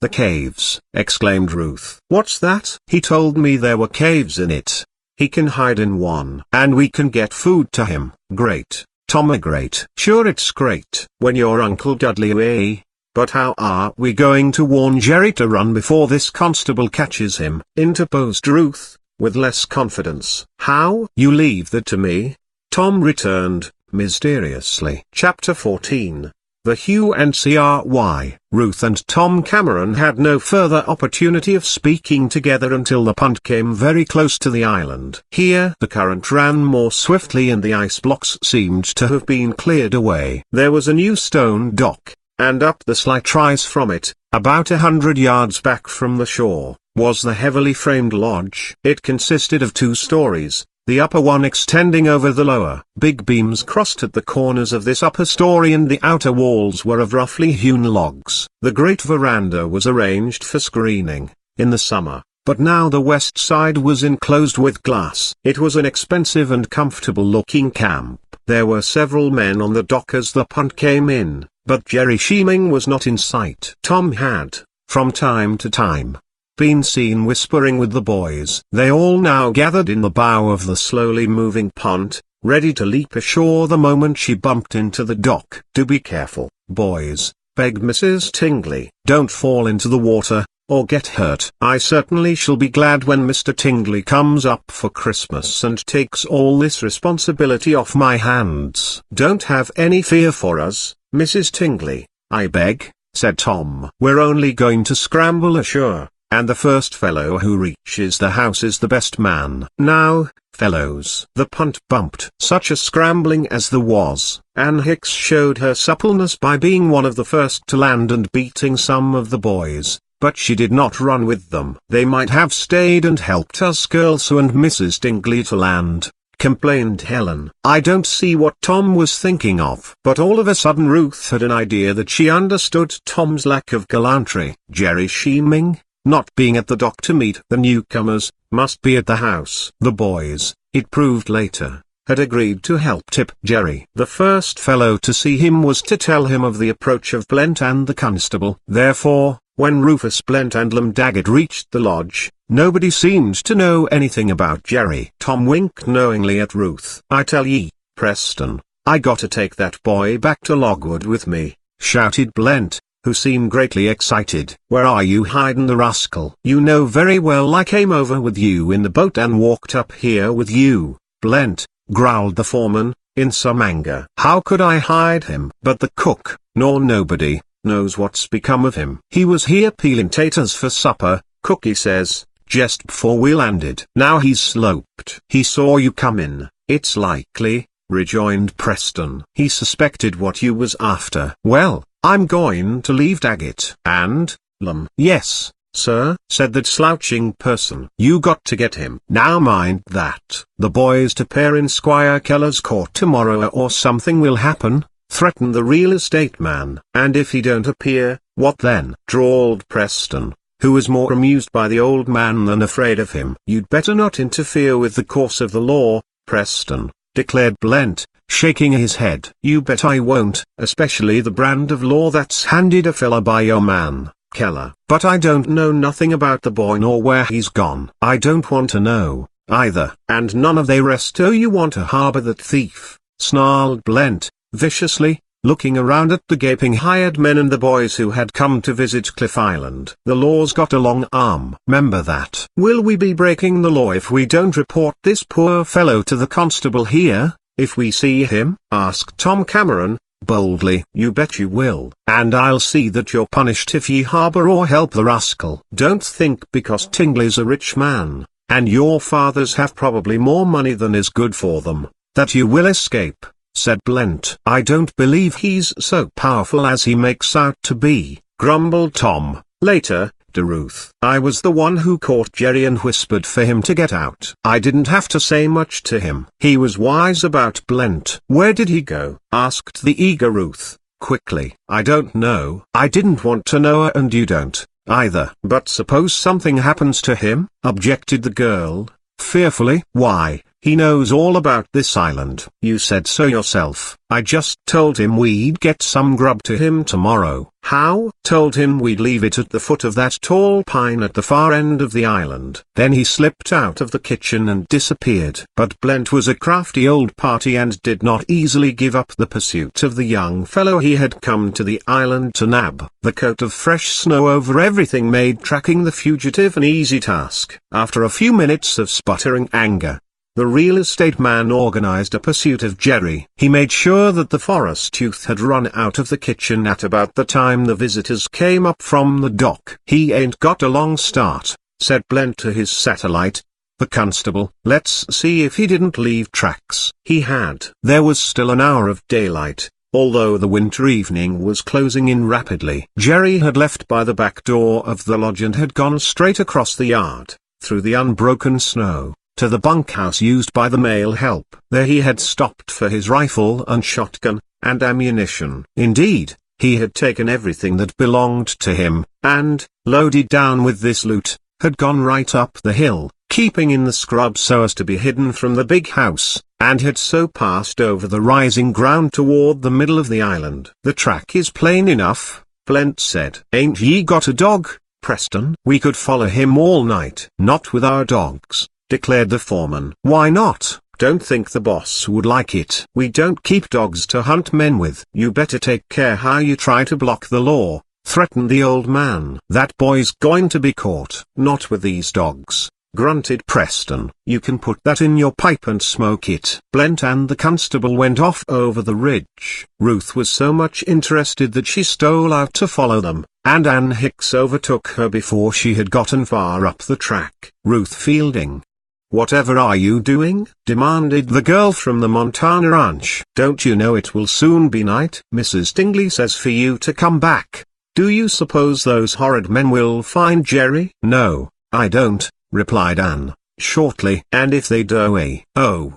the caves!" exclaimed Ruth. "What's that?" "He told me there were caves in it. He can hide in one. And we can get food to him." "Great, Tom, great." "Sure, it's great when you're Uncle Dudley, eh? But how are we going to warn Jerry to run before this constable catches him?" interposed Ruth, with less confidence. "How? You leave that to me," Tom returned, mysteriously. Chapter 14. The Hue and Cry. Ruth and Tom Cameron had no further opportunity of speaking together until the punt came very close to the island. Here the current ran more swiftly and the ice blocks seemed to have been cleared away. There was a new stone dock, and up the slight rise from it, about 100 yards back from the shore, was the heavily framed lodge. It consisted of 2 stories, the upper one extending over the lower. Big beams crossed at the corners of this upper story, and the outer walls were of roughly hewn logs. The great veranda was arranged for screening in the summer, but now the west side was enclosed with glass. It was an expensive and comfortable-looking camp. There were several men on the dock as the punt came in, but Jerry Sheeming was not in sight. Tom had, from time to time, been seen whispering with the boys. They all now gathered in the bow of the slowly moving punt, ready to leap ashore the moment she bumped into the dock. "Do be careful, boys," begged Mrs. Tingley. "Don't fall into the water, or get hurt." "I certainly shall be glad when Mr. Tingley comes up for Christmas and takes all this responsibility off my hands." "Don't have any fear for us, Mrs. Tingley, I beg," said Tom. "We're only going to scramble ashore, and the first fellow who reaches the house is the best man. Now, fellows." The punt bumped. Such a scrambling as there was. Ann Hicks showed her suppleness by being one of the first to land and beating some of the boys, but she did not run with them. "They might have stayed and helped us girls and Mrs. Tingley to land," complained Helen. "I don't see what Tom was thinking of." But all of a sudden Ruth had an idea that she understood Tom's lack of gallantry. Jerry Sheeming, not being at the dock to meet the newcomers, must be at the house. The boys, it proved later, had agreed to help tip Jerry. The first fellow to see him was to tell him of the approach of Blent and the constable. Therefore, when Rufus Blent and Lem Daggett reached the lodge, nobody seemed to know anything about Jerry. Tom winked knowingly at Ruth. "I tell ye, Preston, I gotta take that boy back to Logwood with me," shouted Blent, who seemed greatly excited. "Where are you hiding the rascal?" "You know very well I came over with you in the boat and walked up here with you, Blent," growled the foreman, in some anger. "How could I hide him?" "But the cook, nor nobody, knows what's become of him. He was here peeling taters for supper, Cookie says, just before we landed. Now he's sloped." "He saw you come in, it's likely," rejoined Preston. "He suspected what you was after." "Well, I'm going to leave Daggett and Lem." "Yes, sir," said that slouching person. "You got to get him. Now mind that. The boys to pair in Squire Keller's court tomorrow or something will happen," threatened the real estate man. "And if he don't appear, what then?" drawled Preston, who was more amused by the old man than afraid of him. "You'd better not interfere with the course of the law, Preston," declared Blent, shaking his head. "You bet I won't, especially the brand of law that's handed a fella by your man, Keller." "But I don't know nothing about the boy nor where he's gone." "I don't want to know, either. And none of the rest o' you want to harbor that thief," snarled Blent, viciously, looking around at the gaping hired men and the boys who had come to visit Cliff Island. "The law's got a long arm. 'Member that." "Will we be breaking the law if we don't report this poor fellow to the constable here, if we see him?" asked Tom Cameron, boldly. "You bet you will. And I'll see that you're punished if ye harbor or help the rascal." "Don't think because Tingley's a rich man, and your fathers have probably more money than is good for them, that you will escape," said Blent. "I don't believe he's so powerful as he makes out to be," grumbled Tom. Later, to Ruth. "I was the one who caught Jerry and whispered for him to get out. I didn't have to say much to him. He was wise about Blent." "Where did he go?" asked the eager Ruth, quickly. "I don't know." "I didn't want to know, and you don't, either." "But suppose something happens to him?" objected the girl, fearfully. "Why, he knows all about this island." "You said so yourself." "I just told him we'd get some grub to him tomorrow." "How?" "Told him we'd leave it at the foot of that tall pine at the far end of the island." Then he slipped out of the kitchen and disappeared. But Blent was a crafty old party and did not easily give up the pursuit of the young fellow he had come to the island to nab. The coat of fresh snow over everything made tracking the fugitive an easy task. After a few minutes of sputtering anger, the real estate man organized a pursuit of Jerry. He made sure that the forest youth had run out of the kitchen at about the time the visitors came up from the dock. "He ain't got a long start," said Blent to his satellite, the constable. "Let's see if he didn't leave tracks." He had. There was still an hour of daylight, although the winter evening was closing in rapidly. Jerry had left by the back door of the lodge and had gone straight across the yard, through the unbroken snow, to the bunkhouse used by the male help. There he had stopped for his rifle and shotgun, and ammunition. Indeed, he had taken everything that belonged to him, and, loaded down with this loot, had gone right up the hill, keeping in the scrub so as to be hidden from the big house, and had so passed over the rising ground toward the middle of the island. "The track is plain enough," Blent said. "Ain't ye got a dog, Preston?" "We could follow him all night." "Not with our dogs," declared the foreman. "Why not?" "Don't think the boss would like it. We don't keep dogs to hunt men with." "You better take care how you try to block the law," threatened the old man. "That boy's going to be caught." "Not with these dogs," grunted Preston. "You can put that in your pipe and smoke it." Blent and the constable went off over the ridge. Ruth was so much interested that she stole out to follow them, and Ann Hicks overtook her before she had gotten far up the track. "Ruth Fielding, whatever are you doing?" demanded the girl from the Montana ranch. "Don't you know it will soon be night? Mrs. Dingley says for you to come back. Do you suppose those horrid men will find Jerry?" "No, I don't," replied Ann, shortly. "And if they do, oh,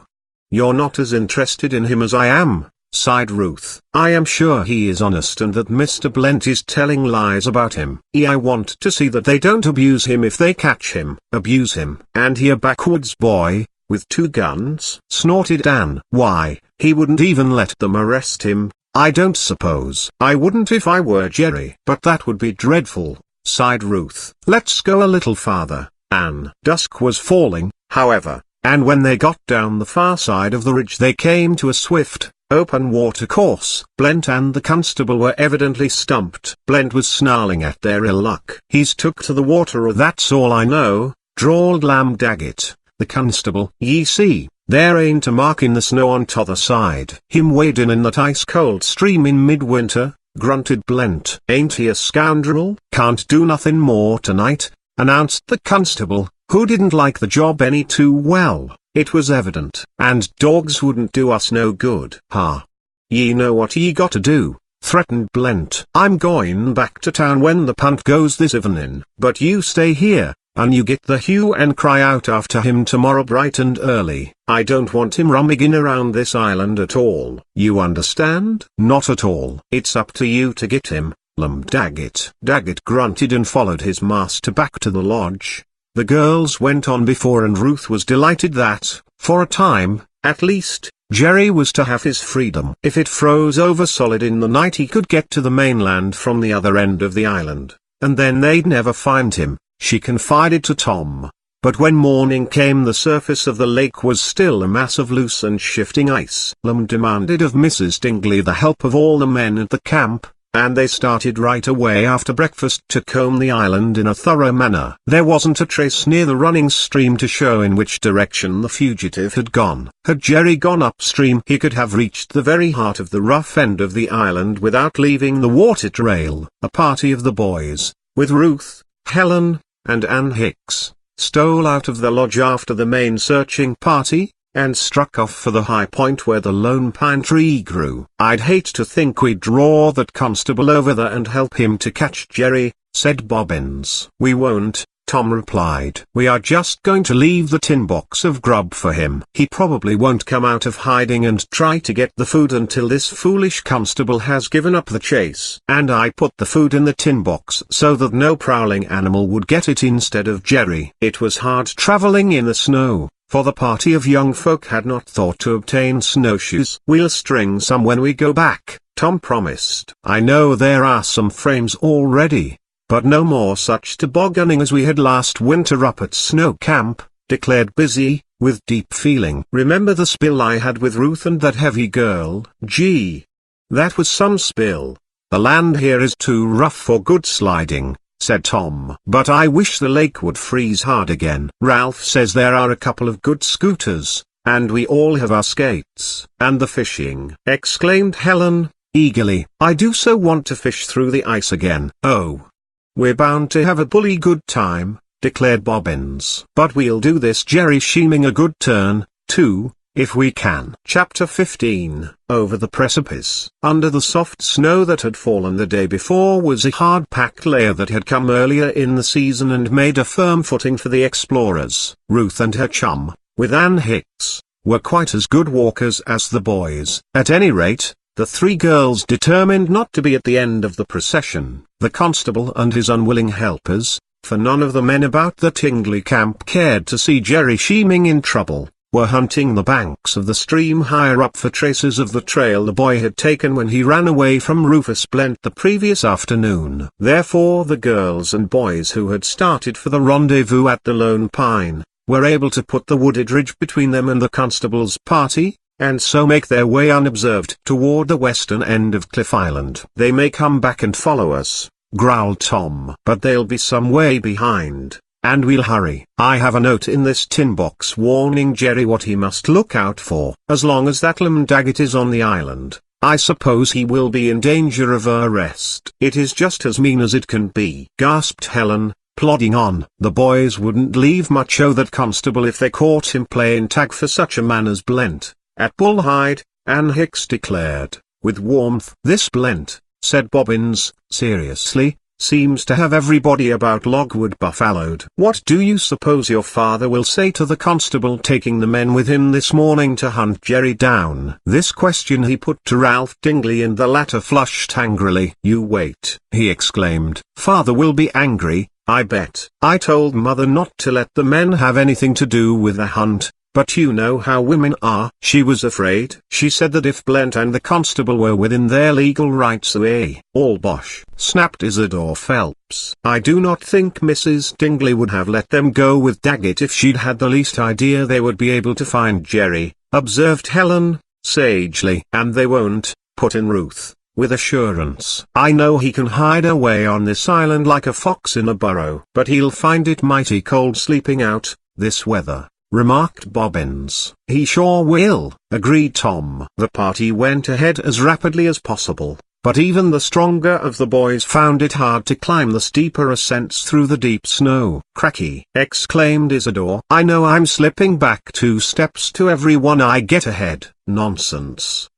you're not as interested in him as I am," sighed Ruth. "I am sure he is honest and that Mr. Blent is telling lies about him. I want to see that they don't abuse him if they catch him." "Abuse him? And he a backwoods boy, with 2 guns?" snorted Ann. "Why, he wouldn't even let them arrest him, I don't suppose." "I wouldn't if I were Jerry." "But that would be dreadful," sighed Ruth. "Let's go a little farther, Ann." Dusk was falling, however, and when they got down the far side of the ridge they came to a swift, open water course. Blent and the constable were evidently stumped. Blent was snarling at their ill luck. "He's took to the water, that's all I know," drawled Lamb Daggett, the constable. "Ye see, there ain't a mark in the snow on t'other side." "Him wadin' in that ice-cold stream in midwinter," grunted Blent. "Ain't he a scoundrel?" "Can't do nothing more tonight," announced the constable, who didn't like the job any too well, it was evident. "And dogs wouldn't do us no good." "Ha! Ye know what ye got to do," threatened Blent. "I'm goin' back to town when the punt goes this evening, but you stay here, and you get the hue and cry out after him tomorrow bright and early. I don't want him rummaging around this island at all. You understand?" "Not at all." "It's up to you to get him, Lamb Daggett." Daggett grunted and followed his master back to the lodge. The girls went on before, and Ruth was delighted that, for a time, at least, Jerry was to have his freedom. If it froze over solid in the night he could get to the mainland from the other end of the island, and then they'd never find him, she confided to Tom. But when morning came the surface of the lake was still a mass of loose and shifting ice. Lamb demanded of Mrs. Dingley the help of all the men at the camp, and they started right away after breakfast to comb the island in a thorough manner. There wasn't a trace near the running stream to show in which direction the fugitive had gone. Had Jerry gone upstream he could have reached the very heart of the rough end of the island without leaving the water trail. A party of the boys, with Ruth, Helen, and Ann Hicks, stole out of the lodge after the main searching party, and struck off for the high point where the lone pine tree grew. "I'd hate to think we'd draw that constable over there and help him to catch Jerry," said Bobbins. "We won't," Tom replied. "We are just going to leave the tin box of grub for him. He probably won't come out of hiding and try to get the food until this foolish constable has given up the chase. And I put the food in the tin box so that no prowling animal would get it instead of Jerry." It was hard traveling in the snow, for the party of young folk had not thought to obtain snowshoes. "We'll string some when we go back," Tom promised. "I know there are some frames already, but no more such tobogganing as we had last winter up at Snow Camp," declared Busy, with deep feeling. "Remember the spill I had with Ruth and that heavy girl?" "Gee, that was some spill. The land here is too rough for good sliding," said Tom. "But I wish the lake would freeze hard again." "Ralph says there are a couple of good scooters, and we all have our skates." "And the fishing," exclaimed Helen, eagerly. "I do so want to fish through the ice again." "Oh, we're bound to have a bully good time," declared Bobbins. "But we'll do this Jerry Sheeming a good turn, too, if we can." Chapter 15. Over the precipice. Under the soft snow that had fallen the day before was a hard-packed layer that had come earlier in the season and made a firm footing for the explorers. Ruth and her chum, with Ann Hicks, were quite as good walkers as the boys. At any rate, the three girls determined not to be at the end of the procession. The constable and his unwilling helpers, for none of the men about the Tingley camp cared to see Jerry Sheeming in trouble, were hunting the banks of the stream higher up for traces of the trail the boy had taken when he ran away from Rufus Blent the previous afternoon. Therefore the girls and boys who had started for the rendezvous at the Lone Pine, were able to put the wooded ridge between them and the constable's party, and so make their way unobserved toward the western end of Cliff Island. "They may come back and follow us," growled Tom. "But they'll be some way behind, and we'll hurry. I have a note in this tin box warning Jerry what he must look out for. As long as that Daggett is on the island, I suppose he will be in danger of arrest." "It is just as mean as it can be," gasped Helen, plodding on. "The boys wouldn't leave much o' that constable if they caught him playing tag for such a man as Blent." "At Bullhide," Ann Hicks declared, with warmth. "This Blent," said Bobbins, seriously, "seems to have everybody about Logwood buffaloed." "What do you suppose your father will say to the constable taking the men with him this morning to hunt Jerry down?" This question he put to Ralph Dingley, and the latter flushed angrily. "You wait," he exclaimed. "Father will be angry, I bet. I told Mother not to let the men have anything to do with the hunt, but you know how women are. She was afraid. She said that if Blent and the constable were within their legal rights all bosh," snapped Isidore Phelps. "I do not think Mrs. Dingley would have let them go with Daggett if she'd had the least idea they would be able to find Jerry," observed Helen, sagely. "And they won't," put in Ruth, with assurance. "I know he can hide away on this island like a fox in a burrow." "But he'll find it mighty cold sleeping out, this weather," remarked Bobbins. "He sure will," agreed Tom. The party went ahead as rapidly as possible, but even the stronger of the boys found it hard to climb the steeper ascents through the deep snow. "Cracky!" exclaimed Isidore. "I know I'm slipping back 2 steps to every one I get ahead." "Nonsense,"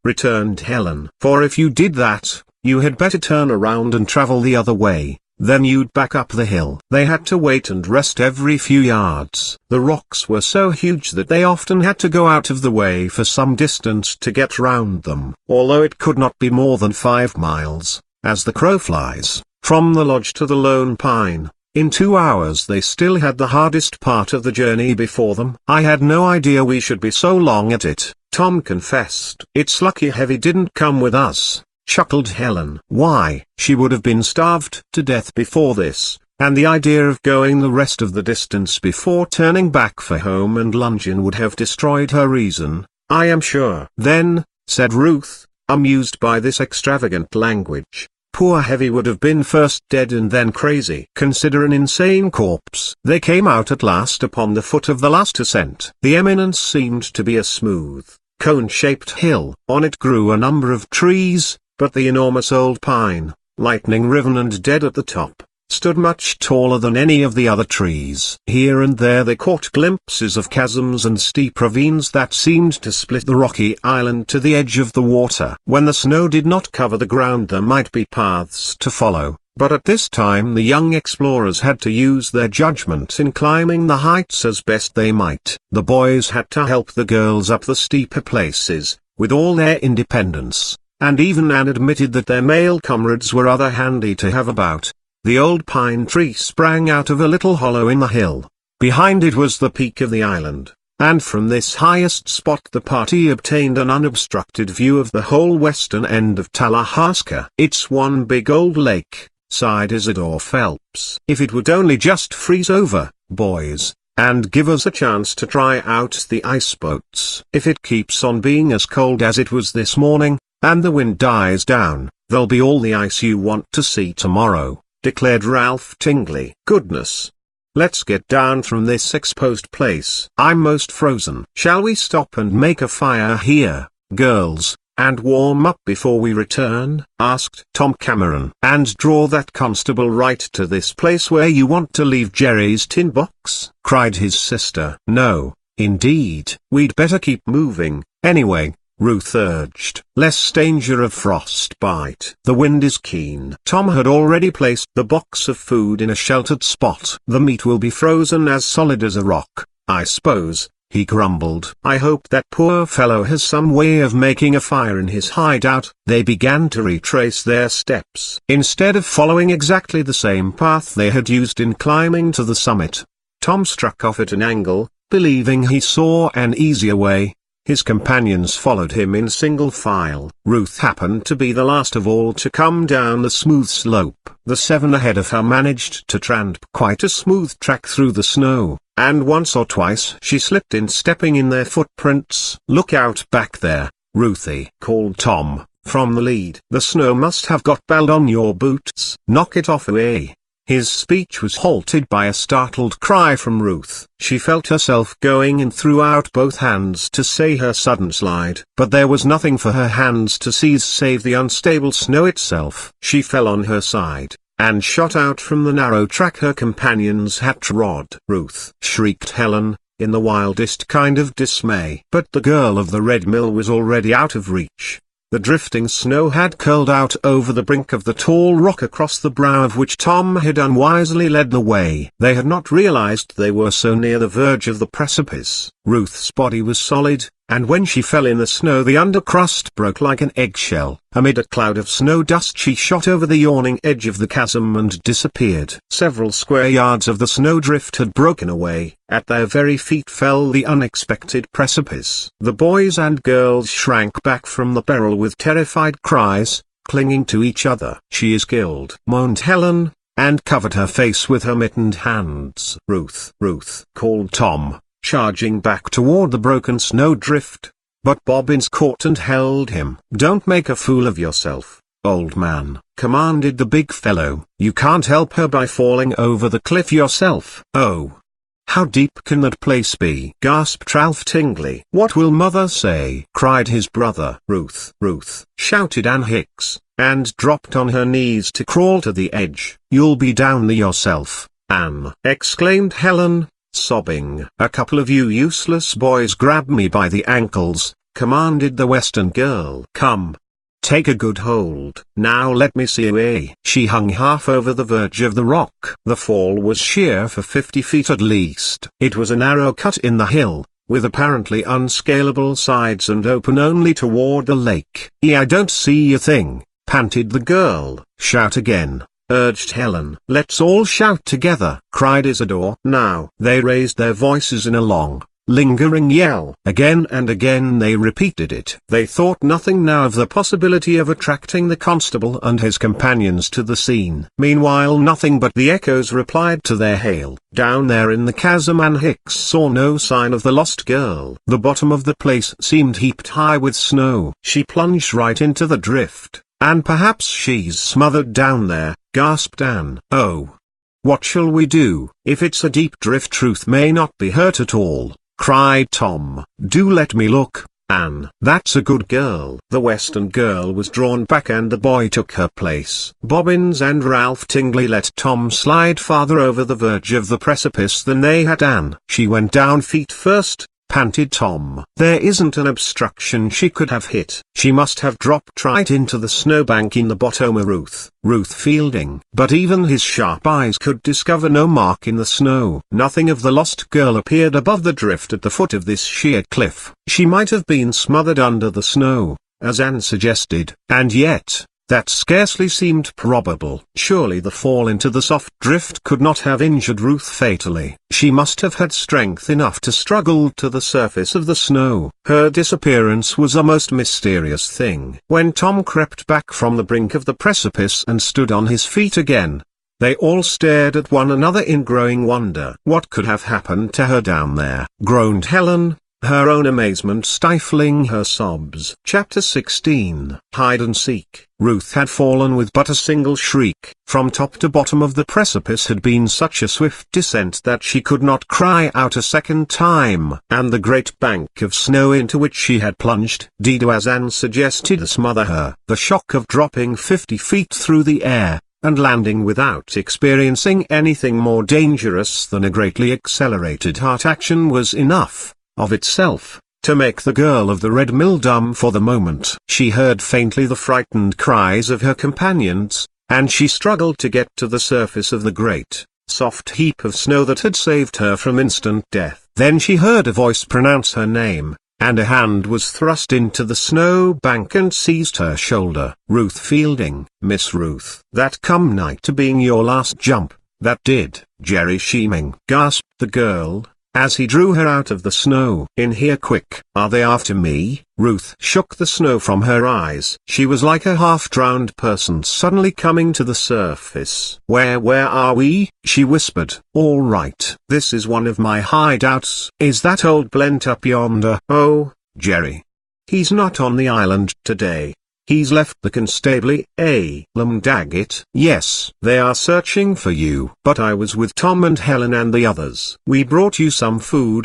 returned Helen. "For if you did that, you had better turn around and travel the other way. Then you'd back up the hill." They had to wait and rest every few yards. The rocks were so huge that they often had to go out of the way for some distance to get round them. Although it could not be more than 5 miles, as the crow flies, from the lodge to the Lone Pine, in 2 hours they still had the hardest part of the journey before them. "I had no idea we should be so long at it," Tom confessed. "It's lucky Heavy didn't come with us," chuckled Helen. "Why, she would have been starved to death before this, and the idea of going the rest of the distance before turning back for home and luncheon would have destroyed her reason, I am sure." "Then," said Ruth, amused by this extravagant language, "poor Heavy would have been first dead and then crazy. Consider an insane corpse." They came out at last upon the foot of the last ascent. The eminence seemed to be a smooth, cone-shaped hill. On it grew a number of trees, but the enormous old pine, lightning-riven and dead at the top, stood much taller than any of the other trees. Here and there they caught glimpses of chasms and steep ravines that seemed to split the rocky island to the edge of the water. When the snow did not cover the ground there might be paths to follow, but at this time the young explorers had to use their judgment in climbing the heights as best they might. The boys had to help the girls up the steeper places, with all their independence, and even Anne admitted that their male comrades were rather handy to have about. The old pine tree sprang out of a little hollow in the hill. Behind it was the peak of the island, and from this highest spot the party obtained an unobstructed view of the whole western end of Talahaska. "It's one big old lake," sighed Isidore Phelps. "If it would only just freeze over, boys, and give us a chance to try out the ice boats." "If it keeps on being as cold as it was this morning, and the wind dies down, there'll be all the ice you want to see tomorrow," declared Ralph Tingley. "Goodness! Let's get down from this exposed place. I'm most frozen." "Shall we stop and make a fire here, girls, and warm up before we return?" asked Tom Cameron. "And draw that constable right to this place where you want to leave Jerry's tin box?" cried his sister. "No, indeed. We'd better keep moving, anyway," Ruth urged. "Less danger of frostbite. The wind is keen." Tom had already placed the box of food in a sheltered spot. "The meat will be frozen as solid as a rock, I suppose," he grumbled. I hope that poor fellow has some way of making a fire in his hideout. They began to retrace their steps. Instead of following exactly the same path they had used in climbing to the summit, Tom struck off at an angle, believing he saw an easier way. His companions followed him in single file. Ruth happened to be the last of all to come down the smooth slope. The 7 ahead of her managed to tramp quite a smooth track through the snow, and once or twice she slipped in stepping in their footprints. Look out back there, Ruthie, called Tom, from the lead. The snow must have got bald on your boots. Knock it off away. His speech was halted by a startled cry from Ruth. She felt herself going and threw out both hands to stay her sudden slide. But there was nothing for her hands to seize save the unstable snow itself. She fell on her side, and shot out from the narrow track her companions had trod. Ruth! Shrieked Helen, in the wildest kind of dismay. But the girl of the red mill was already out of reach. The drifting snow had curled out over the brink of the tall rock across the brow of which Tom had unwisely led the way. They had not realized they were so near the verge of the precipice. Ruth's body was solid, and when she fell in the snow the undercrust broke like an eggshell. Amid a cloud of snow dust she shot over the yawning edge of the chasm and disappeared. Several square yards of the snowdrift had broken away. At their very feet fell the unexpected precipice. The boys and girls shrank back from the peril with terrified cries, clinging to each other. She is killed, moaned Helen, and covered her face with her mittened hands. Ruth! Ruth! Called Tom, charging back toward the broken snowdrift. But Bobbins caught and held him. Don't make a fool of yourself, old man, commanded the big fellow. You can't help her by falling over the cliff yourself. Oh! How deep can that place be? Gasped Ralph Tingley. What will mother say? Cried his brother. Ruth! Ruth! Shouted Ann Hicks, and dropped on her knees to crawl to the edge. You'll be down there yourself, Ann! Exclaimed Helen, sobbing. A couple of you useless boys grab me by the ankles, commanded the Western girl. Come. Take a good hold. Now let me see you. She hung half over the verge of the rock. The fall was sheer for 50 feet at least. It was a narrow cut in the hill, with apparently unscalable sides and open only toward the lake. I don't see a thing, panted the girl. Shout again, urged Helen. Let's all shout together, cried Isidore. Now. They raised their voices in a long, lingering yell. Again and again they repeated it. They thought nothing now of the possibility of attracting the constable and his companions to the scene. Meanwhile nothing but the echoes replied to their hail. Down there in the chasm Ann Hicks saw no sign of the lost girl. The bottom of the place seemed heaped high with snow. She plunged right into the drift. And perhaps she's smothered down there, gasped Ann. Oh! What shall we do? If it's a deep drift Ruth may not be hurt at all, cried Tom. Do let me look, Ann. That's a good girl. The Western girl was drawn back and the boy took her place. Bobbins and Ralph Tingley let Tom slide farther over the verge of the precipice than they had Ann. She went down feet first, panted Tom. There isn't an obstruction she could have hit. She must have dropped right into the snowbank in the bottom of Ruth Fielding. But even his sharp eyes could discover no mark in the snow. Nothing of the lost girl appeared above the drift at the foot of this sheer cliff. She might have been smothered under the snow, as Ann suggested, and yet, that scarcely seemed probable. Surely the fall into the soft drift could not have injured Ruth fatally. She must have had strength enough to struggle to the surface of the snow. Her disappearance was a most mysterious thing. When Tom crept back from the brink of the precipice and stood on his feet again, they all stared at one another in growing wonder. What could have happened to her down there? Groaned Helen, her own amazement stifling her sobs. Chapter 16. Hide and Seek. Ruth had fallen with but a single shriek. From top to bottom of the precipice had been such a swift descent that she could not cry out a second time. And the great bank of snow into which she had plunged did as Ann suggested smother her. The shock of dropping 50 feet through the air, and landing without experiencing anything more dangerous than a greatly accelerated heart action was enough, of itself, to make the girl of the Red Mill dumb for the moment. She heard faintly the frightened cries of her companions, and she struggled to get to the surface of the grate. soft heap of snow that had saved her from instant death. Then she heard a voice pronounce her name, and a hand was thrust into the snow bank and seized her shoulder. "Ruth Fielding, Miss Ruth. That come nigh to being your last jump, that did, Jerry Sheeming," gasped the girl, as he drew her out of the snow. "In here quick." "Are they after me?" Ruth shook the snow from her eyes. She was like a half-drowned person suddenly coming to the surface. Where are we?" she whispered. "All right. This is one of my hideouts." "Is that old Blent up yonder?" "Oh, Jerry. He's not on the island today. He's left the constabulary, Lumdaggett." "Yes. They are searching for you." "But I was with Tom and Helen and the others. We brought you some food,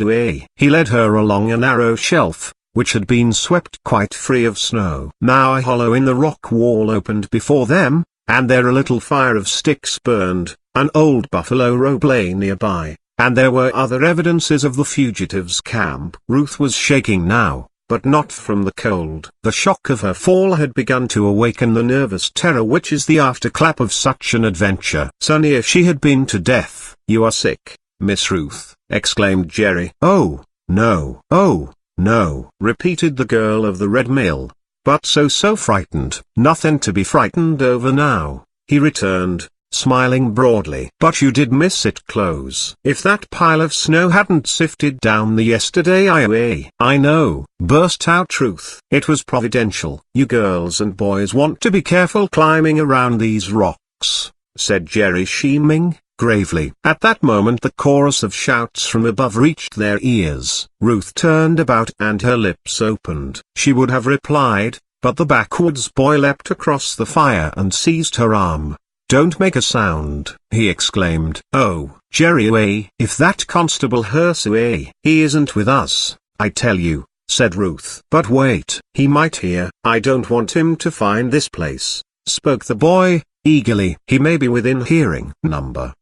He led her along a narrow shelf, which had been swept quite free of snow. Now a hollow in the rock wall opened before them, and there a little fire of sticks burned. An old buffalo robe lay nearby, and there were other evidences of the fugitives' camp. Ruth was shaking now, but not from the cold. The shock of her fall had begun to awaken the nervous terror which is the afterclap of such an adventure. So near she had been to death. "You are sick, Miss Ruth," exclaimed Jerry. "Oh, no. Oh, no," repeated the girl of the Red Mill, but so frightened. "Nothing to be frightened over now," he returned, smiling broadly. "But you did miss it close. If that pile of snow hadn't sifted down the yesterday I know," burst out Ruth. "It was providential." "You girls and boys want to be careful climbing around these rocks," said Jerry Sheeming, gravely. At that moment the chorus of shouts from above reached their ears. Ruth turned about and her lips opened. She would have replied, but the backwoods boy leapt across the fire and seized her arm. "Don't make a sound," he exclaimed. "Oh, Jerry, if that constable Hersey, he isn't with us, I tell you," said Ruth. "But wait, he might hear." "I don't want him to find this place," spoke the boy, eagerly. "He may be within hearing."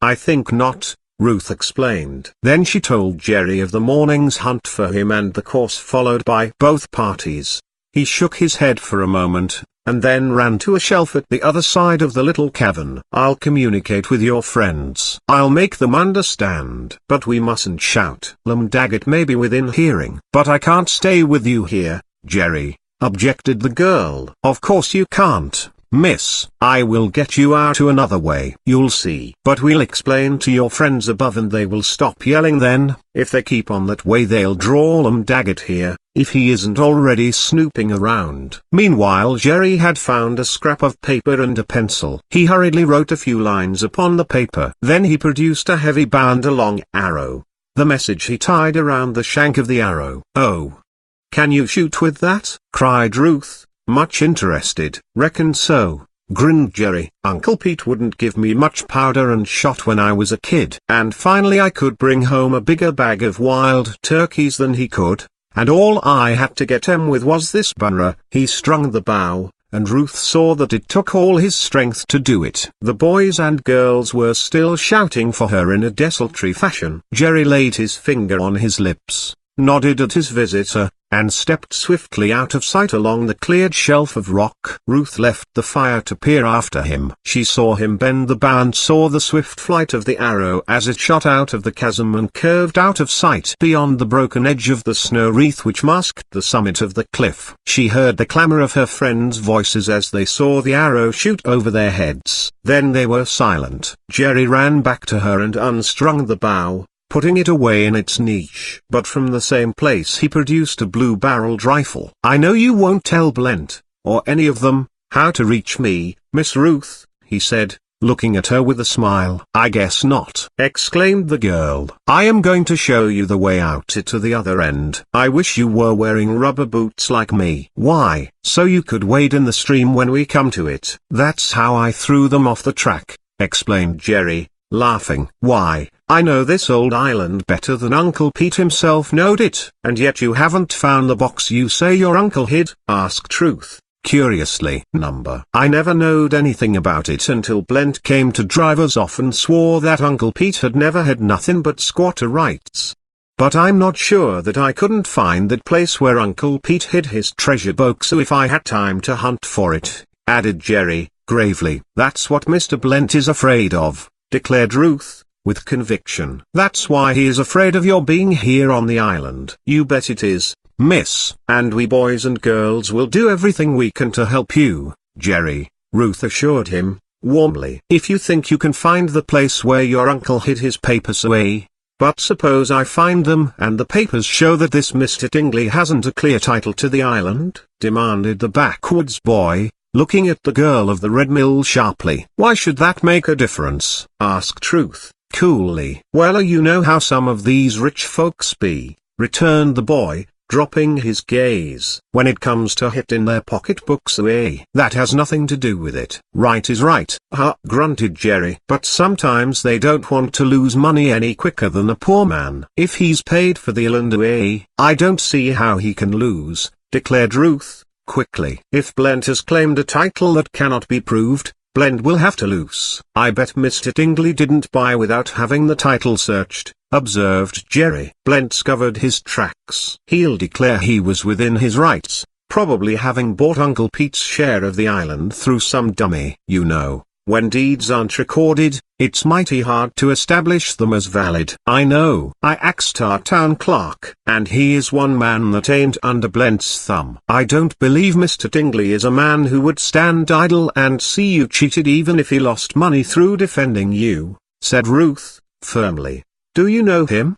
"I think not," Ruth explained. Then she told Jerry of the morning's hunt for him and the course followed by both parties. He shook his head for a moment, and then ran to a shelf at the other side of the little cavern. "I'll communicate with your friends. I'll make them understand. But we mustn't shout. Lumdaggett may be within hearing." "But I can't stay with you here, Jerry," objected the girl. "Of course you can't, miss. I will get you out to another way. You'll see." "But we'll explain to your friends above and they will stop yelling then. If they keep on that way they'll draw Lumdaggett here, if he isn't already snooping around." Meanwhile Jerry had found a scrap of paper and a pencil. He hurriedly wrote a few lines upon the paper. Then he produced a heavy bound long arrow. The message he tied around the shank of the arrow. "Oh. Can you shoot with that?" cried Ruth, much interested. "Reckon so," grinned Jerry. "Uncle Pete wouldn't give me much powder and shot when I was a kid. And finally I could bring home a bigger bag of wild turkeys than he could, and all I had to get him with was this barrow." He strung the bow, and Ruth saw that it took all his strength to do it. The boys and girls were still shouting for her in a desultory fashion. Jerry laid his finger on his lips, nodded at his visitor, and stepped swiftly out of sight along the cleared shelf of rock. Ruth left the fire to peer after him. She saw him bend the bow and saw the swift flight of the arrow as it shot out of the chasm and curved out of sight beyond the broken edge of the snow wreath which masked the summit of the cliff. She heard the clamor of her friends' voices as they saw the arrow shoot over their heads. Then they were silent. Jerry ran back to her and unstrung the bow, putting it away in its niche. But from the same place he produced a blue-barreled rifle. "I know you won't tell Blent, or any of them, how to reach me, Miss Ruth," he said, looking at her with a smile. "I guess not," exclaimed the girl. "I am going to show you the way out to the other end. I wish you were wearing rubber boots like me." "Why?" "So you could wade in the stream when we come to it." "That's how I threw them off the track," explained Jerry, laughing. "Why, I know this old island better than Uncle Pete himself knowed it." "And yet you haven't found the box you say your uncle hid?" asked Ruth, curiously. "I never knowed anything about it until Blent came to drive us off and swore that Uncle Pete had never had nothing but squatter rights. But I'm not sure that I couldn't find that place where Uncle Pete hid his treasure box if I had time to hunt for it," added Jerry, gravely. "That's what Mr. Blent is afraid of," declared Ruth, with conviction. "That's why he is afraid of your being here on the island." "You bet it is, miss. And we boys and girls will do everything we can to help you, Jerry," Ruth assured him, warmly. "If you think you can find the place where your uncle hid his papers away." "But suppose I find them and the papers show that this Mr. Tingley hasn't a clear title to the island?" demanded the backwoods boy, looking at the girl of the red mill sharply. "Why should that make a difference?" asked Ruth, coolly. "Well, you know how some of these rich folks be," returned the boy, dropping his gaze. "When it comes to hitting their pocketbooks away, that has nothing to do with it." "Right is right," grunted Jerry. "But sometimes they don't want to lose money any quicker than a poor man." "If he's paid for the island away, I don't see how he can lose," declared Ruth, quickly. "If Blent has claimed a title that cannot be proved, Blent will have to lose." "I bet Mr. Tingley didn't buy without having the title searched," observed Jerry. "Blent's covered his tracks. He'll declare he was within his rights, probably having bought Uncle Pete's share of the island through some dummy." "You know, when deeds aren't recorded, it's mighty hard to establish them as valid." "I know. I axed our town clerk, and he is one man that ain't under Blent's thumb." "I don't believe Mr. Tingley is a man who would stand idle and see you cheated even if he lost money through defending you," said Ruth, firmly. "Do you know him?"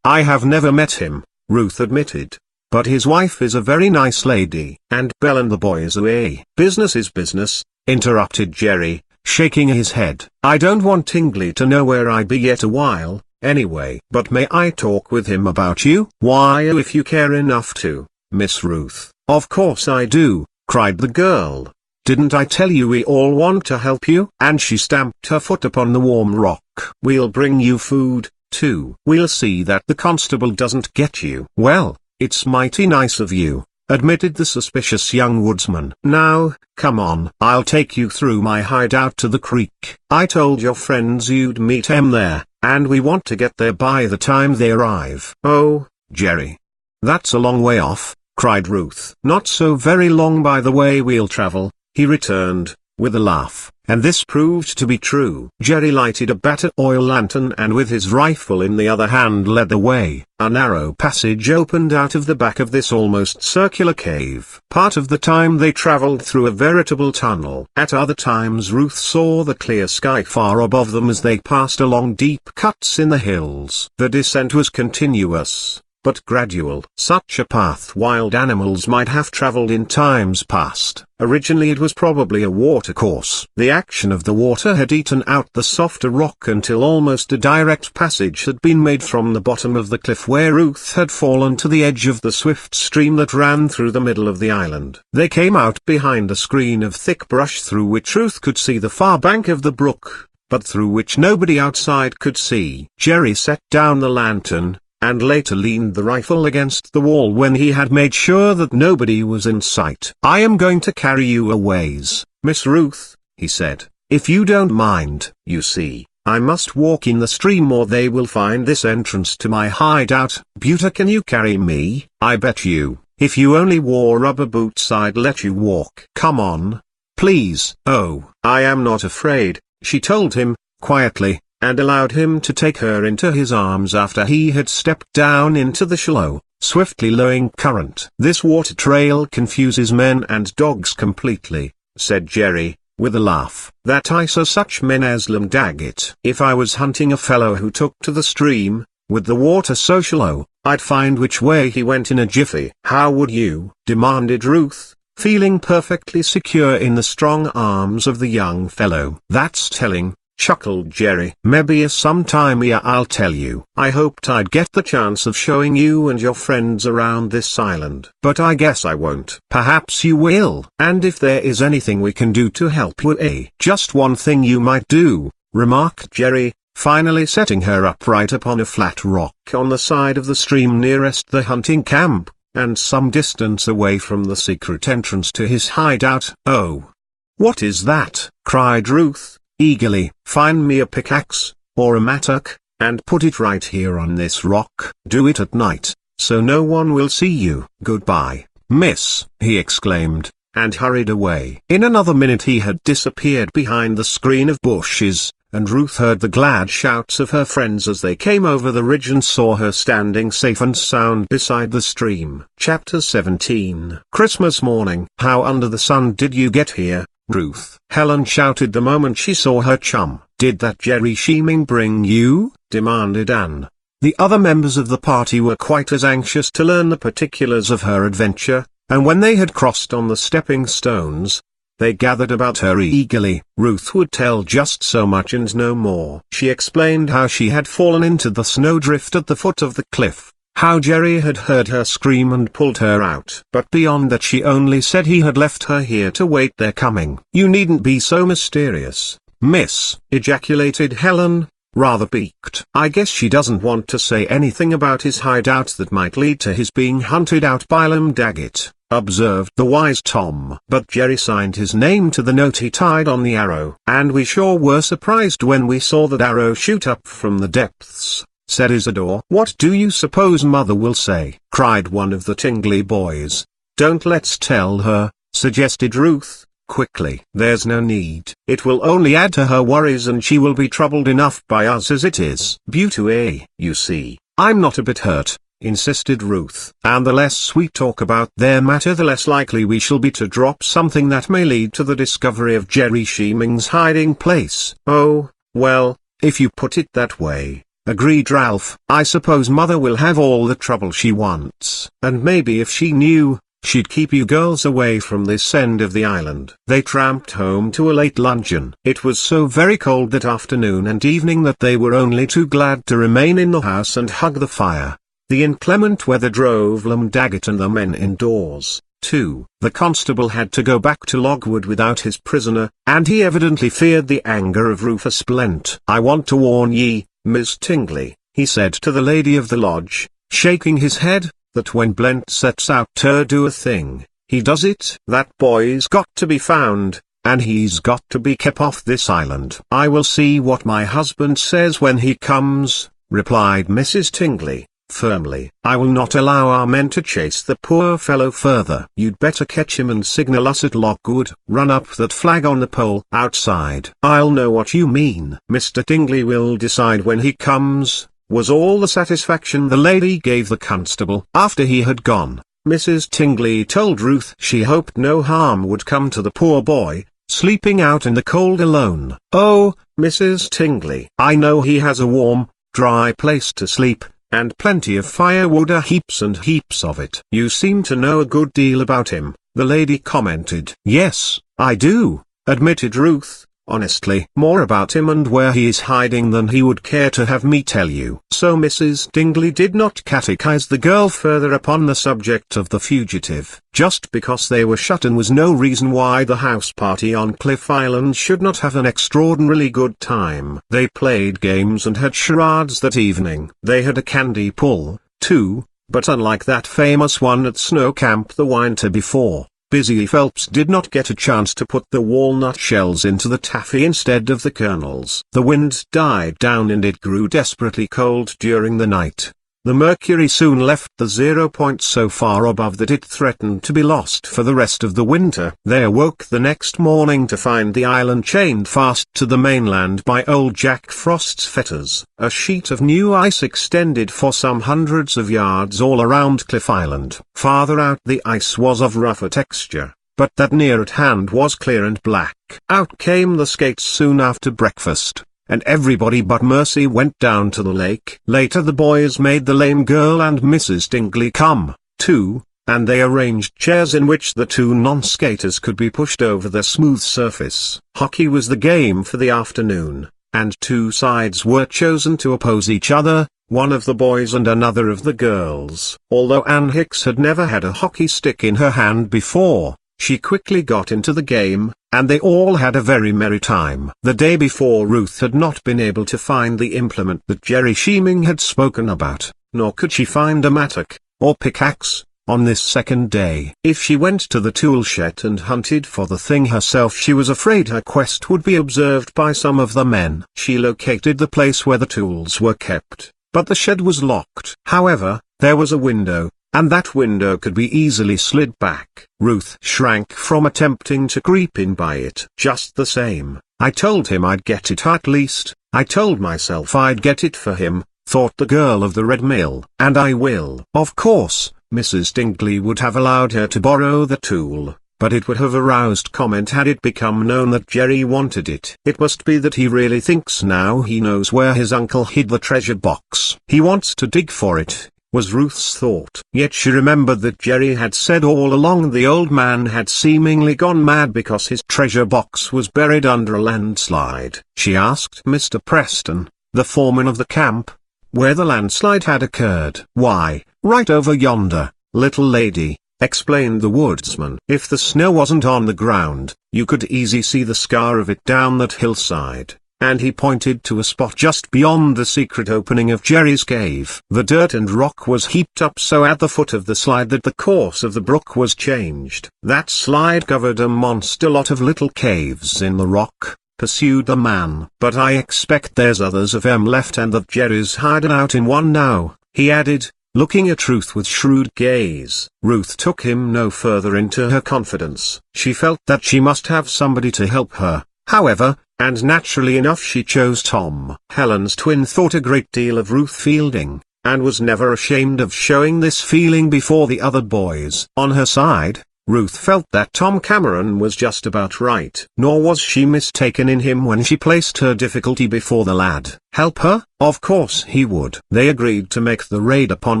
"I have never met him," Ruth admitted. "But his wife is a very nice lady, and Belle and the boys away." "Business is business," interrupted Jerry, shaking his head. "I don't want Tingley to know where I be yet a while, anyway." "But may I talk with him about you?" "Why, if you care enough to, Miss Ruth." "Of course I do," cried the girl. "Didn't I tell you we all want to help you?" And she stamped her foot upon the warm rock. "We'll bring you food, too. We'll see that the constable doesn't get you." "Well, it's mighty nice of you," admitted the suspicious young woodsman. "Now, come on. I'll take you through my hideout to the creek. I told your friends you'd meet 'em there, and we want to get there by the time they arrive." "Oh, Jerry, that's a long way off," cried Ruth. "Not so very long by the way we'll travel," he returned, with a laugh. And this proved to be true. Jerry lighted a battered oil lantern and with his rifle in the other hand led the way. A narrow passage opened out of the back of this almost circular cave. Part of the time they traveled through a veritable tunnel. At other times Ruth saw the clear sky far above them as they passed along deep cuts in the hills. The descent was continuous, but gradual. Such a path wild animals might have traveled in times past. Originally it was probably a watercourse. The action of the water had eaten out the softer rock until almost a direct passage had been made from the bottom of the cliff where Ruth had fallen to the edge of the swift stream that ran through the middle of the island. They came out behind a screen of thick brush through which Ruth could see the far bank of the brook, but through which nobody outside could see. Jerry set down the lantern, and later leaned the rifle against the wall when he had made sure that nobody was in sight. "I am going to carry you a ways, Miss Ruth," he said, "if you don't mind. You see, I must walk in the stream or they will find this entrance to my hideout." "Buter, can you carry me?" "I bet you, if you only wore rubber boots I'd let you walk." "Come on, please." "Oh, I am not afraid," she told him, quietly, and allowed him to take her into his arms after he had stepped down into the shallow, swiftly flowing current. "This water trail confuses men and dogs completely," said Jerry, with a laugh. "That I saw such men as Daggett. If I was hunting a fellow who took to the stream, with the water so shallow, I'd find which way he went in a jiffy." "How would you?" demanded Ruth, feeling perfectly secure in the strong arms of the young fellow. "That's telling," chuckled Jerry. "Maybe sometime I'll tell you. I hoped I'd get the chance of showing you and your friends around this island. But I guess I won't." "Perhaps you will. And if there is anything we can do to help you, just one thing you might do," remarked Jerry, finally setting her upright upon a flat rock on the side of the stream nearest the hunting camp, and some distance away from the secret entrance to his hideout. "Oh, what is that?" cried Ruth, eagerly. "Find me a pickaxe, or a mattock, and put it right here on this rock. Do it at night, so no one will see you." "Goodbye, miss," he exclaimed, and hurried away. In another minute he had disappeared behind the screen of bushes, and Ruth heard the glad shouts of her friends as they came over the ridge and saw her standing safe and sound beside the stream. Chapter 17. Christmas morning. How under the sun did you get here, Ruth? Helen shouted the moment she saw her chum. Did that Jerry Sheeming bring you? Demanded Anne. The other members of the party were quite as anxious to learn the particulars of her adventure, and when they had crossed on the stepping stones, they gathered about her eagerly. Ruth would tell just so much and no more. She explained how she had fallen into the snowdrift at the foot of the cliff, how Jerry had heard her scream and pulled her out. But beyond that she only said he had left her here to wait their coming. You needn't be so mysterious, miss, ejaculated Helen, rather piqued. I guess she doesn't want to say anything about his hideout that might lead to his being hunted out by Daggett, observed the wise Tom. But Jerry signed his name to the note he tied on the arrow. And we sure were surprised when we saw that arrow shoot up from the depths, said Isidore. What do you suppose Mother will say? Cried one of the Tingley boys. Don't let's tell her, suggested Ruth, quickly. There's no need. It will only add to her worries and she will be troubled enough by us as it is. Beauty, you see, I'm not a bit hurt, insisted Ruth. And the less we talk about their matter the less likely we shall be to drop something that may lead to the discovery of Jerry Sheeming's hiding place. Oh, well, if you put it that way, agreed Ralph. I suppose Mother will have all the trouble she wants. And maybe if she knew, she'd keep you girls away from this end of the island. They tramped home to a late luncheon. It was so very cold that afternoon and evening that they were only too glad to remain in the house and hug the fire. The inclement weather drove Daggett and the men indoors, too. The constable had to go back to Logwood without his prisoner, and he evidently feared the anger of Rufus Blent. I want to warn ye, Miss Tingley, he said to the lady of the lodge, shaking his head, that when Blent sets out to do a thing, he does it. That boy's got to be found, and he's got to be kept off this island. I will see what my husband says when he comes, replied Mrs. Tingley, firmly. I will not allow our men to chase the poor fellow further. You'd better catch him and signal us at Lockwood. Run up that flag on the pole outside. I'll know what you mean. Mr. Tingley will decide when he comes, was all the satisfaction the lady gave the constable. After he had gone, Mrs. Tingley told Ruth she hoped no harm would come to the poor boy, sleeping out in the cold alone. Oh, Mrs. Tingley, I know he has a warm, dry place to sleep, and plenty of firewood, heaps and heaps of it. You seem to know a good deal about him, the lady commented. Yes, I do, admitted Ruth, honestly. More about him and where he is hiding than he would care to have me tell you. So Mrs. Tingley did not catechize the girl further upon the subject of the fugitive. Just because they were shut in was no reason why the house party on Cliff Island should not have an extraordinarily good time. They played games and had charades that evening. They had a candy pull, too, but unlike that famous one at Snow Camp the winter before, Busy Phelps did not get a chance to put the walnut shells into the taffy instead of the kernels. The wind died down and it grew desperately cold during the night. The mercury soon left the 0 point so far above that it threatened to be lost for the rest of the winter. They awoke the next morning to find the island chained fast to the mainland by old Jack Frost's fetters. A sheet of new ice extended for some hundreds of yards all around Cliff Island. Farther out the ice was of rougher texture, but that near at hand was clear and black. Out came the skates soon after breakfast, and everybody but Mercy went down to the lake. Later the boys made the lame girl and Mrs. Tingley come, too, and they arranged chairs in which the two non-skaters could be pushed over the smooth surface. Hockey was the game for the afternoon, and two sides were chosen to oppose each other, one of the boys and another of the girls. Although Ann Hicks had never had a hockey stick in her hand before, she quickly got into the game, and they all had a very merry time. The day before Ruth had not been able to find the implement that Jerry Sheeming had spoken about, nor could she find a mattock, or pickaxe, on this second day. If she went to the tool shed and hunted for the thing herself, she was afraid her quest would be observed by some of the men. She located the place where the tools were kept, but the shed was locked. However, there was a window, and that window could be easily slid back. Ruth shrank from attempting to creep in by it. Just the same, I told him I'd get it at least. I told myself I'd get it for him, thought the girl of the Red Mill. And I will. Of course, Mrs. Dingley would have allowed her to borrow the tool, but it would have aroused comment had it become known that Jerry wanted it. It must be that he really thinks now he knows where his uncle hid the treasure box. He wants to dig for it, was Ruth's thought. Yet she remembered that Jerry had said all along the old man had seemingly gone mad because his treasure box was buried under a landslide. She asked Mr. Preston, the foreman of the camp, where the landslide had occurred. "Why, right over yonder, little lady," explained the woodsman. "If the snow wasn't on the ground, you could easily see the scar of it down that hillside." And he pointed to a spot just beyond the secret opening of Jerry's cave. The dirt and rock was heaped up so at the foot of the slide that the course of the brook was changed. "That slide covered a monster lot of little caves in the rock," pursued the man. "But I expect there's others of 'em left and that Jerry's hiding out in one now," he added, looking at Ruth with shrewd gaze. Ruth took him no further into her confidence. She felt that she must have somebody to help her, however, and naturally enough she chose Tom. Helen's twin thought a great deal of Ruth Fielding, and was never ashamed of showing this feeling before the other boys. On her side, Ruth felt that Tom Cameron was just about right. Nor was she mistaken in him when she placed her difficulty before the lad. Help her? Of course he would. They agreed to make the raid upon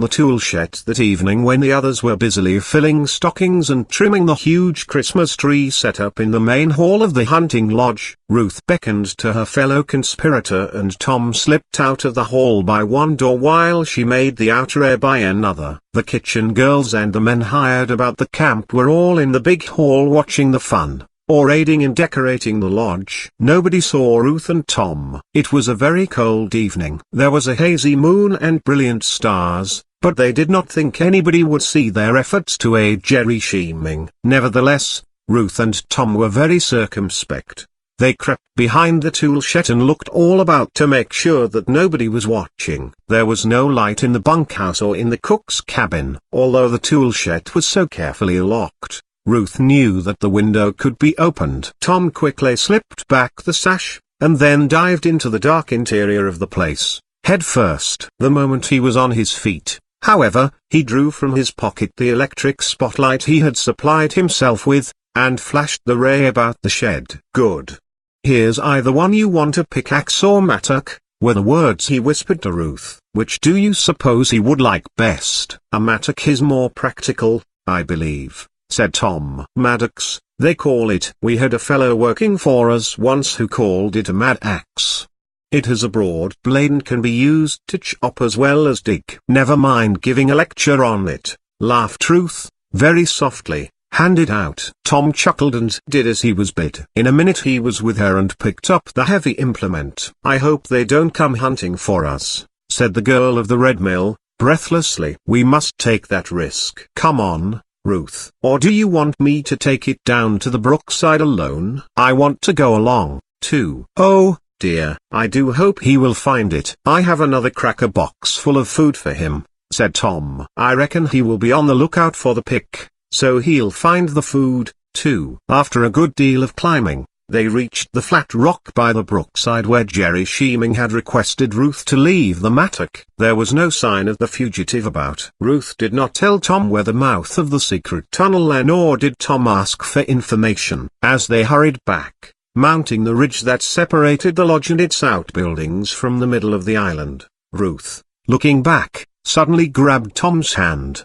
the tool shed that evening when the others were busily filling stockings and trimming the huge Christmas tree set up in the main hall of the hunting lodge. Ruth beckoned to her fellow conspirator and Tom slipped out of the hall by one door while she made the outer air by another. The kitchen girls and the men hired about the camp were all in the big hall watching the fun, or aiding in decorating the lodge. Nobody saw Ruth and Tom. It was a very cold evening. There was a hazy moon and brilliant stars, but they did not think anybody would see their efforts to aid Jerry scheming. Nevertheless, Ruth and Tom were very circumspect. They crept behind the tool shed and looked all about to make sure that nobody was watching. There was no light in the bunkhouse or in the cook's cabin. Although the tool shed was so carefully locked, Ruth knew that the window could be opened. Tom quickly slipped back the sash, and then dived into the dark interior of the place, head first. The moment he was on his feet, however, he drew from his pocket the electric spotlight he had supplied himself with, and flashed the ray about the shed. "Good. Here's either one you want, a pickaxe or mattock," were the words he whispered to Ruth. "Which do you suppose he would like best?" "A mattock is more practical, I believe," said Tom. "Mattocks, they call it. We had a fellow working for us once who called it a mad axe. It has a broad blade and can be used to chop as well as dig." "Never mind giving a lecture on it," laughed Ruth, very softly. "Hand it out." Tom chuckled and did as he was bid. In a minute he was with her and picked up the heavy implement. "I hope they don't come hunting for us," said the girl of the Red Mill, breathlessly. "We must take that risk." "Come on, Ruth. Or do you want me to take it down to the brookside alone?" "I want to go along, too." "Oh, dear. I do hope he will find it." "I have another cracker box full of food for him," said Tom. "I reckon he will be on the lookout for the pick, so he'll find the food, too." After a good deal of climbing, they reached the flat rock by the brookside where Jerry scheming had requested Ruth to leave the mattock. There was no sign of the fugitive about. Ruth did not tell Tom where the mouth of the secret tunnel lay, nor did Tom ask for information. As they hurried back, mounting the ridge that separated the lodge and its outbuildings from the middle of the island, Ruth, looking back, suddenly grabbed Tom's hand.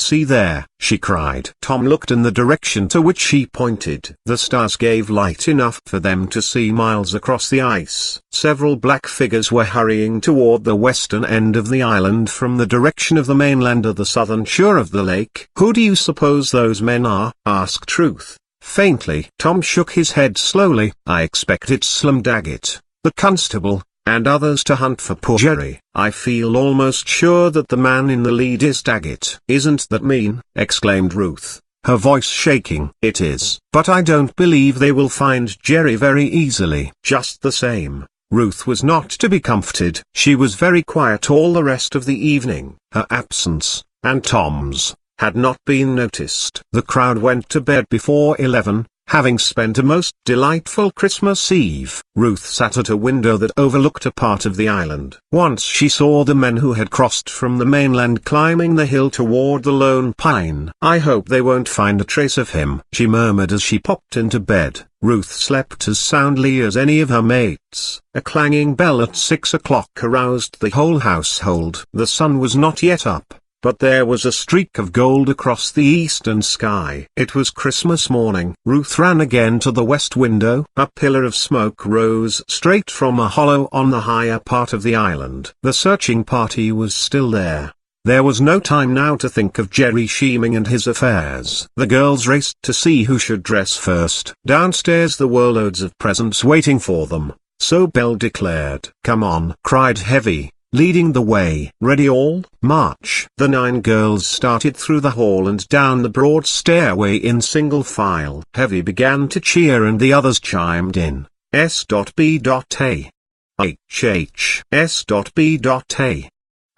See there," she cried. Tom looked in the direction to which she pointed. The stars gave light enough for them to see miles across the ice. Several black figures were hurrying toward the western end of the island from the direction of the mainland or the southern shore of the lake. "Who do you suppose those men are?" asked Ruth, faintly. Tom shook his head slowly. "I expect it's Slim Daggett, the constable, and others to hunt for poor Jerry. I feel almost sure that the man in the lead is Daggett." "Isn't that mean?" exclaimed Ruth, her voice shaking. "It is. But I don't believe they will find Jerry very easily." Just the same, Ruth was not to be comforted. She was very quiet all the rest of the evening. Her absence, and Tom's, had not been noticed. The crowd went to bed before 11, Having spent a most delightful Christmas Eve, Ruth sat at a window that overlooked a part of the island. Once she saw the men who had crossed from the mainland climbing the hill toward the lone pine. "I hope they won't find a trace of him," she murmured as she popped into bed. Ruth slept as soundly as any of her mates. A clanging bell at 6 o'clock aroused the whole household. The sun was not yet up, but there was a streak of gold across the eastern sky. It was Christmas morning. Ruth ran again to the west window. A pillar of smoke rose straight from a hollow on the higher part of the island. The searching party was still there. There was no time now to think of Jerry Sheeming and his affairs. The girls raced to see who should dress first. Downstairs there were loads of presents waiting for them, so Belle declared. "Come on," cried Heavy, leading the way. "Ready all? March!" The 9 girls started through the hall and down the broad stairway in single file. Heavy began to cheer and the others chimed in. S.B.A. HH. S.B.A.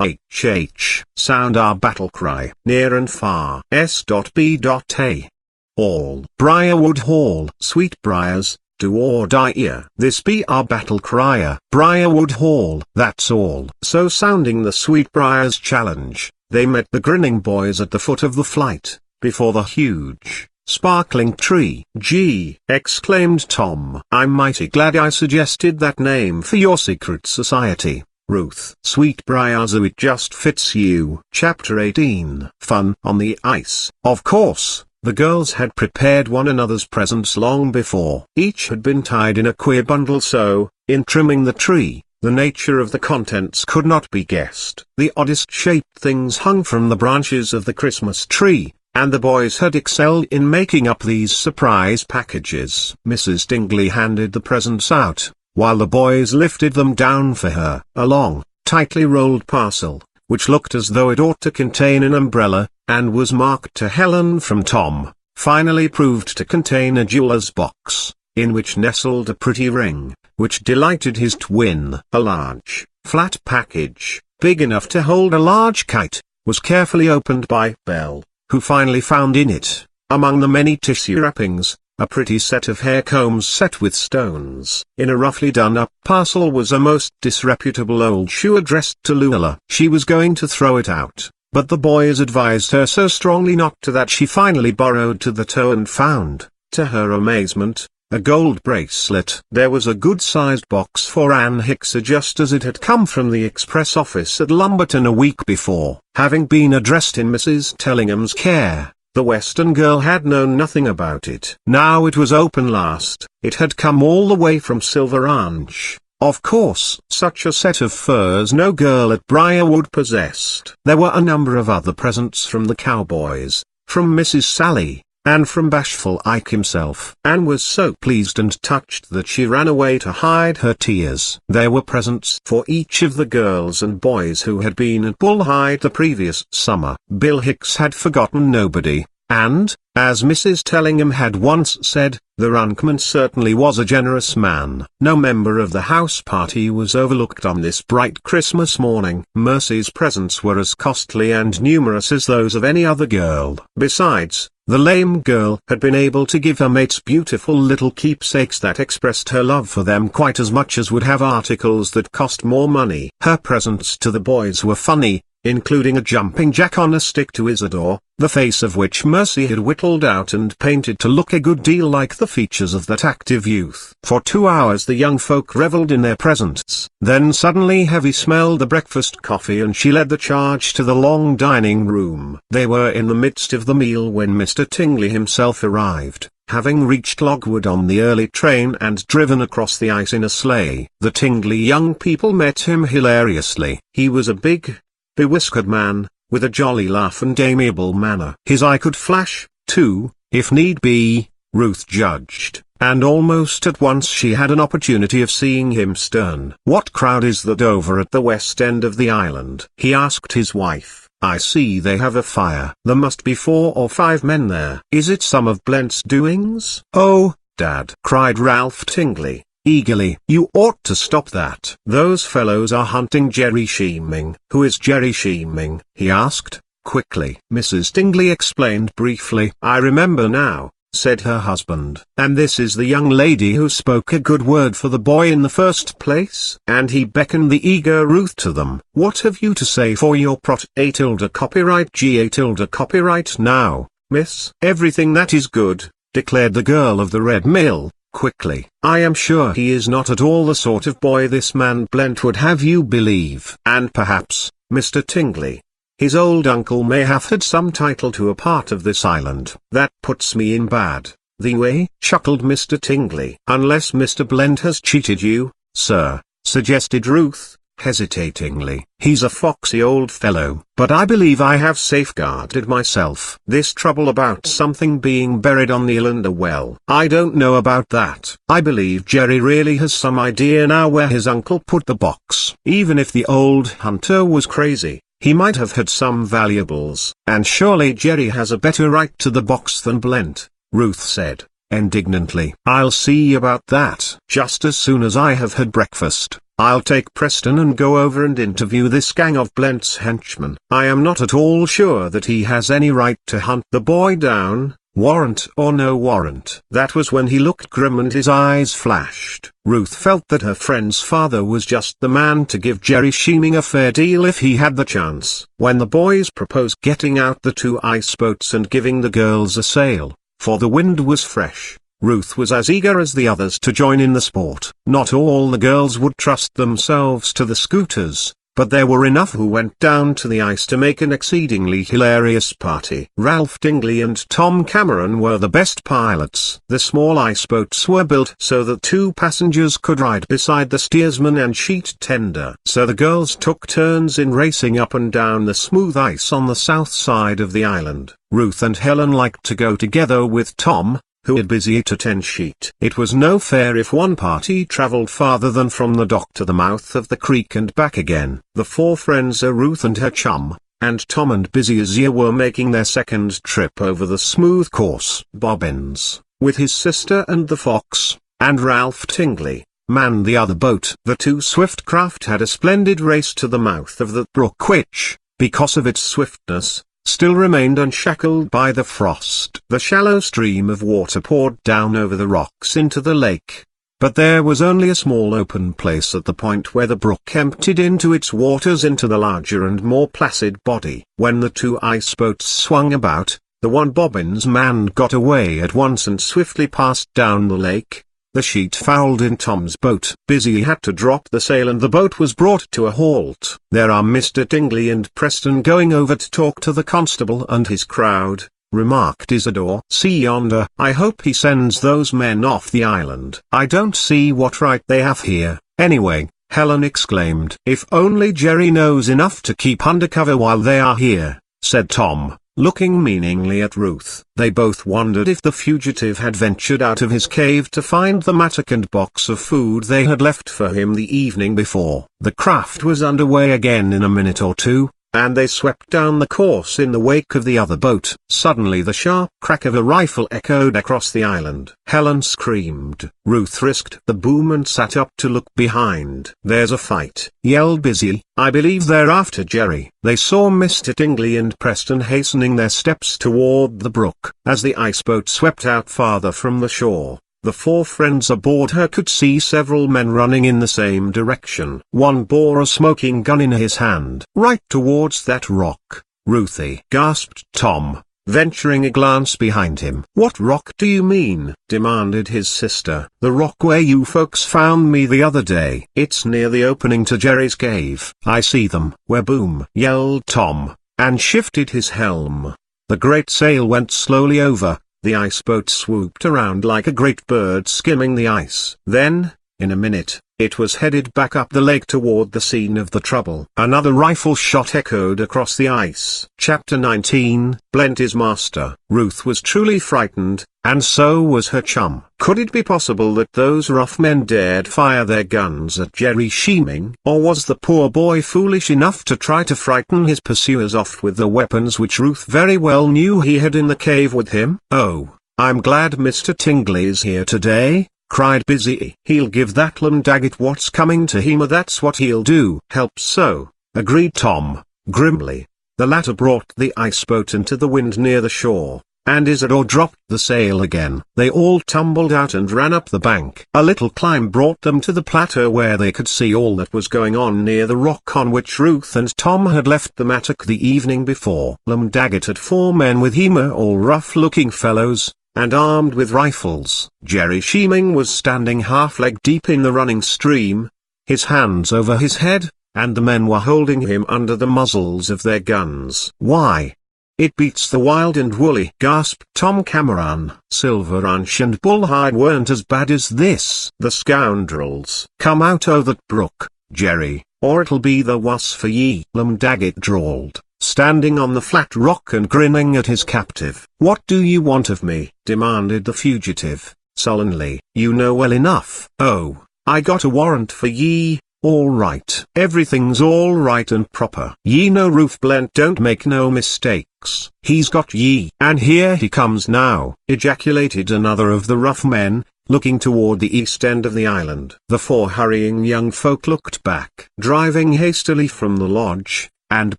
HH. Sound our battle cry, near and far. S.B.A. All. Briarwood Hall. Sweet Briars, do or die here. This be our battle crier. Briarwood Hall. That's all. So sounding the Sweetbriars challenge, they met the grinning boys at the foot of the flight, before the huge, sparkling tree. "Gee!" exclaimed Tom. "I'm mighty glad I suggested that name for your secret society, Ruth." "Sweetbriars, it just fits you." Chapter 18. Fun on the ice. Of course, the girls had prepared one another's presents long before. Each had been tied in a queer bundle so, in trimming the tree, the nature of the contents could not be guessed. The oddest shaped things hung from the branches of the Christmas tree, and the boys had excelled in making up these surprise packages. Mrs. Dingley handed the presents out, while the boys lifted them down for her. A long, tightly rolled parcel, which looked as though it ought to contain an umbrella, and was marked to Helen from Tom, finally proved to contain a jeweler's box, in which nestled a pretty ring, which delighted his twin. A large, flat package, big enough to hold a large kite, was carefully opened by Belle, who finally found in it, among the many tissue wrappings, a pretty set of hair combs set with stones. In a roughly done-up parcel was a most disreputable old shoe addressed to Luella. She was going to throw it out, but the boys advised her so strongly not to that she finally burrowed to the toe and found, to her amazement, a gold bracelet. There was a good-sized box for Ann Hicks just as it had come from the express office at Lumberton a week before. Having been addressed in Mrs. Tellingham's care, the Western girl had known nothing about it. Now it was open last. It had come all the way from Silver Ranch. Of course, such a set of furs no girl at Briarwood possessed. There were a number of other presents from the cowboys, from Mrs. Sally, and from Bashful Ike himself. Anne was so pleased and touched that she ran away to hide her tears. There were presents for each of the girls and boys who had been at Bullhide the previous summer. Bill Hicks had forgotten nobody, and, as Mrs. Tellingham had once said, the Runkman certainly was a generous man. No member of the house party was overlooked on this bright Christmas morning. Mercy's presents were as costly and numerous as those of any other girl. Besides, the lame girl had been able to give her mates beautiful little keepsakes that expressed her love for them quite as much as would have articles that cost more money. Her presents to the boys were funny, including a jumping jack on a stick to Isidore, the face of which Mercy had whittled out and painted to look a good deal like the features of that active youth. For 2 hours the young folk revelled in their presents. Then suddenly Heavy smelled the breakfast coffee and she led the charge to the long dining room. They were in the midst of the meal when Mr. Tingley himself arrived, having reached Logwood on the early train and driven across the ice in a sleigh. The Tingley young people met him hilariously. He was a big, bewhiskered man, with a jolly laugh and amiable manner. His eye could flash, too, if need be, Ruth judged, and almost at once she had an opportunity of seeing him stern. "What crowd is that over at the west end of the island?" he asked his wife. "I see they have a fire. There must be 4 or 5 men there. Is it some of Blent's doings?" "Oh, Dad!" cried Ralph Tingley, eagerly. "You ought to stop that. Those fellows are hunting Jerry Sheeming." "Who is Jerry Sheeming?" he asked, quickly. Mrs. Tingley explained briefly. "I remember now. said her husband. "And this is the young lady who spoke a good word for the boy in the first place?" And he beckoned the eager Ruth to them. "What have you to say for your prot A tilde copyright G A tilde copyright now, miss?" "Everything that is good," declared the girl of the Red Mill, quickly. "I am sure he is not at all the sort of boy this man Blent would have you believe. And perhaps, Mr. Tingley, his old uncle may have had some title to a part of this island. That puts me in bad the way," chuckled Mr. Tingley. "Unless Mr. Blent has cheated you, sir," suggested Ruth, hesitatingly. "He's a foxy old fellow. But I believe I have safeguarded myself. This trouble about something being buried on the island, well, I don't know about that. I believe Jerry really has some idea now where his uncle put the box. Even if the old hunter was crazy, he might have had some valuables. And surely Jerry has a better right to the box than Blent," Ruth said, indignantly. "I'll see about that. Just as soon as I have had breakfast, I'll take Preston and go over and interview this gang of Blent's henchmen. I am not at all sure that he has any right to hunt the boy down, warrant or no warrant." That was when he looked grim and his eyes flashed. Ruth felt that her friend's father was just the man to give Jerry Sheeming a fair deal if he had the chance. When the boys proposed getting out the 2 ice boats and giving the girls a sail, for the wind was fresh, Ruth was as eager as the others to join in the sport. Not all the girls would trust themselves to the scooters, but there were enough who went down to the ice to make an exceedingly hilarious party. Ralph Tingley and Tom Cameron were the best pilots. The small ice boats were built so that 2 passengers could ride beside the steersman and sheet tender. So the girls took turns in racing up and down the smooth ice on the south side of the island. Ruth and Helen liked to go together with Tom, who had busy at a 10-sheet. It was no fair if one party traveled farther than from the dock to the mouth of the creek and back again. The 4 friends, Ruth and her chum, and Tom and Busy as ye were making their second trip over the smooth course. Bobbins, with his sister and the fox, and Ralph Tingley, manned the other boat. The 2 swift craft had a splendid race to the mouth of the brook which, because of its swiftness, still remained unshackled by the frost. The shallow stream of water poured down over the rocks into the lake, but there was only a small open place at the point where the brook emptied into its waters into the larger and more placid body. When the 2 ice boats swung about, the one Bobbins manned got away at once and swiftly passed down the lake. The sheet fouled in Tom's boat. Busy had to drop the sail and the boat was brought to a halt. "There are Mr. Tingley and Preston going over to talk to the constable and his crowd," remarked Isidore. "See yonder. I hope he sends those men off the island." "I don't see what right they have here, anyway," Helen exclaimed. "If only Jerry knows enough to keep undercover while they are here," said Tom, looking meaningly at Ruth. They both wondered if the fugitive had ventured out of his cave to find the mattock and box of food they had left for him the evening before. The craft was underway again in a minute or two, and they swept down the course in the wake of the other boat. Suddenly the sharp crack of a rifle echoed across the island. Helen screamed. Ruth risked the boom and sat up to look behind. "There's a fight," yelled Busy. "I believe they're after Jerry." They saw Mr. Tingley and Preston hastening their steps toward the brook. As the ice boat swept out farther from the shore, the 4 friends aboard her could see several men running in the same direction. One bore a smoking gun in his hand. "Right towards that rock, Ruthie," gasped Tom, venturing a glance behind him. "What rock do you mean?" demanded his sister. "The rock where you folks found me the other day. It's near the opening to Jerry's cave." "I see them." "Where?" "Boom!" yelled Tom, and shifted his helm. The great sail went slowly over. The ice boat swooped around like a great bird skimming the ice. Then, in a minute, it was headed back up the lake toward the scene of the trouble. Another rifle shot echoed across the ice. Chapter 19, Blent is Master. Ruth was truly frightened, and so was her chum. Could it be possible that those rough men dared fire their guns at Jerry Sheeming? Or was the poor boy foolish enough to try to frighten his pursuers off with the weapons which Ruth very well knew he had in the cave with him? "Oh, I'm glad Mr. Tingley is here today," cried Busy. "He'll give that lum daggit what's coming to him, that's what he'll do." "Help so," agreed Tom, grimly. The latter brought the ice boat into the wind near the shore, and Isidore dropped the sail again. They all tumbled out and ran up the bank. A little climb brought them to the plateau where they could see all that was going on near the rock on which Ruth and Tom had left the mattock the evening before. Daggett had 4 men with him, all rough-looking fellows, and armed with rifles. Jerry Sheeming was standing half-leg deep in the running stream, his hands over his head, and the men were holding him under the muzzles of their guns. "Why, it beats the wild and woolly," gasped Tom Cameron. "Silver Ranch and Bullhide weren't as bad as this." "The scoundrels! Come out o' that brook, Jerry, or it'll be the wuss for ye," Daggett drawled, standing on the flat rock and grinning at his captive. "What do you want of me?" demanded the fugitive, sullenly. "You know well enough." "Oh, I got a warrant for ye." "All right. Everything's all right and proper. Ye know Ruth Blent don't make no mistakes. He's got ye." "And here he comes now," ejaculated another of the rough men, looking toward the east end of the island. The 4 hurrying young folk looked back. Driving hastily from the lodge, and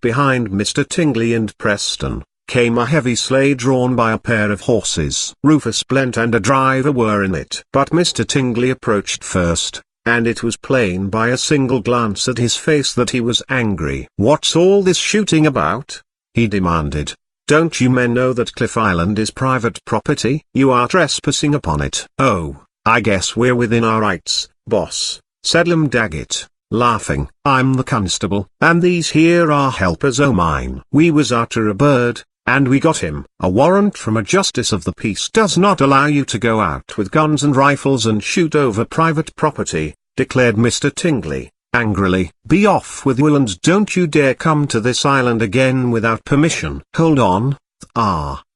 behind Mr. Tingley and Preston, came a heavy sleigh drawn by a pair of horses. Rufus Blent and a driver were in it. But Mr. Tingley approached first, and it was plain by a single glance at his face that he was angry. "What's all this shooting about?" he demanded. "Don't you men know that Cliff Island is private property? You are trespassing upon it." "Oh, I guess we're within our rights, boss," said Daggett, laughing. "I'm the constable, and these here are helpers o' mine. We was after a bird, and we got him." "A warrant from a justice of the peace does not allow you to go out with guns and rifles and shoot over private property," declared Mr. Tingley, angrily. "Be off with you and don't you dare come to this island again without permission." "Hold on,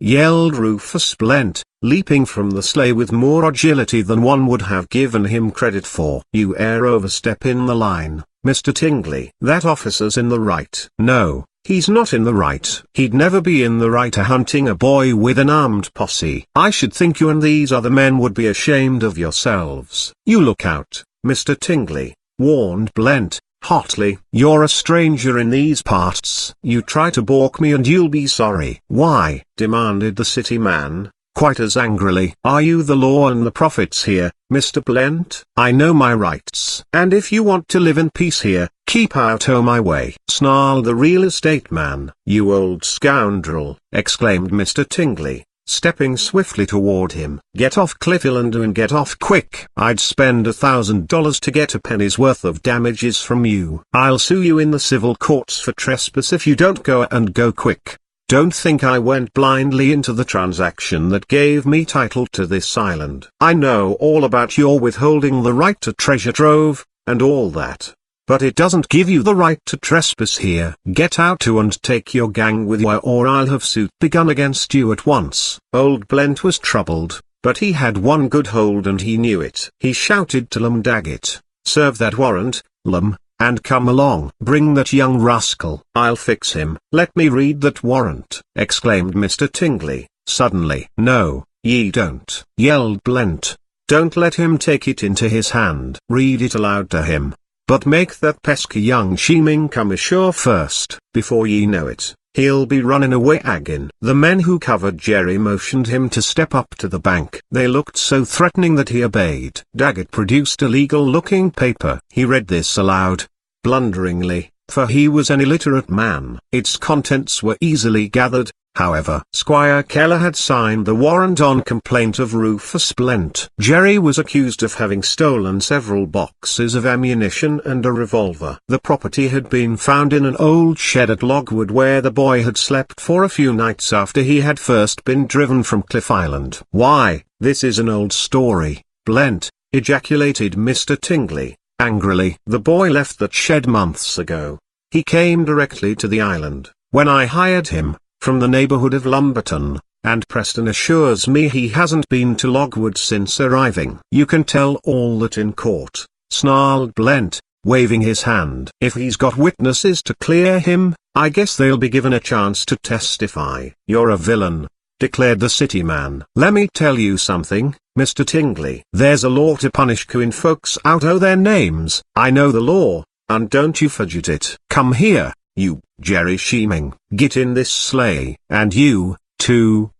yelled Rufus Blent, leaping from the sleigh with more agility than one would have given him credit for. "You air overstepping the line, Mr. Tingley. That officer's in the right." "No, he's not in the right. He'd never be in the right hunting a boy with an armed posse." "I should think you and these other men would be ashamed of yourselves." "You look out, Mr. Tingley," warned Blent, hotly. "You're a stranger in these parts. You try to balk me and you'll be sorry." "Why?" demanded the city man, quite as angrily. "Are you the law and the prophets here, Mr. Blent?" "I know my rights. And if you want to live in peace here, keep out o' my way," snarled the real estate man. "You old scoundrel!" exclaimed Mr. Tingley, stepping swiftly toward him. "Get off Cliff Island and get off quick. I'd spend $1,000 to get a penny's worth of damages from you. I'll sue you in the civil courts for trespass if you don't go, and go quick. Don't think I went blindly into the transaction that gave me title to this island. I know all about your withholding the right to treasure trove, and all that. But it doesn't give you the right to trespass here. Get out to and take your gang with you, or I'll have suit begun against you at once." Old Blent was troubled, but he had one good hold and he knew it. He shouted to Daggett, "Serve that warrant, Lum, and come along. Bring that young rascal." "I'll fix him." "Let me read that warrant," exclaimed Mr. Tingley, suddenly. "No, ye don't," yelled Blent. "Don't let him take it into his hand. Read it aloud to him. But make that pesky young Sheeming come ashore first. Before ye know it, he'll be running away again." The men who covered Jerry motioned him to step up to the bank. They looked so threatening that he obeyed. Daggett produced a legal-looking paper. He read this aloud, blunderingly, for he was an illiterate man. Its contents were easily gathered, however. Squire Keller had signed the warrant on complaint of Rufus Blent. Jerry was accused of having stolen several boxes of ammunition and a revolver. The property had been found in an old shed at Logwood where the boy had slept for a few nights after he had first been driven from Cliff Island. "Why, this is an old story, Blent," ejaculated Mr. Tingley, angrily. "The boy left that shed months ago. He came directly to the island, when I hired him, from the neighborhood of Lumberton, and Preston assures me he hasn't been to Logwood since arriving." "You can tell all that in court," snarled Blent, waving his hand. "If he's got witnesses to clear him, I guess they'll be given a chance to testify." "You're a villain," declared the city man. "Let me tell you something, Mr. Tingley. There's a law to punish coon folks out o' their names." "I know the law, and don't you forget it." "Come here, you, Jerry Sheeming. Get in this sleigh. And you, too,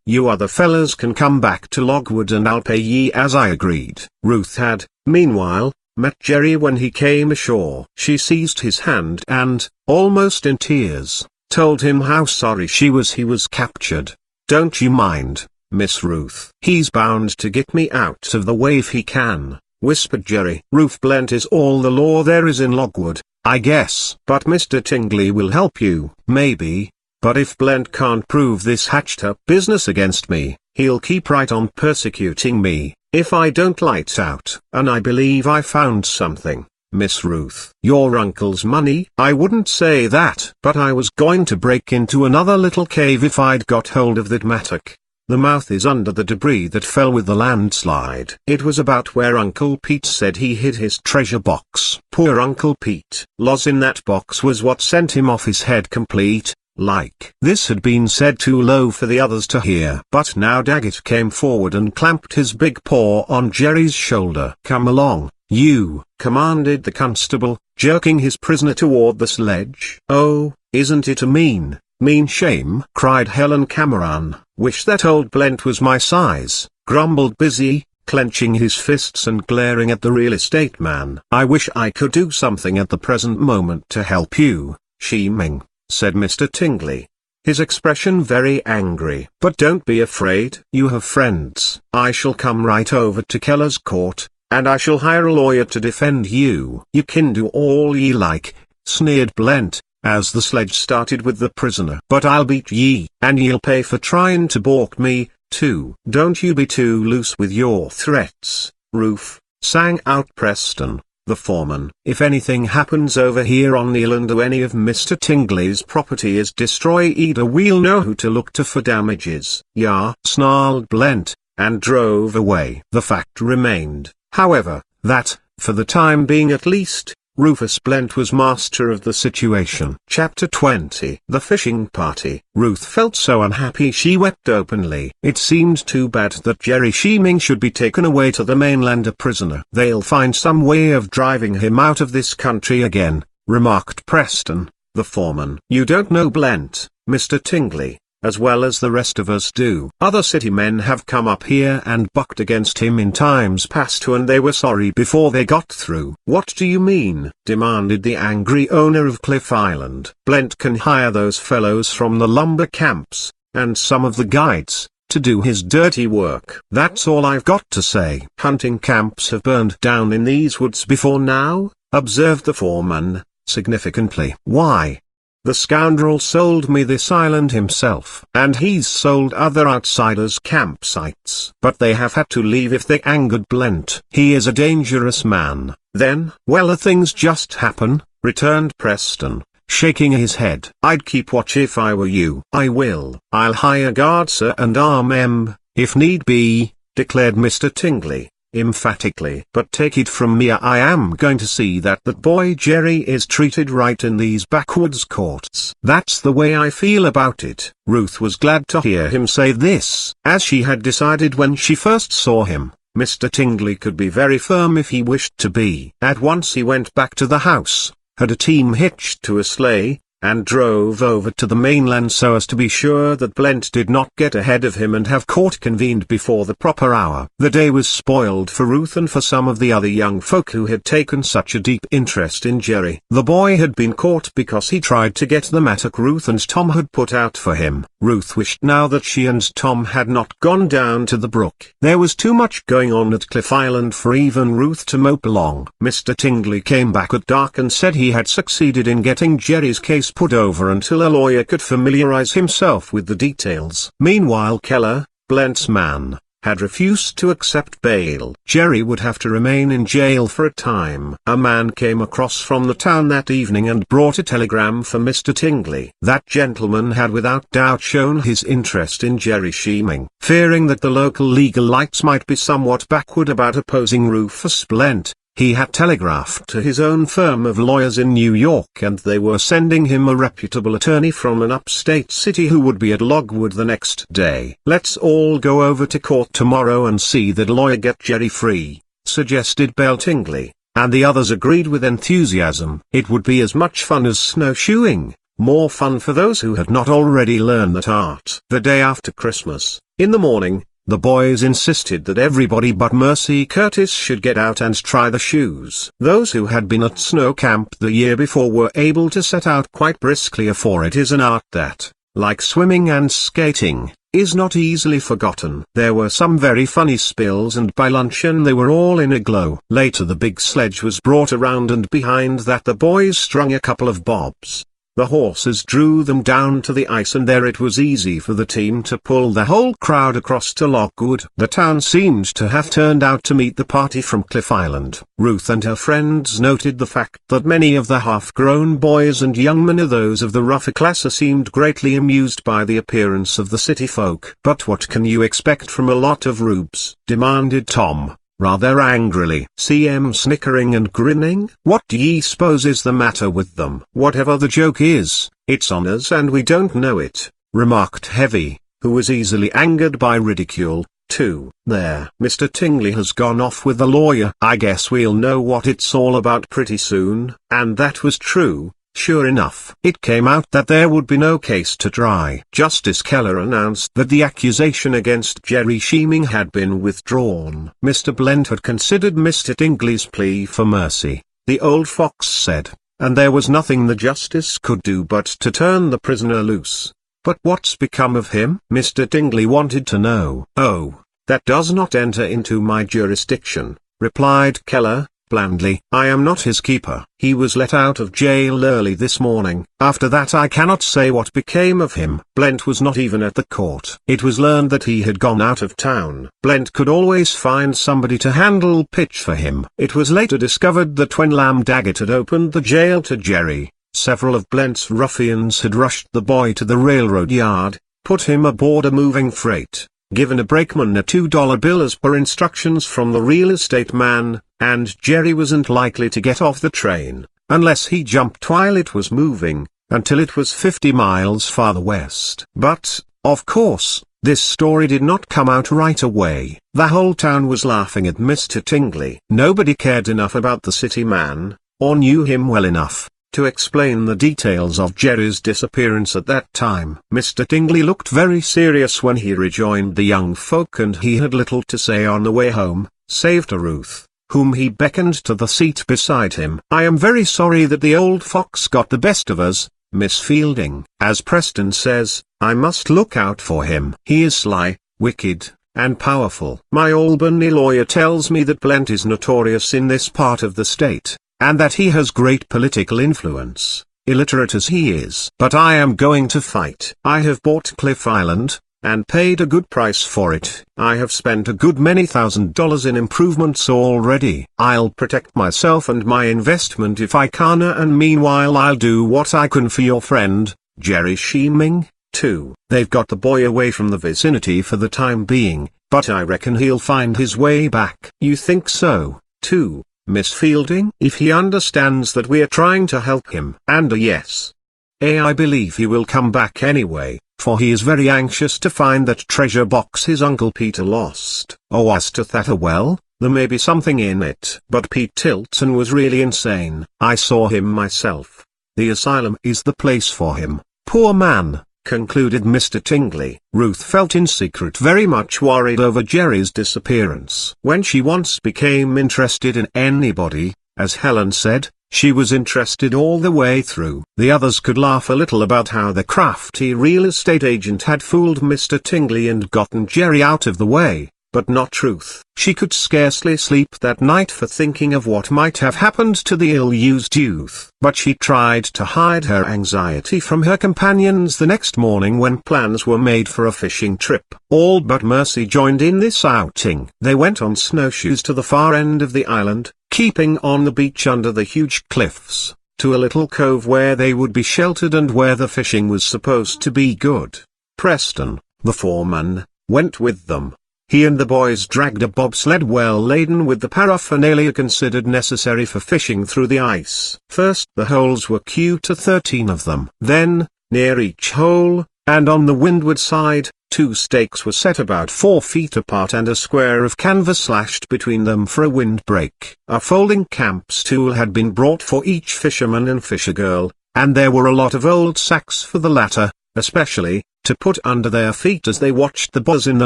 You other fellas can come back to Logwood and I'll pay ye as I agreed. Ruth had, meanwhile, met Jerry when he came ashore. She seized his hand and, almost in tears, told him how sorry she was he was captured. "Don't you mind, Miss Ruth. He's bound to get me out of the way if he can," whispered Jerry. "Ruth Blent is all the law there is in Logwood, I guess. But Mr. Tingley will help you." "Maybe. But if Blent can't prove this hatched-up business against me, he'll keep right on persecuting me, if I don't light out. And I believe I found something, Miss Ruth." "Your uncle's money?" "I wouldn't say that. But I was going to break into another little cave if I'd got hold of that mattock. The mouth is under the debris that fell with the landslide." It was about where Uncle Pete said he hid his treasure box. Poor Uncle Pete. Loss in that box was what sent him off his head complete. Like. This had been said too low for the others to hear. But now Daggett came forward and clamped his big paw on Jerry's shoulder. "Come along, you," commanded the constable, jerking his prisoner toward the sledge. "Oh, isn't it a mean shame?" cried Helen Cameron. "Wish that old Blent was my size," grumbled Busy, clenching his fists and glaring at the real estate man. "I wish I could do something at the present moment to help you, scheming," said Mr. Tingley, his expression very angry. "But don't be afraid. You have friends. I shall come right over to Keller's court, and I shall hire a lawyer to defend you." "You can do all ye like," sneered Blent, as the sledge started with the prisoner. "But I'll beat ye, and ye'll pay for tryin' to balk me, too." "Don't you be too loose with your threats, Ruth," sang out Preston, the foreman. "If anything happens over here on the island or any of Mr. Tingley's property is destroyed, we'll know who to look to for damages." "Yah," snarled Blent, and drove away. The fact remained, however, that, for the time being at least, Rufus Blent was master of the situation. Chapter 20. The fishing party. Ruth felt so unhappy she wept openly. It seemed too bad that Jerry Scheming should be taken away to the mainland a prisoner. "They'll find some way of driving him out of this country again," remarked Preston, the foreman. "You don't know Blent, Mr. Tingley, as well as the rest of us do. Other city men have come up here and bucked against him in times past and they were sorry before they got through." "What do you mean?" demanded the angry owner of Cliff Island. "Blent can hire those fellows from the lumber camps, and some of the guides, to do his dirty work. That's all I've got to say." "Hunting camps have burned down in these woods before now," observed the foreman, significantly. "Why? The scoundrel sold me this island himself. And he's sold other outsiders campsites. But they have had to leave if they angered Blent. He is a dangerous man." "Then, well, things just happen," returned Preston, shaking his head. "I'd keep watch if I were you." "I will. I'll hire guards, sir, and arm 'em, if need be," declared Mr. Tingley, emphatically. "But take it from me, I am going to see that boy Jerry is treated right in these backwoods courts." "That's the way I feel about it." Ruth was glad to hear him say this. As she had decided when she first saw him, Mr. Tingley could be very firm if he wished to be. At once he went back to the house, had a team hitched to a sleigh, and drove over to the mainland so as to be sure that Blent did not get ahead of him and have court convened before the proper hour. The day was spoiled for Ruth and for some of the other young folk who had taken such a deep interest in Jerry. The boy had been caught because he tried to get the mattock Ruth and Tom had put out for him. Ruth wished now that she and Tom had not gone down to the brook. There was too much going on at Cliff Island for even Ruth to mope along. Mr. Tingley came back at dark and said he had succeeded in getting Jerry's case put over until a lawyer could familiarize himself with the details. Meanwhile Keller, Blent's man, had refused to accept bail. Jerry would have to remain in jail for a time. A man came across from the town that evening and brought a telegram for Mr. Tingley. That gentleman had without doubt shown his interest in Jerry scheming. Fearing that the local legal lights might be somewhat backward about opposing Rufus Blent, he had telegraphed to his own firm of lawyers in New York and they were sending him a reputable attorney from an upstate city who would be at Logwood the next day. "Let's all go over to court tomorrow and see that lawyer get Jerry free," suggested Belle Tingley, and the others agreed with enthusiasm. It would be as much fun as snowshoeing, More fun for those who had not already learned that art. The day after Christmas, in the morning, the boys insisted that everybody but Mercy Curtis should get out and try the shoes. Those who had been at snow camp the year before were able to set out quite briskly, for it is an art that, like swimming and skating, is not easily forgotten. There were some very funny spills, and by luncheon they were all in a glow. Later the big sledge was brought around, and behind that the boys strung a couple of bobs. The horses drew them down to the ice, and there it was easy for the team to pull the whole crowd across to Lockwood. The town seemed to have turned out to meet the party from Cliff Island. Ruth and her friends noted the fact that many of the half-grown boys and young men of those of the rougher class seemed greatly amused by the appearance of the city folk. "But what can you expect from a lot of rubes?" demanded Tom, rather angrily. See 'em snickering and grinning? What do ye suppose is the matter with them? "Whatever the joke is, it's on us and we don't know it," remarked Heavy, who was easily angered by ridicule, too. "There, Mr. Tingley has gone off with the lawyer. I guess we'll know what it's all about pretty soon." And that was true. Sure enough, it came out that there would be no case to try. Justice Keller announced that the accusation against Jerry Sheeming had been withdrawn. Mr. Blent had considered Mr. Tingley's plea for mercy, the old fox said, and there was nothing the justice could do but to turn the prisoner loose. "But what's become of him?" Mr. Tingley wanted to know. "Oh, that does not enter into my jurisdiction," replied Keller blandly. "I am not his keeper. He was let out of jail early this morning. After that I cannot say what became of him." Blent was not even at the court. It was learned that he had gone out of town. Blent could always find somebody to handle pitch for him. It was later discovered that when Lamb Daggett had opened the jail to Jerry, several of Blent's ruffians had rushed the boy to the railroad yard, put him aboard a moving freight, given a brakeman a $2 bill as per instructions from the real estate man, and Jerry wasn't likely to get off the train, unless he jumped while it was moving, until it was 50 miles farther west. But, of course, this story did not come out right away. The whole town was laughing at Mr. Tingley. Nobody cared enough about the city man, or knew him well enough, to explain the details of Jerry's disappearance at that time. Mr. Tingley looked very serious when he rejoined the young folk, and he had little to say on the way home, save to Ruth, whom he beckoned to the seat beside him. "I am very sorry that the old fox got the best of us, Miss Fielding. As Preston says, I must look out for him. He is sly, wicked, and powerful. My Albany lawyer tells me that Blent is notorious in this part of the state, and that he has great political influence, illiterate as he is. But I am going to fight. I have bought Cliff Island, and paid a good price for it. I have spent a good many $1,000s in improvements already. I'll protect myself and my investment if I can, and meanwhile I'll do what I can for your friend, Jerry Sheeming, too. They've got the boy away from the vicinity for the time being, but I reckon he'll find his way back." "You think so, too, Miss Fielding?" "If he understands that we're trying to help him." "And yes. I believe he will come back anyway, for he is very anxious to find that treasure box his Uncle Peter lost." "Oh, as to that, well, there may be something in it." "But Pete Tilton was really insane. I saw him myself. The asylum is the place for him, poor man," concluded Mr. Tingley. Ruth felt in secret very much worried over Jerry's disappearance. When she once became interested in anybody, as Helen said, she was interested all the way through. The others could laugh a little about how the crafty real estate agent had fooled Mr. Tingley and gotten Jerry out of the way, but not Ruth. She could scarcely sleep that night for thinking of what might have happened to the ill-used youth. But she tried to hide her anxiety from her companions the next morning when plans were made for a fishing trip. All but Mercy joined in this outing. They went on snowshoes to the far end of the island, keeping on the beach under the huge cliffs, to a little cove where they would be sheltered and where the fishing was supposed to be good. Preston, the foreman, went with them. He and the boys dragged a bobsled well laden with the paraphernalia considered necessary for fishing through the ice. First the holes were queued to 13 of them. Then, near each hole, and on the windward side, 2 stakes were set about 4 feet apart and a square of canvas lashed between them for a windbreak. A folding camp stool had been brought for each fisherman and fishergirl, and there were a lot of old sacks for the latter, especially, to put under their feet as they watched the buzz in the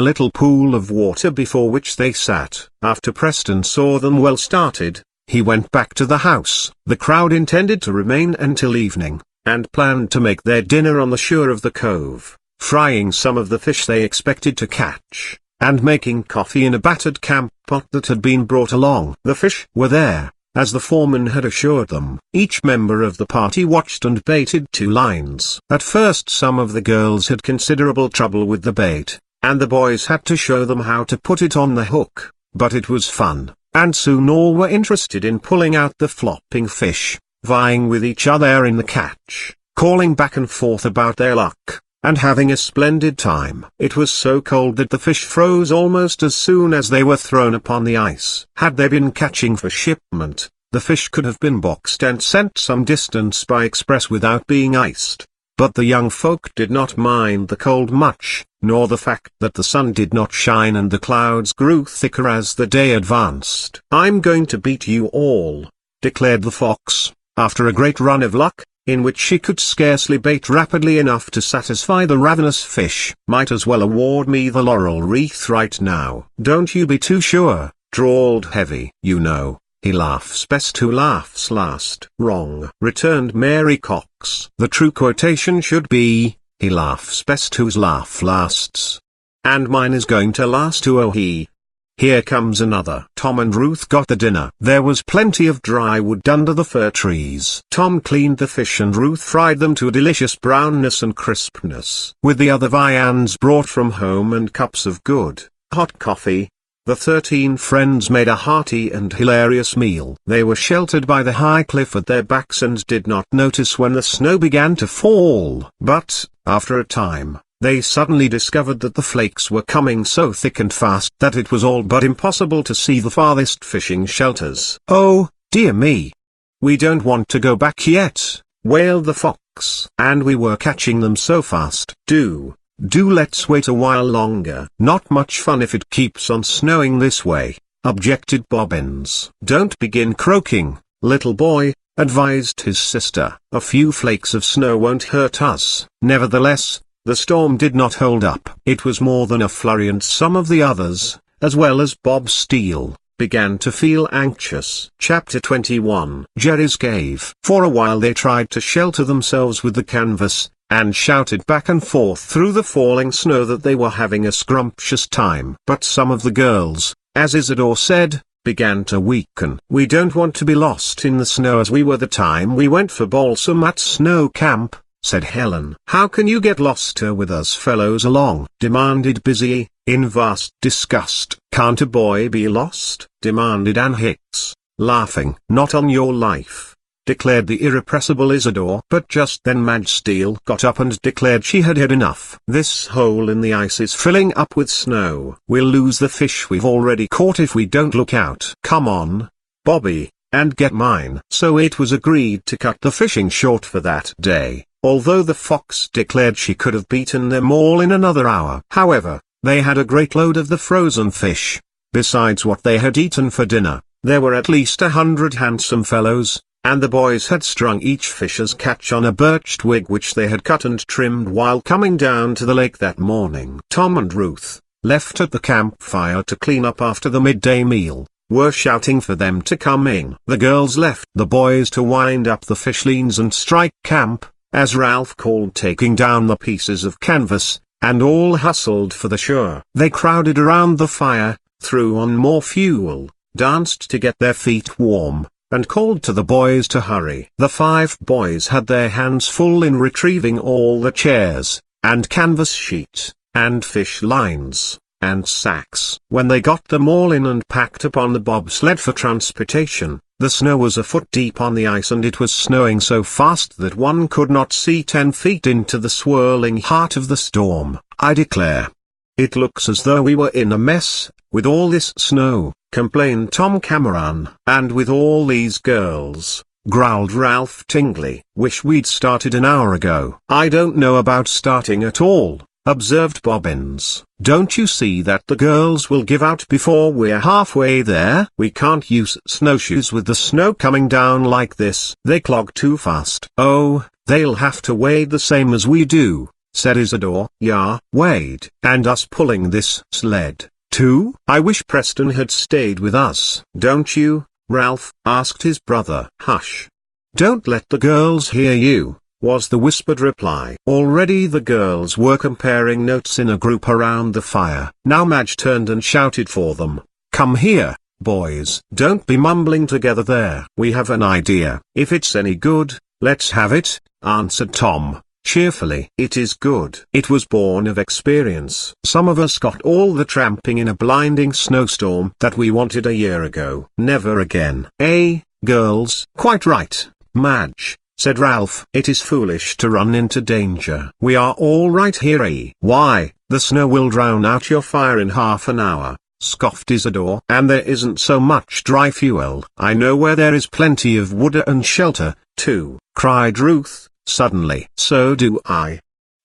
little pool of water before which they sat. After Preston saw them well started, he went back to the house. The crowd intended to remain until evening, and planned to make their dinner on the shore of the cove, frying some of the fish they expected to catch, and making coffee in a battered camp pot that had been brought along. The fish were there, as the foreman had assured them. Each member of the party watched and baited 2 lines. At first some of the girls had considerable trouble with the bait, and the boys had to show them how to put it on the hook, but it was fun, and soon all were interested in pulling out the flopping fish, vying with each other in the catch, calling back and forth about their luck, and having a splendid time. It was so cold that the fish froze almost as soon as they were thrown upon the ice. Had they been catching for shipment, the fish could have been boxed and sent some distance by express without being iced. But the young folk did not mind the cold much, nor the fact that the sun did not shine and the clouds grew thicker as the day advanced. "I'm going to beat you all," declared the fox, after a great run of luck, in which she could scarcely bait rapidly enough to satisfy the ravenous fish. "Might as well award me the laurel wreath right now." "Don't you be too sure," drawled Heavy. "You know, he laughs best who laughs last." "Wrong," returned Mary Cox. "The true quotation should be, he laughs best whose laugh lasts. And mine is going to last too. Oh he. Here comes another." Tom and Ruth got the dinner. There was plenty of dry wood under the fir trees. Tom cleaned the fish and Ruth fried them to a delicious brownness and crispness. With the other viands brought from home and cups of good, hot coffee, the 13 friends made a hearty and hilarious meal. They were sheltered by the high cliff at their backs and did not notice when the snow began to fall. But, after a time, they suddenly discovered that the flakes were coming so thick and fast that it was all but impossible to see the farthest fishing shelters. "Oh, dear me! We don't want to go back yet," wailed the fox. "And we were catching them so fast." Do let's wait a while longer." "Not much fun if it keeps on snowing this way," objected Bobbins. "Don't begin croaking, little boy," advised his sister. "A few flakes of snow won't hurt us." Nevertheless, the storm did not hold up. It was more than a flurry, and some of the others, as well as Bob Steele, began to feel anxious. Chapter 21. Jerry's Cave. For a while they tried to shelter themselves with the canvas, and shouted back and forth through the falling snow that they were having a scrumptious time. But some of the girls, as Isidore said, began to weaken. "We don't want to be lost in the snow as we were the time we went for balsam at Snow Camp," said Helen. "How can you get lost with us fellows along?" demanded Busy, in vast disgust. "Can't a boy be lost?" demanded Ann Hicks, laughing. "Not on your life," declared the irrepressible Isidore. But just then Madge Steele got up and declared she had had enough. "This hole in the ice is filling up with snow. We'll lose the fish we've already caught if we don't look out. Come on, Bobby, and get mine." So it was agreed to cut the fishing short for that day, although the fox declared she could have beaten them all in another hour. However, they had a great load of the frozen fish, besides what they had eaten for dinner. There were at least 100 handsome fellows, and the boys had strung each fisher's catch on a birch twig which they had cut and trimmed while coming down to the lake that morning. Tom and Ruth, left at the campfire to clean up after the midday meal, were shouting for them to come in. The girls left the boys to wind up the fishlines and strike camp, as Ralph called, taking down the pieces of canvas, and all hustled for the shore. They crowded around the fire, threw on more fuel, danced to get their feet warm, and called to the boys to hurry. The 5 boys had their hands full in retrieving all the chairs, and canvas sheet, and fish lines, and sacks. When they got them all in and packed upon the bobsled for transportation, the snow was a foot deep on the ice, and it was snowing so fast that one could not see 10 feet into the swirling heart of the storm. "I declare, it looks as though we were in a mess, with all this snow," complained Tom Cameron. "And with all these girls," growled Ralph Tingley. "Wish we'd started an hour ago." "I don't know about starting at all," observed Bobbins. "Don't you see that the girls will give out before we're halfway there? We can't use snowshoes with the snow coming down like this. They clog too fast." "Oh, They'll have to wade the same as we do, said Isidore. Yeah, wade. And us pulling this sled, too? I wish Preston had stayed with us. Don't you, Ralph? Asked his brother. Hush. Don't let the girls hear you, was the whispered reply. Already the girls were comparing notes in a group around the fire. Now Madge turned and shouted for them. Come here, boys. Don't be mumbling together there. We have an idea. If it's any good, let's have it, answered Tom, cheerfully. It is good. It was born of experience. Some of us got all the tramping in a blinding snowstorm that we wanted a year ago. Never again. Eh, girls? Quite right, Madge, said Ralph. It is foolish to run into danger. We are all right here, eh? Why, the snow will drown out your fire in half an hour, scoffed Isidore. And there isn't so much dry fuel. I know where there is plenty of wood and shelter, too, cried Ruth, suddenly. So do I.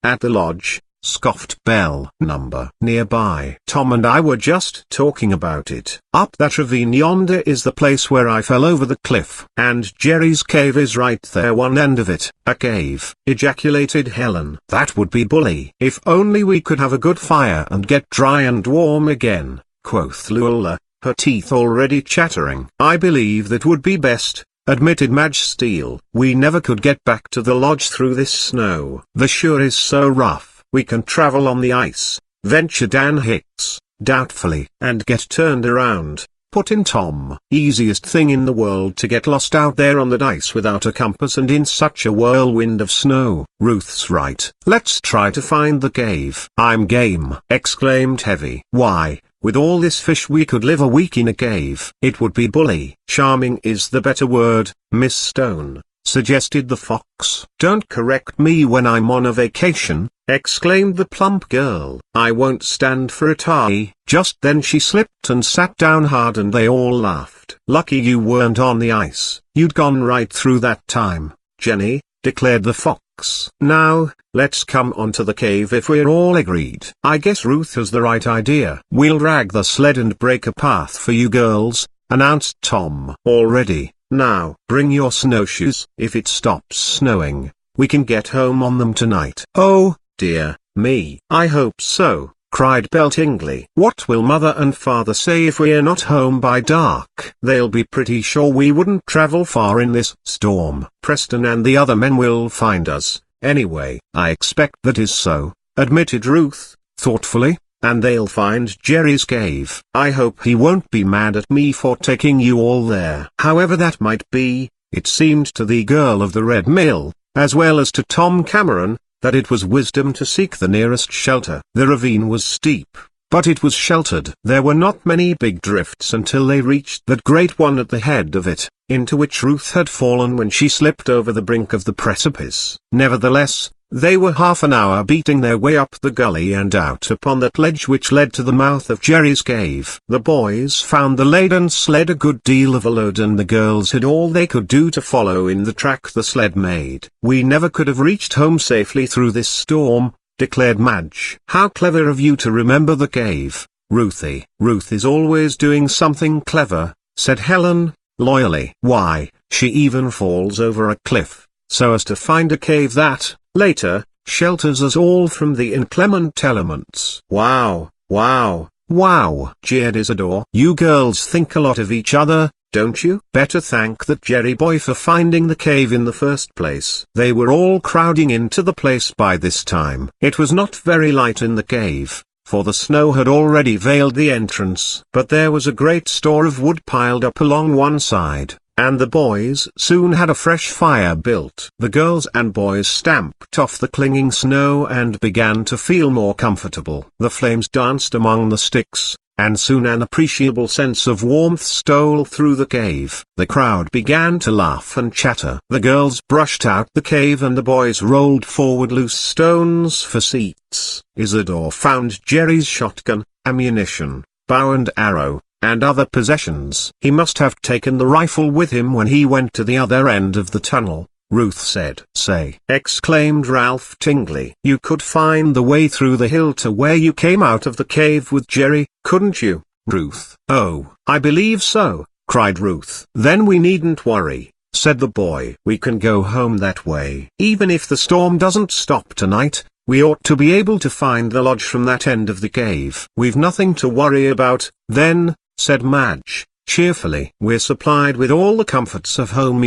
At the lodge, scoffed Belle. Number nearby. Tom and I were just talking about it. Up that ravine yonder is the place where I fell over the cliff. And Jerry's cave is right there, one end of it. A cave, ejaculated Helen. That would be bully. If only we could have a good fire and get dry and warm again, quoth Luella, her teeth already chattering. I believe that would be best, admitted Madge Steele. We never could get back to the lodge through this snow. The shore is so rough. We can travel on the ice, ventured Ann Hicks, doubtfully. And get turned around, put in Tom. Easiest thing in the world to get lost out there on the ice without a compass and in such a whirlwind of snow. Ruth's right. Let's try to find the cave. I'm game, exclaimed Heavy. Why, with all this fish we could live a week in a cave. It would be bully. Charming is the better word, Miss Stone, suggested the fox. Don't correct me when I'm on a vacation, exclaimed the plump girl. I won't stand for it, I. Just then she slipped and sat down hard and they all laughed. Lucky you weren't on the ice. You'd gone right through that time, Jenny, declared the fox. Now, let's come on to the cave if we're all agreed. I guess Ruth has the right idea. We'll drag the sled and break a path for you girls, announced Tom. All ready. Now, bring your snowshoes. If it stops snowing, we can get home on them tonight. Oh, dear me. I hope so, cried Belle Tingley. What will Mother and Father say if we're not home by dark? They'll be pretty sure we wouldn't travel far in this storm. Preston and the other men will find us, anyway. I expect that is so, admitted Ruth, thoughtfully. And they'll find Jerry's cave. I hope he won't be mad at me for taking you all there. However that might be, it seemed to the girl of the Red Mill, as well as to Tom Cameron, that it was wisdom to seek the nearest shelter. The ravine was steep, but it was sheltered. There were not many big drifts until they reached that great one at the head of it, into which Ruth had fallen when she slipped over the brink of the precipice. Nevertheless, they were half an hour beating their way up the gully and out upon that ledge which led to the mouth of Jerry's cave. The boys found the laden sled a good deal of a load and the girls had all they could do to follow in the track the sled made. We never could have reached home safely through this storm, declared Madge. How clever of you to remember the cave, Ruthie. Ruth is always doing something clever, said Helen, loyally. Why, she even falls over a cliff, so as to find a cave that, later, shelters us all from the inclement elements. Wow, wow, wow, jeered Isidore. You girls think a lot of each other, don't you? Better thank that Jerry boy for finding the cave in the first place. They were all crowding into the place by this time. It was not very light in the cave, for the snow had already veiled the entrance. But there was a great store of wood piled up along one side, and the boys soon had a fresh fire built. The girls and boys stamped off the clinging snow and began to feel more comfortable. The flames danced among the sticks, and soon an appreciable sense of warmth stole through the cave. The crowd began to laugh and chatter. The girls brushed out the cave and the boys rolled forward loose stones for seats. Isidore found Jerry's shotgun, ammunition, bow and arrow, and other possessions. He must have taken the rifle with him when he went to the other end of the tunnel, Ruth said. Say, exclaimed Ralph Tingley. You could find the way through the hill to where you came out of the cave with Jerry, couldn't you, Ruth? Oh, I believe so, cried Ruth. Then we needn't worry. said the boy. "We can go home that way. Even if the storm doesn't stop tonight, we ought to be able to find the lodge from that end of the cave." "We've nothing to worry about, then," said Madge, cheerfully. "We're supplied with all the comforts of home,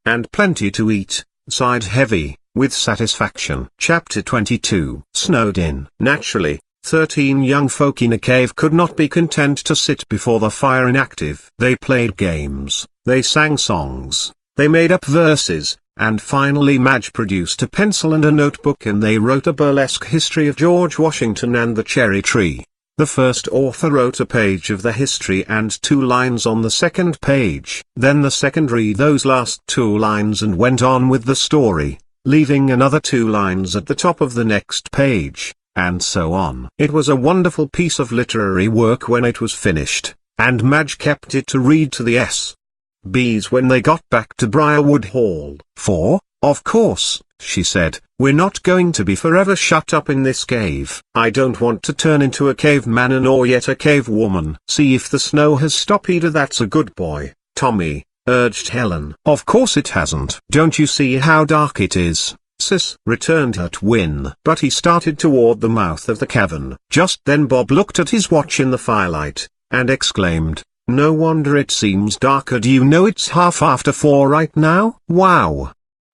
and plenty to eat," sighed Heavy, with satisfaction. Chapter 22. Snowed in. Naturally, 13 young folk in a cave could not be content to sit before the fire inactive. They played games, they sang songs, they made up verses, and finally Madge produced a pencil and a notebook and they wrote a burlesque history of George Washington and the cherry tree. The first author wrote a page of the history and 2 lines on the second page. Then the second read those last 2 lines and went on with the story, leaving another 2 lines at the top of the next page, and so on. It was a wonderful piece of literary work when it was finished, and Madge kept it to read to the S.B.s when they got back to Briarwood Hall. "For, of course," she said, "we're not going to be forever shut up in this cave. I don't want to turn into a caveman nor yet a cave woman." "See if the snow has stopped, that's a good boy, Tommy," urged Helen. "Of course it hasn't. Don't you see how dark it is, sis?" returned Win. But he started toward the mouth of the cavern. Just then Bob looked at his watch in the firelight, and exclaimed, "No wonder it seems darker. Do you know it's 4:30 right now?" "Wow!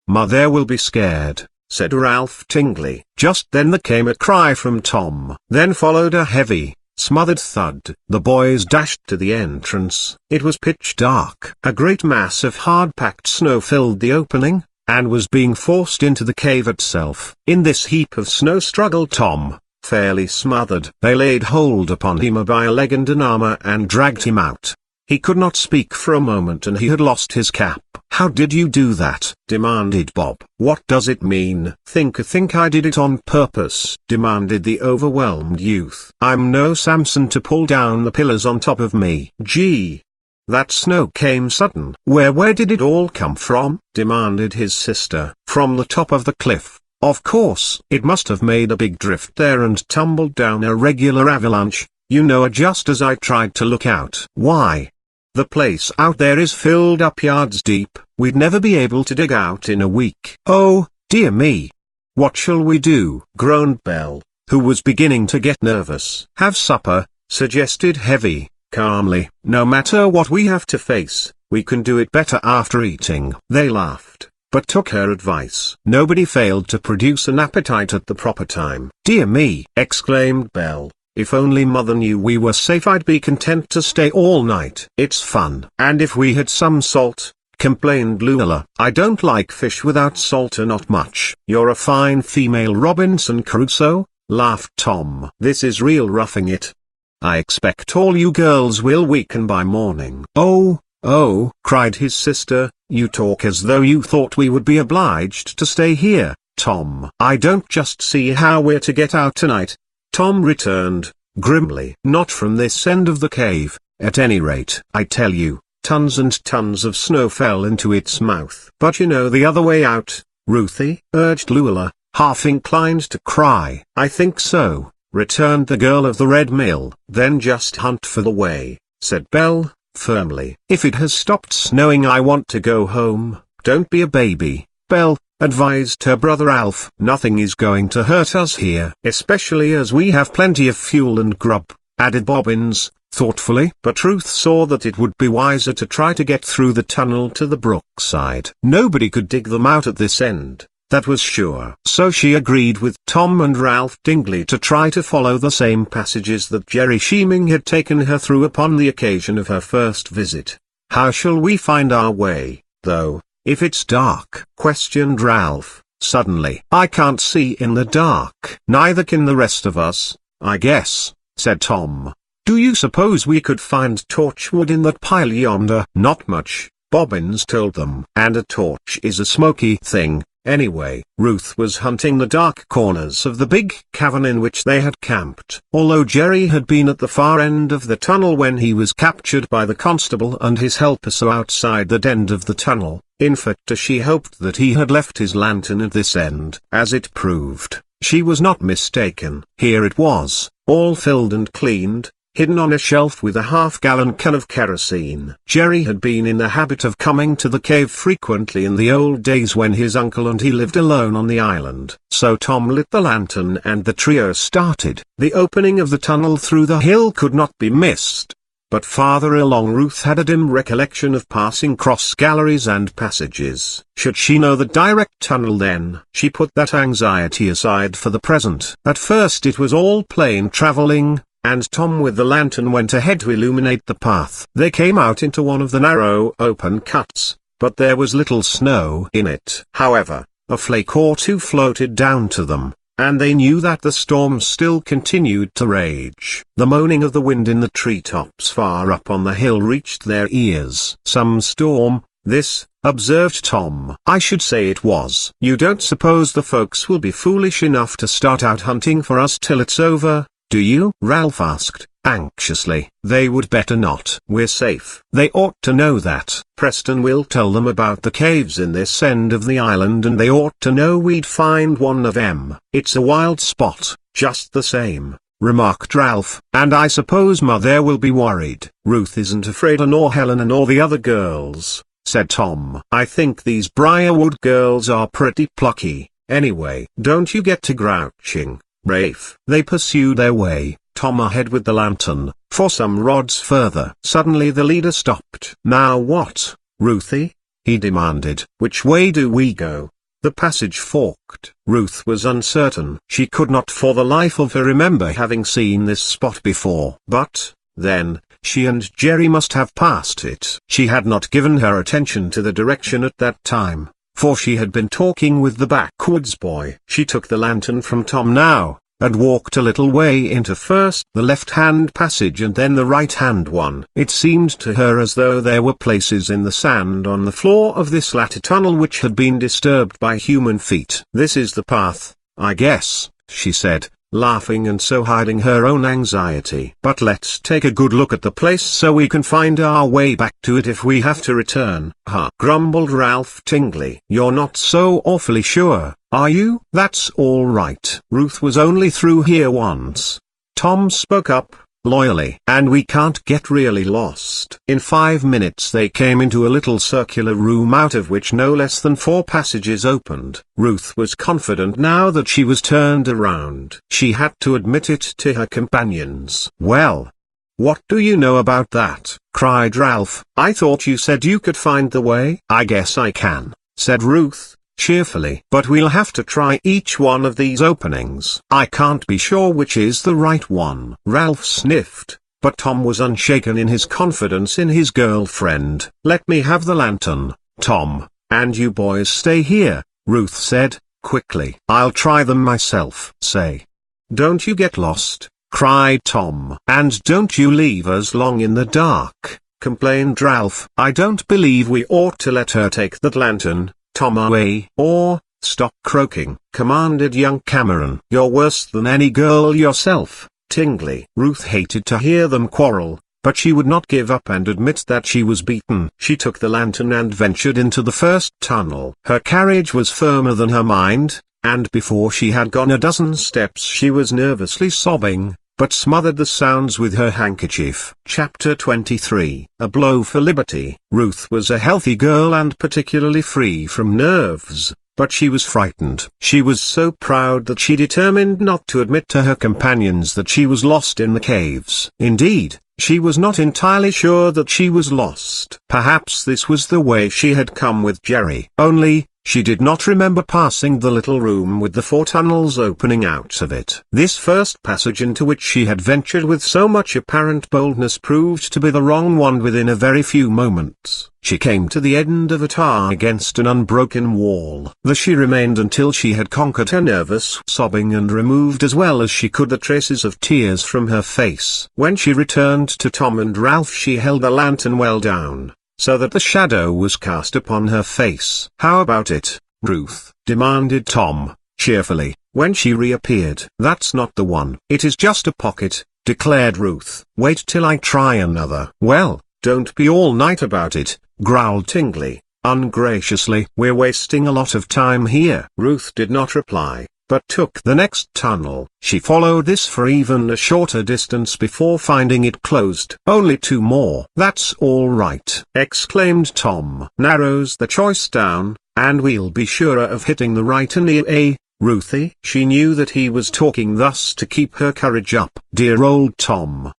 Mother will be scared," said Ralph Tingley. Just then there came a cry from Tom. Then followed a heavy, smothered thud. The boys dashed to the entrance. It was pitch dark. A great mass of hard-packed snow filled the opening, and was being forced into the cave itself. In this heap of snow struggled Tom, fairly smothered. They laid hold upon him by a leg and an arm and dragged him out. He could not speak for a moment and he had lost his cap. "How did you do that?" demanded Bob. "What does it mean?" Think I did it on purpose," demanded the overwhelmed youth. "I'm no Samson to pull down the pillars on top of me." "Gee, that snow came sudden." Where did it all come from?" demanded his sister. "From the top of the cliff, of course. It must have made a big drift there and tumbled down a regular avalanche, just as I tried to look out." "Why? The place out there is filled up yards deep. We'd never be able to dig out in a week." "Oh, dear me. What shall we do?" groaned Belle, who was beginning to get nervous. "Have supper," suggested Heavy, calmly. "No matter what we have to face, we can do it better after eating." They laughed, but took her advice. Nobody failed to produce an appetite at the proper time. "Dear me," exclaimed Belle. "If only Mother knew we were safe, I'd be content to stay all night." "It's fun." "And if we had some salt," complained Luella. "I don't like fish without salt, or not much." "You're a fine female Robinson Crusoe," laughed Tom. "This is real roughing it. I expect all you girls will weaken by morning." Oh, cried his sister, "you talk as though you thought we would be obliged to stay here, Tom." "I don't just see how we're to get out tonight," Tom returned, grimly. "Not from this end of the cave, at any rate. I tell you, tons and tons of snow fell into its mouth." "But the other way out, Ruthie," urged Luella, half inclined to cry. "I think so," returned the girl of the red mill. "Then just hunt for the way," said Belle, firmly. "If it has stopped snowing, I want to go home." "Don't be a baby, Belle," advised her brother Alf. "Nothing is going to hurt us here, especially as we have plenty of fuel and grub," added Bobbins, thoughtfully. But Ruth saw that it would be wiser to try to get through the tunnel to the brookside. Nobody could dig them out at this end, that was sure. So she agreed with Tom and Ralph Tingley to try to follow the same passages that Jerry Sheeming had taken her through upon the occasion of her first visit. "How shall we find our way, though, if it's dark?" questioned Ralph, suddenly. "I can't see in the dark." "Neither can the rest of us, I guess," said Tom. "Do you suppose we could find torchwood in that pile yonder?" "Not much," Bobbins told them. "And a torch is a smoky thing, anyway." Ruth was hunting the dark corners of the big cavern in which they had camped. Although Jerry had been at the far end of the tunnel when he was captured by the constable and his helper so outside that end of the tunnel, in fact she hoped that he had left his lantern at this end. As it proved, she was not mistaken. Here it was, all filled and cleaned, hidden on a shelf with a half-gallon can of kerosene. Jerry had been in the habit of coming to the cave frequently in the old days when his uncle and he lived alone on the island. So Tom lit the lantern and the trio started. The opening of the tunnel through the hill could not be missed. But farther along Ruth had a dim recollection of passing cross galleries and passages. Should she know the direct tunnel then? She put that anxiety aside for the present. At first it was all plain traveling, and Tom with the lantern went ahead to illuminate the path. They came out into one of the narrow open cuts, but there was little snow in it. However, a flake or two floated down to them, and they knew that the storm still continued to rage. The moaning of the wind in the treetops far up on the hill reached their ears. "Some storm, this," observed Tom. "I should say it was." "You don't suppose the folks will be foolish enough to start out hunting for us till it's over, do you?" Ralph asked, anxiously. "They would better not. We're safe. They ought to know that. Preston will tell them about the caves in this end of the island and they ought to know we'd find one of 'em. It's a wild spot, just the same," remarked Ralph. "And I suppose Mother will be worried." "Ruth isn't afraid nor Helen nor the other girls," said Tom. "I think these Briarwood girls are pretty plucky, anyway. Don't you get to grouching, Rafe." They pursued their way, Tom ahead with the lantern, for some rods further. Suddenly the leader stopped. "Now what, Ruthie?" he demanded. "Which way do we go?" The passage forked. Ruth was uncertain. She could not for the life of her remember having seen this spot before. But, then, she and Jerry must have passed it. She had not given her attention to the direction at that time, for she had been talking with the backwoods boy. She took the lantern from Tom now, and walked a little way into first the left-hand passage and then the right-hand one. It seemed to her as though there were places in the sand on the floor of this latter tunnel which had been disturbed by human feet. "This is the path, I guess," she said, laughing and so hiding her own anxiety. "But let's take a good look at the place so we can find our way back to it if we have to return." "Huh," grumbled Ralph Tingley. "You're not so awfully sure, are you?" "That's all right. Ruth was only through here once," Tom spoke up, loyally. "And we can't get really lost." In 5 minutes they came into a little circular room out of which no less than 4 passages opened. Ruth was confident now that she was turned around. She had to admit it to her companions. "Well, what do you know about that?" cried Ralph. "I thought you said you could find the way." "I guess I can," said Ruth, cheerfully. "But we'll have to try each one of these openings. I can't be sure which is the right one." Ralph sniffed, but Tom was unshaken in his confidence in his girlfriend. "Let me have the lantern, Tom, and you boys stay here," Ruth said, quickly. "I'll try them myself." "Say, don't you get lost," cried Tom. "And don't you leave us long in the dark," complained Ralph. "I don't believe we ought to let her take that lantern, Tom, away." "Or, stop croaking," commanded young Cameron. "You're worse than any girl yourself, Tingley." Ruth hated to hear them quarrel, but she would not give up and admit that she was beaten. She took the lantern and ventured into the first tunnel. Her carriage was firmer than her mind, and before she had gone a dozen steps she was nervously sobbing, but smothered the sounds with her handkerchief. Chapter 23. A Blow for Liberty. Ruth was a healthy girl and particularly free from nerves, but she was frightened. She was so proud that she determined not to admit to her companions that she was lost in the caves. Indeed, she was not entirely sure that she was lost. Perhaps this was the way she had come with Jerry. Only, she did not remember passing the little room with the 4 tunnels opening out of it. This first passage into which she had ventured with so much apparent boldness proved to be the wrong one within a very few moments. She came to the end of a tar against an unbroken wall. There she remained until she had conquered her nervous sobbing and removed as well as she could the traces of tears from her face. When she returned to Tom and Ralph she held the lantern well down, so that the shadow was cast upon her face. "How about it, Ruth?" demanded Tom, cheerfully, when she reappeared. "That's not the one." "It is just a pocket," declared Ruth. "Wait till I try another." "Well, don't be all night about it," growled Tingley, ungraciously. "We're wasting a lot of time here." Ruth did not reply. but took the next tunnel. She followed this for even a shorter distance before finding it closed. "Only 2 more. That's all right," exclaimed Tom. "Narrows the choice down, and we'll be surer of hitting the right and Ruthie." She knew that he was talking thus to keep her courage up. Dear old Tom.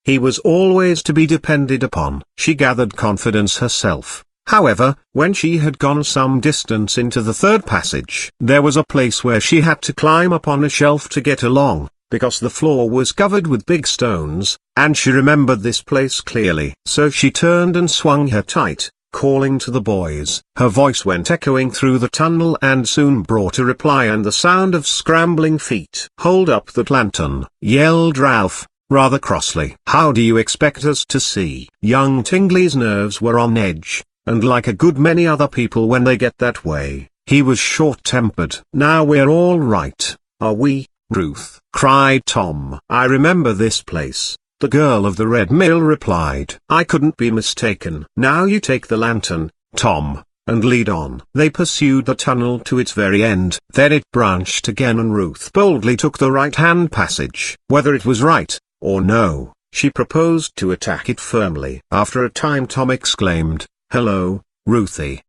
He was always to be depended upon. She gathered confidence herself. However, when she had gone some distance into the third passage, there was a place where she had to climb up on a shelf to get along, because the floor was covered with big stones, and she remembered this place clearly. So she turned and swung her tight, calling to the boys. Her voice went echoing through the tunnel and soon brought a reply and the sound of scrambling feet. "Hold up that lantern," yelled Ralph, rather crossly. "How do you expect us to see?" Young Tingley's nerves were on edge, and like a good many other people when they get that way, he was short-tempered. "Now we're all right, are we, Ruth?" cried Tom. "I remember this place," the girl of the red mill replied. "I couldn't be mistaken." "Now you take the lantern, Tom, and lead on." They pursued the tunnel to its very end. Then it branched again and Ruth boldly took the right-hand passage. Whether it was right, or no, she proposed to attack it firmly. After a time Tom exclaimed, "Hello, Ruthie.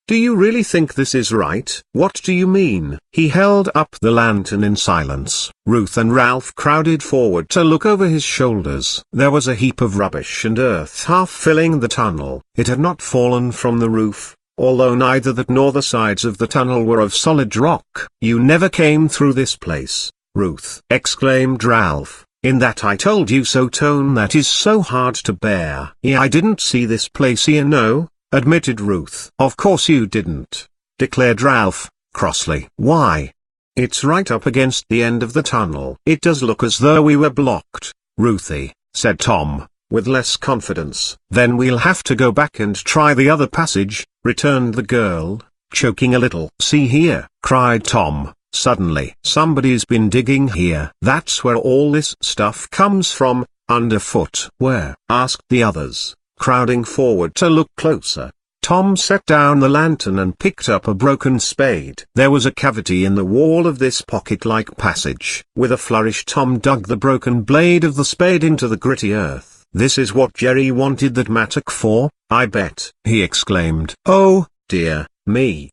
Do you really think this is right?" "What do you mean?" He held up the lantern in silence. Ruth and Ralph crowded forward to look over his shoulders. There was a heap of rubbish and earth half filling the tunnel. It had not fallen from the roof, although neither that nor the sides of the tunnel were of solid rock. "You never came through this place, Ruth," exclaimed Ralph, in that "I told you so" tone that is so hard to bear. "I didn't see this place here, no," admitted Ruth. "Of course you didn't," declared Ralph, crossly. "Why? It's right up against the end of the tunnel." "It does look as though we were blocked, Ruthie," said Tom, with less confidence. "Then we'll have to go back and try the other passage," returned the girl, choking a little. "See here," cried Tom. Suddenly, "Somebody's been digging here." "That's where all this stuff comes from, underfoot." "Where?" asked the others, crowding forward to look closer. Tom set down the lantern and picked up a broken spade. There was a cavity in the wall of this pocket-like passage. With a flourish Tom dug the broken blade of the spade into the gritty earth. "This is what Jerry wanted that mattock for, I bet," he exclaimed. "Oh, dear me.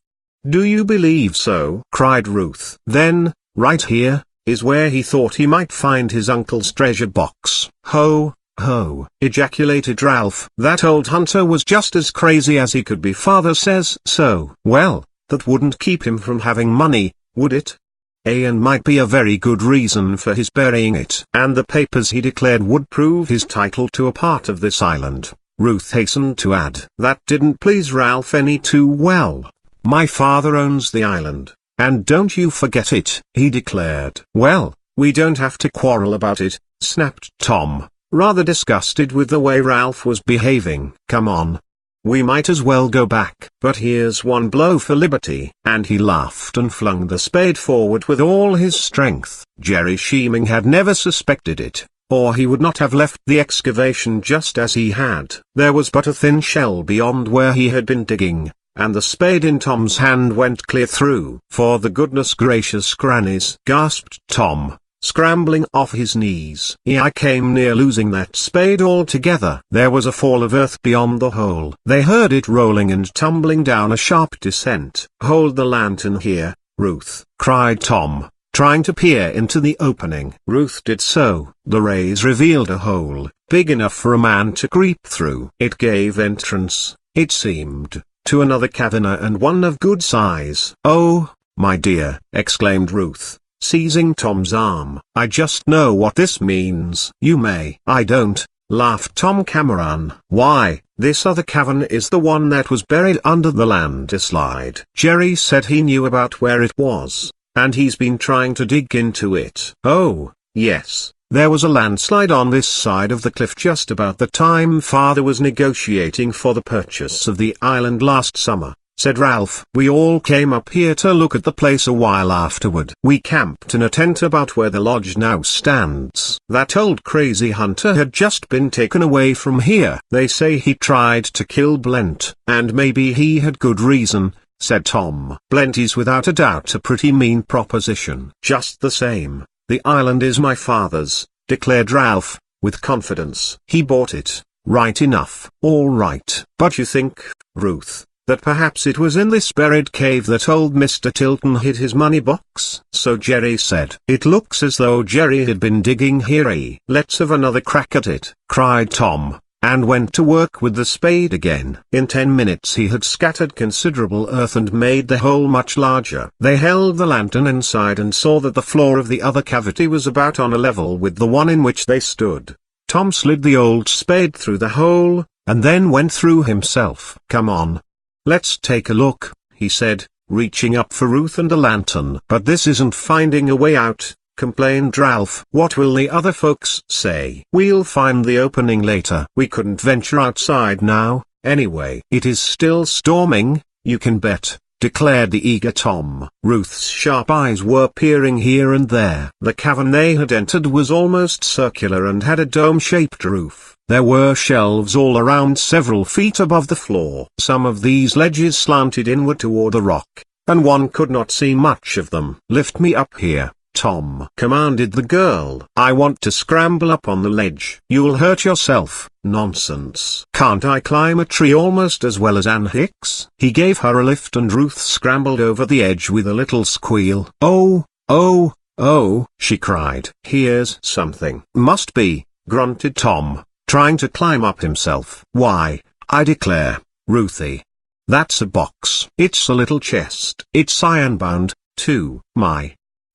Do you believe so?" cried Ruth. "Then, right here, is where he thought he might find his uncle's treasure box." "Ho, ho!" ejaculated Ralph. "That old hunter was just as crazy as he could be. Father says so." "Well, that wouldn't keep him from having money, would it? And might be a very good reason for his burying it. And the papers he declared would prove his title to a part of this island," Ruth hastened to add. That didn't please Ralph any too well. "My father owns the island, and don't you forget it," he declared. "Well, we don't have to quarrel about it," snapped Tom, rather disgusted with the way Ralph was behaving. "Come on. We might as well go back. But here's one blow for liberty." And he laughed and flung the spade forward with all his strength. Jerry Sheeming had never suspected it, or he would not have left the excavation just as he had. There was but a thin shell beyond where he had been digging, and the spade in Tom's hand went clear through. "For the goodness gracious grannies!" gasped Tom, scrambling off his knees. "I came near losing that spade altogether." There was a fall of earth beyond the hole. They heard it rolling and tumbling down a sharp descent. "Hold the lantern here, Ruth," cried Tom, trying to peer into the opening. Ruth did so. The rays revealed a hole, big enough for a man to creep through. It gave entrance, it seemed, to another cavern, and one of good size. "Oh, my dear," exclaimed Ruth, seizing Tom's arm. "I just know what this means." "You may." "I don't," laughed Tom Cameron. "Why, this other cavern is the one that was buried under the landslide. Jerry said he knew about where it was, and he's been trying to dig into it." "Oh, yes. There was a landslide on this side of the cliff just about the time Father was negotiating for the purchase of the island last summer," said Ralph. "We all came up here to look at the place a while afterward. We camped in a tent about where the lodge now stands. That old crazy hunter had just been taken away from here. They say he tried to kill Blent, and maybe he had good reason, said Tom. "Plenty's without a doubt a pretty mean proposition. Just the same, the island is my father's," declared Ralph, with confidence. "He bought it, right enough." "All right. But you think, Ruth, that perhaps it was in this buried cave that old Mr. Tilton hid his money box?" "So Jerry said." "It looks as though Jerry had been digging here." "Let's have another crack at it," cried Tom, and went to work with the spade again. In 10 minutes he had scattered considerable earth and made the hole much larger. They held the lantern inside and saw that the floor of the other cavity was about on a level with the one in which they stood. Tom slid the old spade through the hole, and then went through himself. "Come on. Let's take a look," he said, reaching up for Ruth and a lantern. "But this isn't finding a way out," complained Ralph. "What will the other folks say?" "We'll find the opening later. We couldn't venture outside now, anyway." "It is still storming, you can bet," declared the eager Tom. Ruth's sharp eyes were peering here and there. The cavern they had entered was almost circular and had a dome-shaped roof. There were shelves all around several feet above the floor. Some of these ledges slanted inward toward the rock, and one could not see much of them. "Lift me up here, Tom," commanded the girl. "I want to scramble up on the ledge." "You'll hurt yourself." "Nonsense. Can't I climb a tree almost as well as Ann Hicks?" He gave her a lift and Ruth scrambled over the edge with a little squeal. "Oh, oh, oh," she cried. "Here's something." "Must be," grunted Tom, trying to climb up himself. "Why, I declare, Ruthie, that's a box." "It's a little chest. It's iron-bound, too." "My,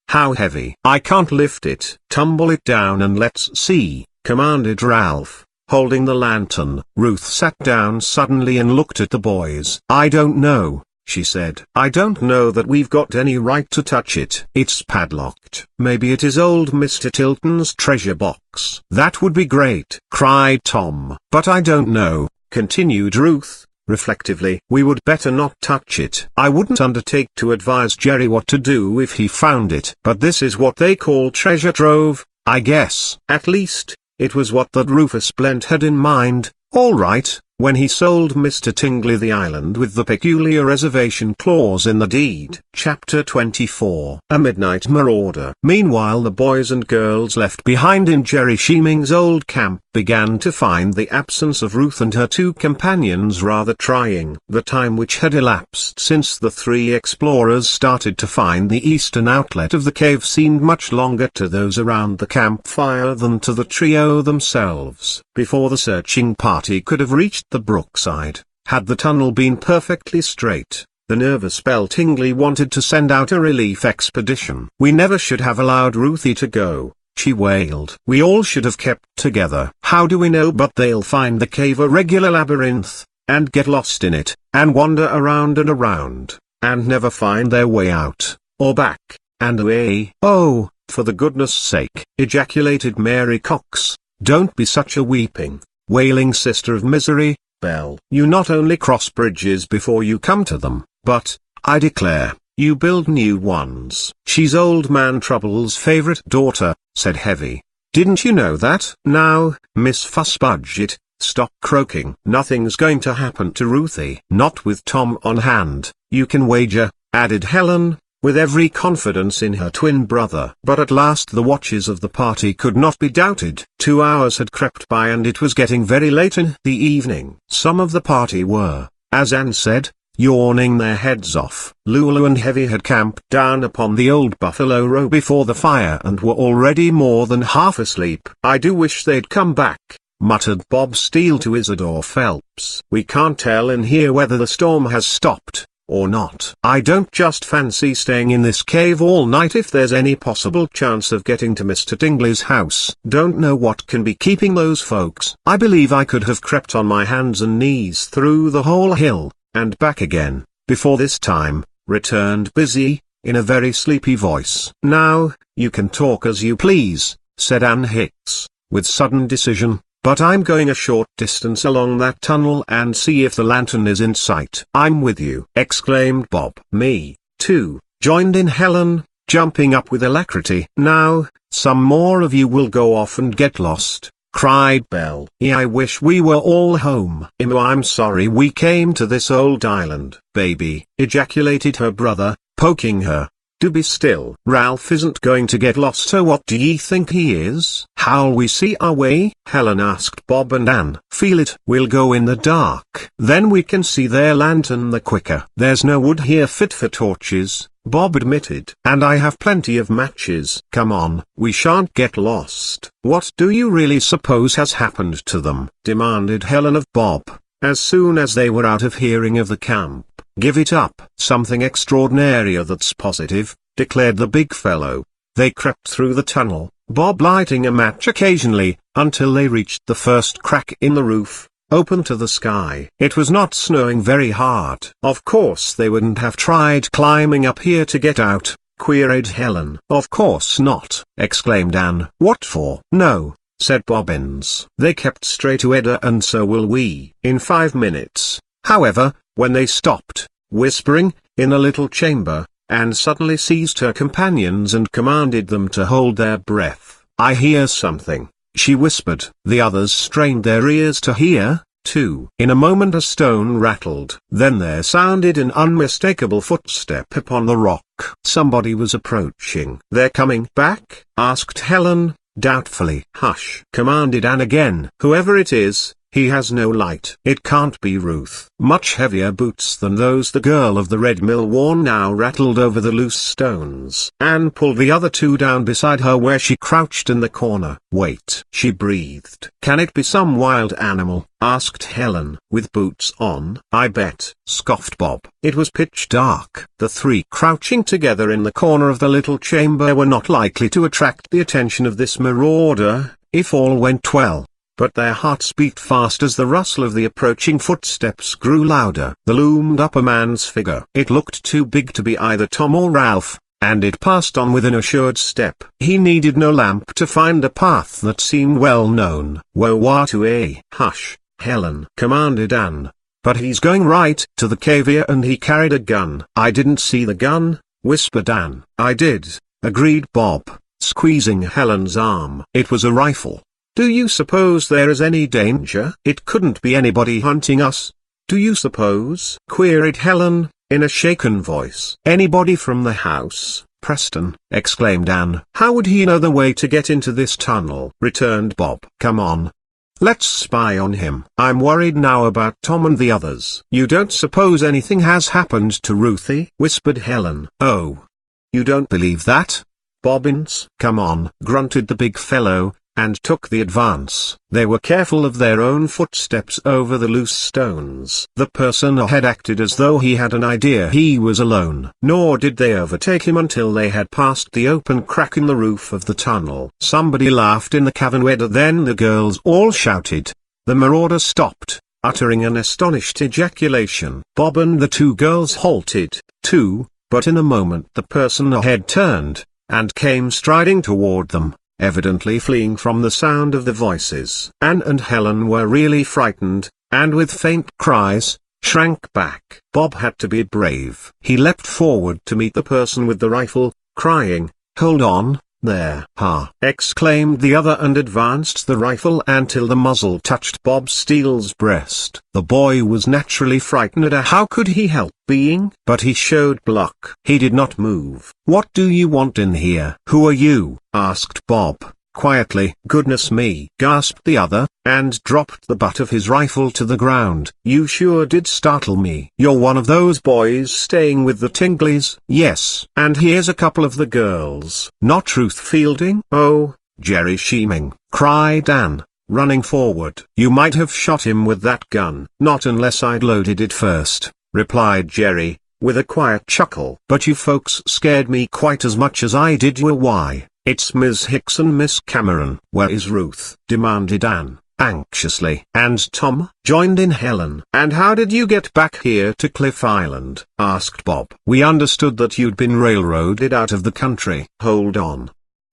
how heavy." "I can't lift it." "Tumble it down and let's see," commanded Ralph, holding the lantern. Ruth sat down suddenly and looked at the boys. "I don't know," she said. "I don't know that we've got any right to touch it. It's padlocked." "Maybe it is old Mr. Tilton's treasure box." "That would be great," cried Tom. "But I don't know," continued Ruth, reflectively. "We would better not touch it. I wouldn't undertake to advise Jerry what to do if he found it. But this is what they call treasure trove, I guess. At least, it was what that Rufus Blent had in mind, all right, when he sold Mr. Tingley the island with the peculiar reservation clause in the deed." Chapter 24. A Midnight Marauder. Meanwhile the boys and girls left behind in Jerry Sheeming's old camp began to find the absence of Ruth and her two companions rather trying. The time which had elapsed since the three explorers started to find the eastern outlet of the cave seemed much longer to those around the campfire than to the trio themselves. Before the searching party could have reached the brookside, had the tunnel been perfectly straight, the nervous Belle Tingley wanted to send out a relief expedition. "We never should have allowed Ruthie to go," she wailed. "We all should have kept together." "How do we know but they'll find the cave a regular labyrinth, and get lost in it, and wander around and around, and never find their way out, or back, and away?" "Oh, for the goodness' sake," ejaculated Mary Cox, "don't be such a weeping, wailing sister of misery, Belle. You not only cross bridges before you come to them, but, I declare, you build new ones." "She's old man Trouble's favorite daughter," said Heavy. "Didn't you know that?" "Now, Miss Fussbudget, stop croaking." "Nothing's going to happen to Ruthie." "Not with Tom on hand, you can wager," added Helen, with every confidence in her twin brother. But at last the watches of the party could not be doubted. 2 hours had crept by and it was getting very late in the evening. Some of the party were, as Anne said, yawning their heads off. Lulu and Heavy had camped down upon the old buffalo row before the fire and were already more than half asleep. "I do wish they'd come back," muttered Bob Steele to Isidore Phelps. "We can't tell in here whether the storm has stopped or not. I don't just fancy staying in this cave all night if there's any possible chance of getting to Mr. Tingley's house. Don't know what can be keeping those folks. I believe I could have crept on my hands and knees through the whole hill, and back again, before this time," returned Busy, in a very sleepy voice. "Now, you can talk as you please," said Ann Hicks, with sudden decision. "But I'm going a short distance along that tunnel and see if the lantern is in sight." "I'm with you," exclaimed Bob. "Me, too," joined in Helen, jumping up with alacrity. "Now, some more of you will go off and get lost, cried Belle. I wish we were all home. I'm sorry we came to this old island, baby, ejaculated her brother, poking her. Do be still. Ralph isn't going to get lost, so what do ye think he is? How'll we see our way? Helen asked Bob and Ann. Feel it. We'll go in the dark. Then we can see their lantern the quicker. There's no wood here fit for torches, Bob admitted. And I have plenty of matches. Come on, we shan't get lost. What do you really suppose has happened to them? Demanded Helen of Bob, as soon as they were out of hearing of the camp. Give it up. Something extraordinary, that's positive, declared the big fellow. They crept through the tunnel, Bob lighting a match occasionally, until they reached the first crack in the roof, open to the sky. It was not snowing very hard. Of course they wouldn't have tried climbing up here to get out, queried Helen. Of course not, exclaimed Ann. What for? No, said Bobbins. They kept straight ahead, and so will we. In 5 minutes, however, when they stopped, whispering, in a little chamber, Ann suddenly seized her companions and commanded them to hold their breath. I hear something, she whispered. The others strained their ears to hear, too. In a moment a stone rattled. Then there sounded an unmistakable footstep upon the rock. Somebody was approaching. They're coming back? Asked Helen, doubtfully. Hush, commanded Ann again. Whoever it is, he has no light. It can't be Ruth. Much heavier boots than those the girl of the red mill wore now rattled over the loose stones. Ann pulled the other two down beside her where she crouched in the corner. Wait, she breathed. Can it be some wild animal? Asked Helen. With boots on? I bet, scoffed Bob. It was pitch dark. The three crouching together in the corner of the little chamber were not likely to attract the attention of this marauder, if all went well. But their hearts beat fast as the rustle of the approaching footsteps grew louder. There loomed up a man's figure. It looked too big to be either Tom or Ralph, and it passed on with an assured step. He needed no lamp to find a path that seemed well known. Woa-to-a. Hush, Helen, commanded Ann. But he's going right to the cave here, and he carried a gun. I didn't see the gun, whispered Ann. I did, agreed Bob, squeezing Helen's arm. It was a rifle. Do you suppose there is any danger? It couldn't be anybody hunting us. Do you suppose? Queried Helen, in a shaken voice. Anybody from the house, Preston, exclaimed Ann. How would he know the way to get into this tunnel? Returned Bob. Come on. Let's spy on him. I'm worried now about Tom and the others. You don't suppose anything has happened to Ruthie? Whispered Helen. Oh. You don't believe that? Bobbins? Come on, grunted the big fellow, and took the advance. They were careful of their own footsteps over the loose stones. The person ahead acted as though he had an idea he was alone. Nor did they overtake him until they had passed the open crack in the roof of the tunnel. Somebody laughed in the cavern, then the girls all shouted. The marauder stopped, uttering an astonished ejaculation. Bob and the two girls halted, too, but in a moment the person ahead turned, and came striding toward them, evidently fleeing from the sound of the voices. Ann and Helen were really frightened, and with faint cries, shrank back. Bob had to be brave. He leapt forward to meet the person with the rifle, crying, "Hold on, there!" "Ha!" exclaimed the other, and advanced the rifle until the muzzle touched Bob Steele's breast. The boy was naturally frightened. How could he help being? But he showed pluck. He did not move. "What do you want in here?" "Who are you?" asked Bob, quietly. "Goodness me!" gasped the other, and dropped the butt of his rifle to the ground. "You sure did startle me. You're one of those boys staying with the Tingleys?" "Yes. And here's a couple of the girls." "Not Ruth Fielding?" "Oh, Jerry Sheeming," cried Ann, running forward. "You might have shot him with that gun." "Not unless I'd loaded it first," replied Jerry, with a quiet chuckle. "But you folks scared me quite as much as I did you. Why, it's Miss Hicks and Miss Cameron." "Where is Ruth?" demanded Ann, anxiously. "And Tom?" joined in Helen. "And how did you get back here to Cliff Island?" asked Bob. "We understood that you'd been railroaded out of the country." "Hold on.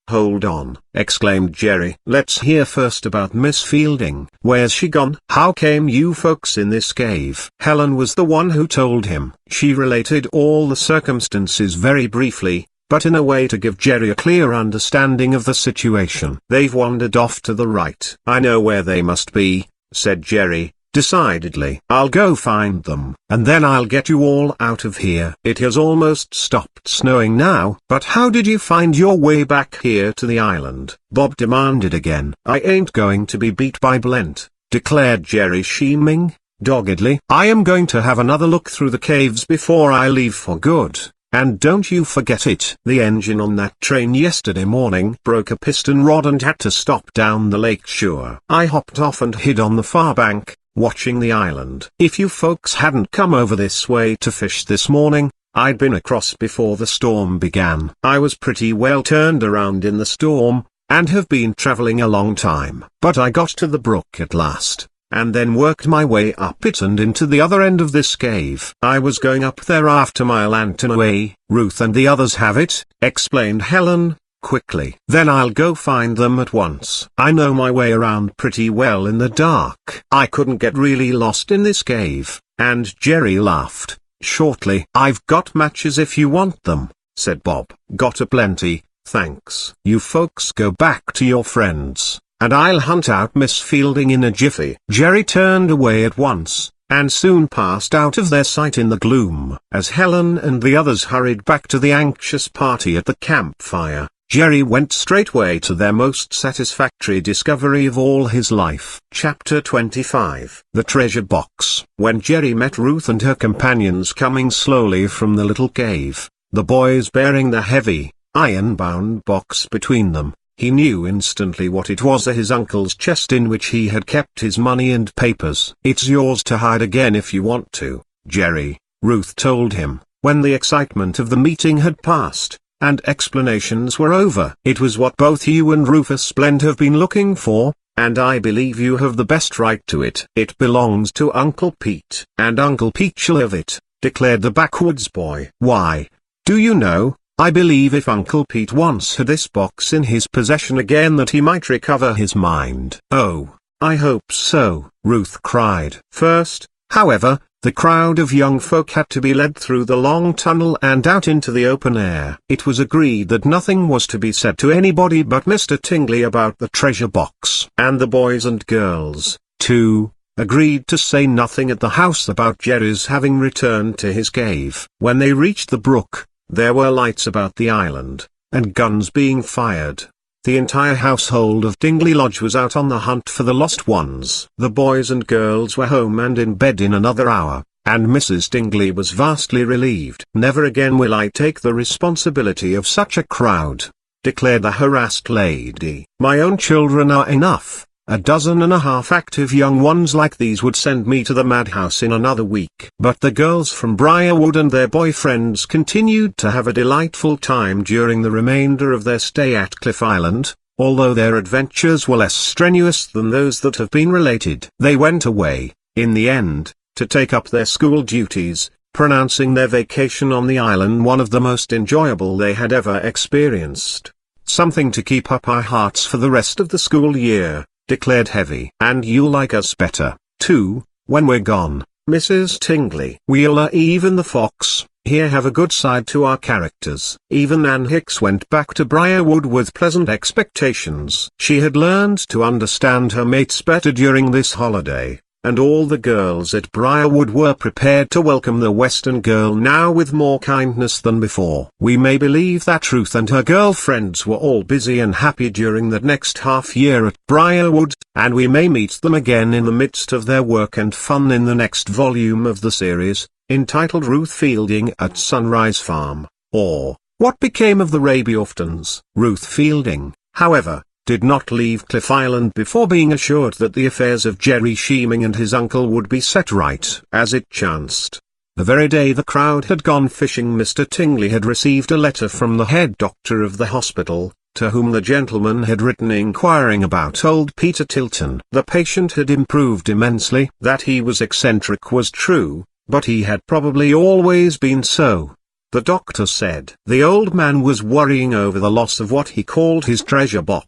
Hold on," exclaimed Jerry. "Let's hear first about Miss Fielding. Where's she gone? How came you folks in this cave?" Helen was the one who told him. She related all the circumstances very briefly, but in a way to give Jerry a clear understanding of the situation. "They've wandered off to the right. I know where they must be," said Jerry, decidedly. "I'll go find them, and then I'll get you all out of here." It has almost stopped snowing now. "But how did you find your way back here to the island?" Bob demanded again. "I ain't going to be beat by Blent," declared Jerry Sheeming, doggedly. "I am going to have another look through the caves before I leave for good. And don't you forget it. The engine on that train yesterday morning broke a piston rod and had to stop down the lake shore. I hopped off and hid on the far bank, watching the island. If you folks hadn't come over this way to fish this morning, I'd been across before the storm began. I was pretty well turned around in the storm, and have been traveling a long time. But I got to the brook at last, and then worked my way up it and into the other end of this cave. I was going up there after my lantern away." "Ruth and the others have it," explained Helen, quickly. "Then I'll go find them at once. I know my way around pretty well in the dark. I couldn't get really lost in this cave." And Jerry laughed, shortly. "I've got matches if you want them," said Bob. "Got a plenty, thanks." "You folks go back to your friends, and I'll hunt out Miss Fielding in a jiffy." Jerry turned away at once, and soon passed out of their sight in the gloom. As Helen and the others hurried back to the anxious party at the campfire, Jerry went straightway to their most satisfactory discovery of all his life. Chapter 25. The Treasure Box. When Jerry met Ruth and her companions coming slowly from the little cave, the boys bearing the heavy, iron-bound box between them, he knew instantly what it was: his uncle's chest in which he had kept his money and papers. "It's yours to hide again if you want to, Jerry," Ruth told him, when the excitement of the meeting had passed, and explanations were over. "It was what both you and Rufus Blent have been looking for, and I believe you have the best right to it. It belongs to Uncle Pete." "And Uncle Pete shall have it," declared the backwoods boy. "Why, do you know, I believe if Uncle Pete once had this box in his possession again that he might recover his mind." "Oh, I hope so," Ruth cried. First, however, the crowd of young folk had to be led through the long tunnel and out into the open air. It was agreed that nothing was to be said to anybody but Mr. Tingley about the treasure box. And the boys and girls, too, agreed to say nothing at the house about Jerry's having returned to his cave. When they reached the brook, there were lights about the island, and guns being fired. The entire household of Dingley Lodge was out on the hunt for the lost ones. The boys and girls were home and in bed in another hour, and Mrs. Dingley was vastly relieved. "Never again will I take the responsibility of such a crowd," declared the harassed lady. "My own children are enough. 12 active young ones like these would send me to the madhouse in another week." But the girls from Briarwood and their boyfriends continued to have a delightful time during the remainder of their stay at Cliff Island, although their adventures were less strenuous than those that have been related. They went away, in the end, to take up their school duties, pronouncing their vacation on the island one of the most enjoyable they had ever experienced. "Something to keep up our hearts for the rest of the school year," declared Heavy. "And you'll like us better, too, when we're gone, Mrs. Tingley. We'll even the fox here have a good side to our characters." Even Ann Hicks went back to Briarwood with pleasant expectations. She had learned to understand her mates better during this holiday, and all the girls at Briarwood were prepared to welcome the Western girl now with more kindness than before. We may believe that Ruth and her girlfriends were all busy and happy during the next half year at Briarwood, and we may meet them again in the midst of their work and fun in the next volume of the series, entitled Ruth Fielding at Sunrise Farm, or What Became of the Rabiaftons. Ruth Fielding, however, did not leave Cliff Island before being assured that the affairs of Jerry Sheeming and his uncle would be set right. As it chanced, the very day the crowd had gone fishing, Mr. Tingley had received a letter from the head doctor of the hospital, to whom the gentleman had written inquiring about old Peter Tilton. The patient had improved immensely. That he was eccentric was true, but he had probably always been so, the doctor said. The old man was worrying over the loss of what he called his treasure box,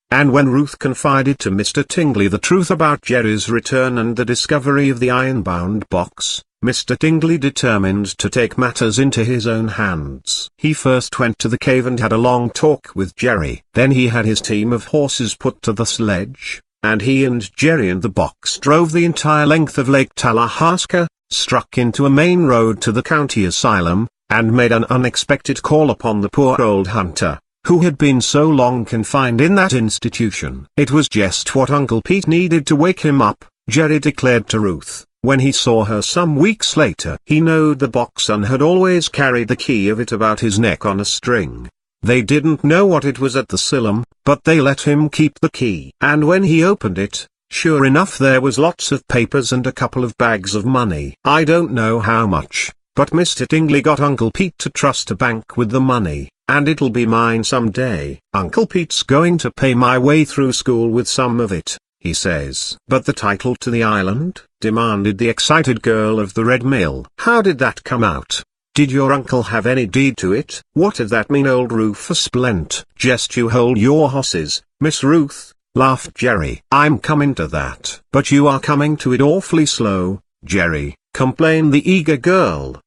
and when Ruth confided to Mr. Tingley the truth about Jerry's return and the discovery of the iron-bound box, Mr. Tingley determined to take matters into his own hands. He first went to the cave and had a long talk with Jerry. Then he had his team of horses put to the sledge, and he and Jerry and the box drove the entire length of Lake Talahaska, struck into a main road to the county asylum, and made an unexpected call upon the poor old hunter, who had been so long confined in that institution. It was just what Uncle Pete needed to wake him up, Jerry declared to Ruth, when he saw her some weeks later. He knowed the box and had always carried the key of it about his neck on a string. They didn't know what it was at the asylum, but they let him keep the key. And when he opened it, sure enough there was lots of papers and a couple of bags of money. I don't know how much, but Mr. Tingley got Uncle Pete to trust a bank with the money, and it'll be mine someday. Uncle Pete's going to pay my way through school with some of it, he says. But the title to the island? Demanded the excited girl of the Red Mill. How did that come out? Did your uncle have any deed to it? What did that mean, old Rufus Splint? Just you hold your horses, Miss Ruth, laughed Jerry. I'm coming to that. But you are coming to it awfully slow, Jerry, complained the eager girl.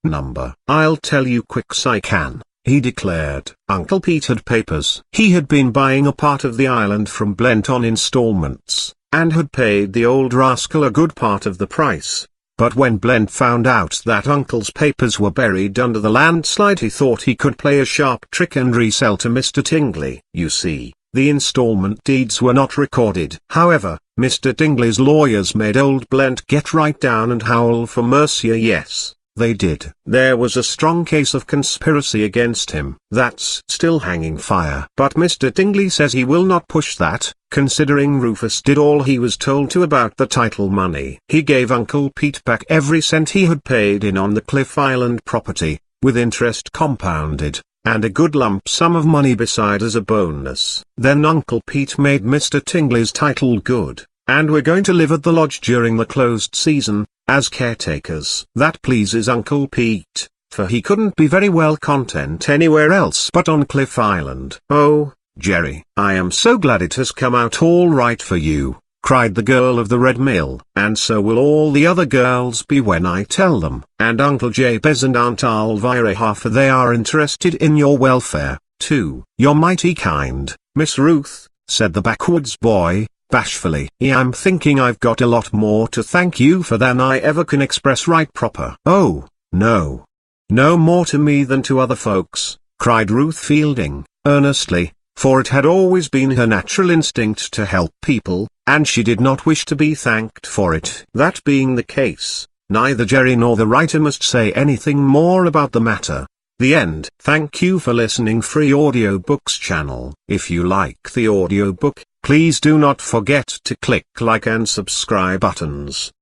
I'll tell you quick's I can, he declared. Uncle Pete had papers. He had been buying a part of the island from Blent on installments, and had paid the old rascal a good part of the price. But when Blent found out that Uncle's papers were buried under the landslide, he thought he could play a sharp trick and resell to Mr. Tingley. You see, the installment deeds were not recorded. However, Mr. Tingley's lawyers made old Blent get right down and howl for mercy. Yes, they did. There was a strong case of conspiracy against him. That's still hanging fire. But Mr. Tingley says he will not push that, considering Rufus did all he was told to about the title money. He gave Uncle Pete back every cent he had paid in on the Cliff Island property, with interest compounded, and a good lump sum of money beside as a bonus. Then Uncle Pete made Mr. Tingley's title good, and we're going to live at the lodge during the closed season, as caretakers. That pleases Uncle Pete, for he couldn't be very well content anywhere else but on Cliff Island. Oh, Jerry, I am so glad it has come out all right for you, cried the girl of the Red Mill. And so will all the other girls be when I tell them. And Uncle Jabez and Aunt Elvira, for they are interested in your welfare, too. You're mighty kind, Miss Ruth, said the backwoods boy, bashfully. I'm thinking I've got a lot more to thank you for than I ever can express right proper. Oh, no. No more to me than to other folks, cried Ruth Fielding, earnestly, for it had always been her natural instinct to help people, and she did not wish to be thanked for it. That being the case, neither Jerry nor the writer must say anything more about the matter. The end. Thank you for listening Free Audiobooks channel. If you like the audiobook, please do not forget to click like and subscribe buttons.